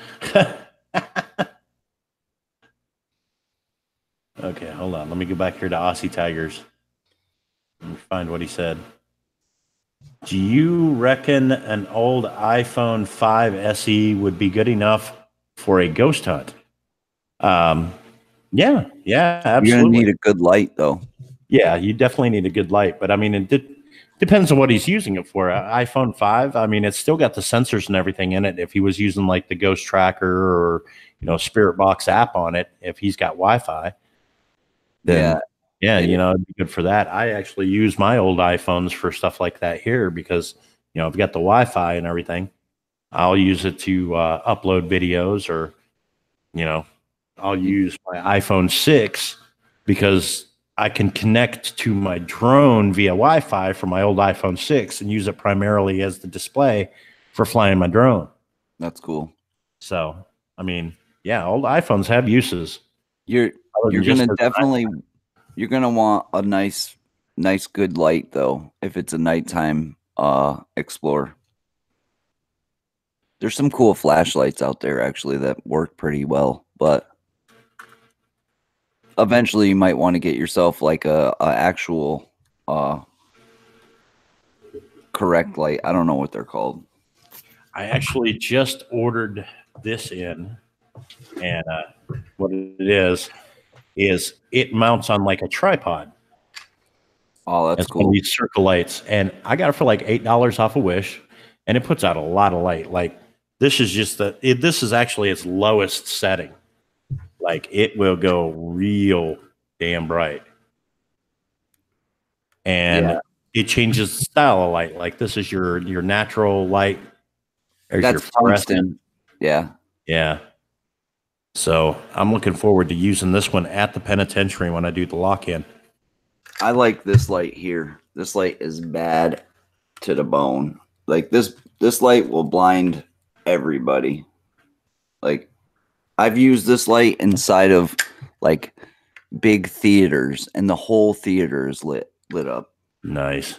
Okay, hold on. Let me go back here to Aussie Tigers. Let me find what he said. Do you reckon an old iPhone 5 SE would be good enough for a ghost hunt? Yeah, absolutely. You're gonna need a good light, though. Yeah, you definitely need a good light. But I mean, it depends on what he's using it for. iPhone 5, I mean, it's still got the sensors and everything in it. If he was using like the Ghost Tracker or Spirit Box app on it, if he's got Wi-Fi, then yeah, it'd be good for that. I actually use my old iPhones for stuff like that here because I've got the Wi-Fi and everything. I'll use it to upload videos, or I'll use my iPhone 6 because I can connect to my drone via Wi-Fi from my old iPhone 6 and use it primarily as the display for flying my drone. That's cool. So, I mean, yeah, old iPhones have uses. You're gonna want a nice good light though if it's a nighttime Explorer. There's some cool flashlights out there actually that work pretty well, but eventually you might want to get yourself like a actual correct light. I don't know what they're called. I actually just ordered this in, and what it is it mounts on like a tripod. Oh, that's cool. These circle lights, and I got it for like $8 off of Wish, and it puts out a lot of light. Like this is just this is actually its lowest setting. Like it will go real damn bright, and it changes the style of light. Like this is your natural light. There's That's your fluorescent. Yeah. So I'm looking forward to using this one at the penitentiary when I do the lock-in. I like this light here. This light is bad to the bone. Like this light will blind everybody. Like I've used this light inside of like big theaters, and the whole theater is lit up. Nice.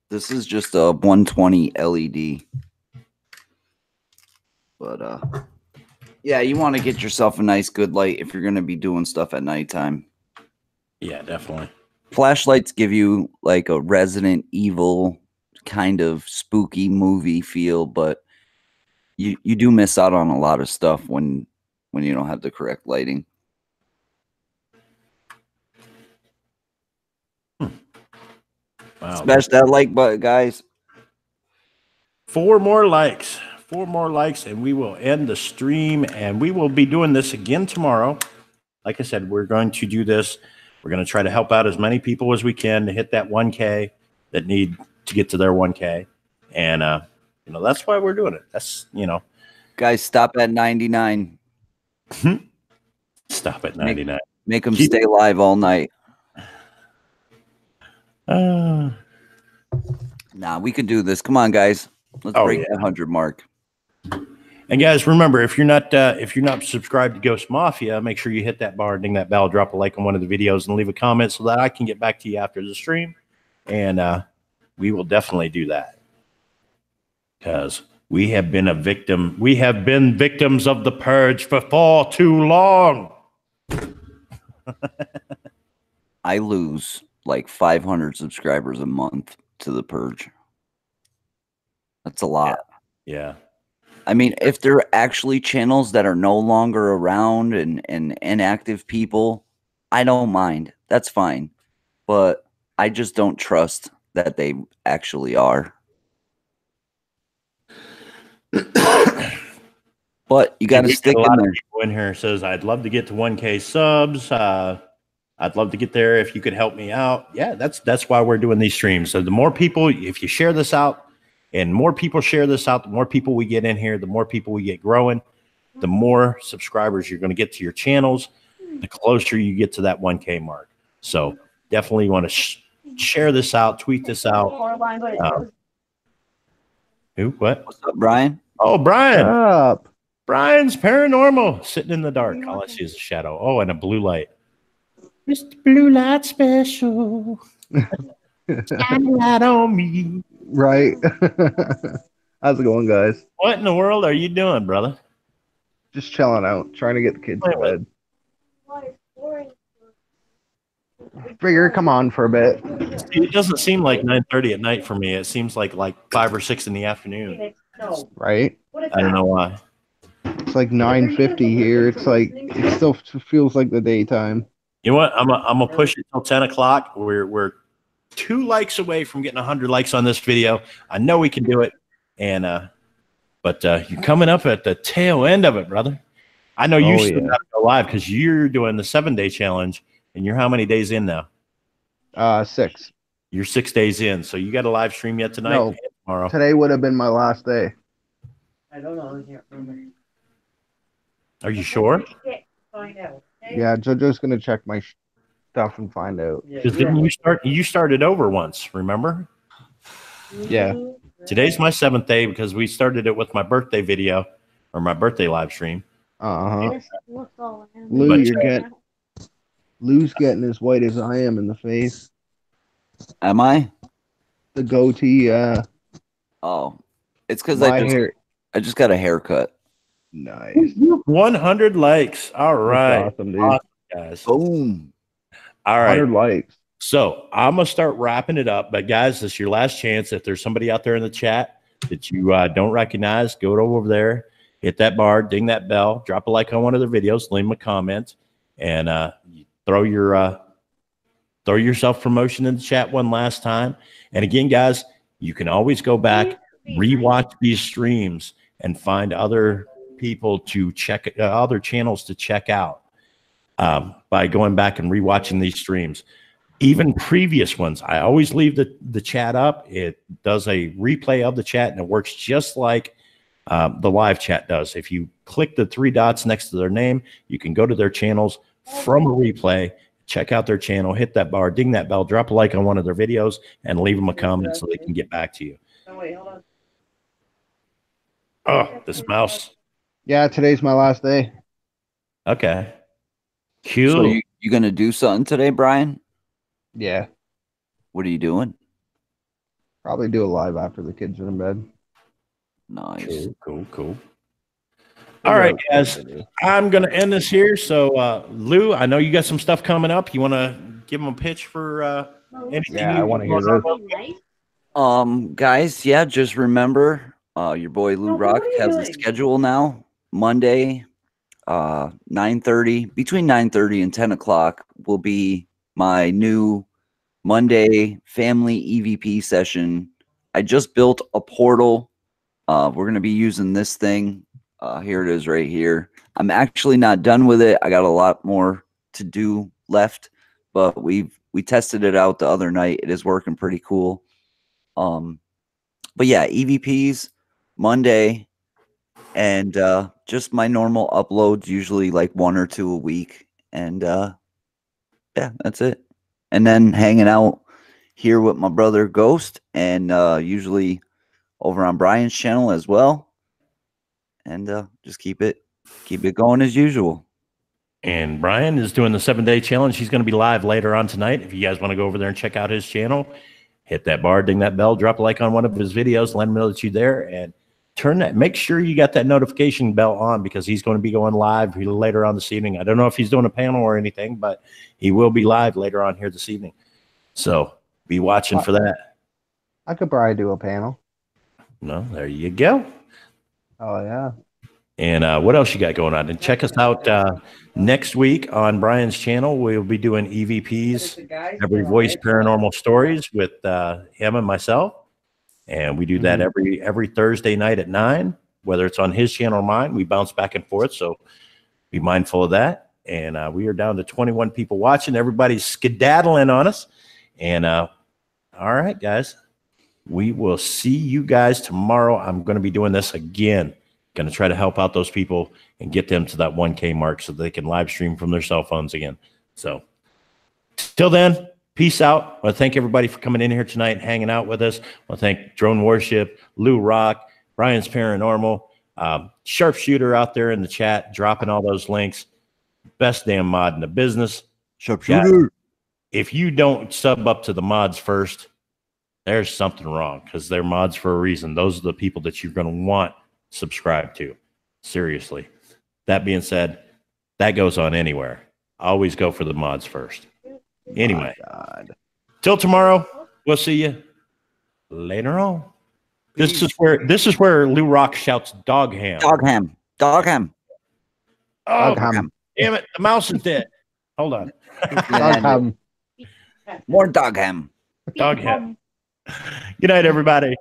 This is just a 120 LED. But Yeah, you want to get yourself a nice good light if you're going to be doing stuff at nighttime. Yeah, definitely. Flashlights give you like a Resident Evil kind of spooky movie feel, but you do miss out on a lot of stuff when you don't have the correct lighting. Wow. Smash that like button, guys. 4 more likes. 4 more likes, and we will end the stream. And we will be doing this again tomorrow. Like I said, we're going to do this. We're going to try to help out as many people as we can to hit that 1K that need to get to their 1K. And, that's why we're doing it. That's, Guys, stop at 99. Stop at 99. Make them stay live all night. Uh, Nah, we can do this. Come on, guys. Let's break that 100 mark. And guys, remember, if you're not subscribed to Ghost Mafia, make sure you hit that bar, ding that bell, drop a like on one of the videos, and leave a comment so that I can get back to you after the stream. And we will definitely do that because we have been victims of the purge for far too long. I lose like 500 subscribers a month to the purge. That's a lot. Yeah. I mean, if there are actually channels that are no longer around and inactive people, I don't mind. That's fine. But I just don't trust that they actually are. But you got to stick in there. In here says, I'd love to get to 1K subs. I'd love to get there if you could help me out. Yeah, that's why we're doing these streams. So the more people, if you share this out, and more people share this out, the more people we get in here, the more people we get growing, the more subscribers you're going to get to your channels, the closer you get to that 1K mark. So definitely want to share this out, tweet this out. Who? What? What's up, Brian? Oh, Brian. What's up? Brian's paranormal, sitting in the dark. All I see is a shadow. Oh, and a blue light. Mr. Blue Light Special. Shine a light on me. Right. How's it going, guys? What in the world are you doing, brother? Just chilling out, trying to get the kids to bed. Figure, come on for a bit. It doesn't seem like 9:30 at night for me. It seems like 5 or 6 in the afternoon. Right? I don't know why. It's like 9:50 here. It's like it still feels like the daytime. You know what? I'm gonna push it till 10 o'clock. We're 2 likes away from getting 100 likes on this video. I know we can do it. And but you're coming up at the tail end of it, brother. I know you still got to go live because you're doing the 7-day challenge, and you're how many days in now? 6. You're 6 days in, so you got a live stream yet tonight? No, and tomorrow. Today would have been my last day. I don't know. I can't remember. Are you sure? Find out. Yeah, JoJo's gonna check my stuff and find out. Because didn't you start? You started over once, remember? Yeah. Today's my 7th day because we started it with my birthday video or my birthday live stream. Lou's getting as white as I am in the face. Am I? The goatee. Oh, it's because hair. I just got a haircut. Nice. 100 likes. All right. That's awesome, dude. Awesome, guys. Boom. All right. 100 likes. So I'm going to start wrapping it up. But guys, this is your last chance. If there's somebody out there in the chat that you don't recognize, go over there, hit that bar, ding that bell, drop a like on one of their videos, leave them a comment, and throw your self-promotion in the chat one last time. And again, guys, you can always go back, rewatch these streams, and find other people to check other channels to check out by going back and rewatching these streams. Even previous ones, I always leave the chat up. It does a replay of the chat, and it works just like the live chat does. If you click the 3 dots next to their name, you can go to their channels from a replay, check out their channel, hit that bar, ding that bell, drop a like on one of their videos, and leave them a comment so they can get back to you. Oh, wait, hold on. Oh, this mouse. Yeah, today's my last day. Okay. Cool. So you gonna do something today, Brian? Yeah. What are you doing? Probably do a live after the kids are in bed. Nice. Cool. All right, guys. I'm going to end this here. So, Lou, I know you got some stuff coming up. You want to give them a pitch for anything? Yeah, I want to hear this. Guys, yeah, just remember, your boy Lou Well, what Rock are you has a doing? schedule now. Monday, 9:30, between 9:30 and 10 o'clock will be my new Monday family EVP session. I just built a portal. We're going to be using this thing. Here it is right here. I'm actually not done with it. I got a lot more to do left, but we tested it out the other night. It is working pretty cool. But yeah, EVPs Monday, and just my normal uploads, usually like 1 or 2 a week. And yeah, that's it. And then hanging out here with my brother Ghost, and usually over on Brian's channel as well. And just keep it going as usual. And Brian is doing the 7-day challenge. He's going to be live later on tonight. If you guys want to go over there and check out his channel, hit that bar, ding that bell, drop a like on one of his videos, let him know that you're there, and make sure you got that notification bell on, because he's going to be going live later on this evening. I don't know if he's doing a panel or anything, but he will be live later on here this evening. So be watching for that. I could probably do a panel. No, there you go. Oh yeah. And what else you got going on? And check us out next week on Brian's channel. We'll be doing EVPs, Every Voice Paranormal Stories, with him and myself. And we do that every Thursday night at 9, whether it's on his channel or mine. We bounce back and forth, so be mindful of that. And we are down to 21 people watching. Everybody's skedaddling on us. And all right, guys, we will see you guys tomorrow. I'm going to be doing this again. Going to try to help out those people and get them to that 1K mark so they can live stream from their cell phones again. So till then, peace out. I want to thank everybody for coming in here tonight and hanging out with us. I want to thank Drone Worship, Lou Rock, Brian's Paranormal, Sharpshooter out there in the chat, dropping all those links. Best damn mod in the business. Sharpshooter. If you don't sub up to the mods first, there's something wrong, because they're mods for a reason. Those are the people that you're going to want subscribe to. Seriously. That being said, that goes on anywhere. Always go for the mods first. Anyway, till tomorrow, we'll see you later on. This is where Lou Rock shouts dog ham. Dog ham. Dog ham. Oh, Dog ham. damn it. The mouse is dead. Hold on. Dog ham. More dog ham. Dog ham. Good night, everybody.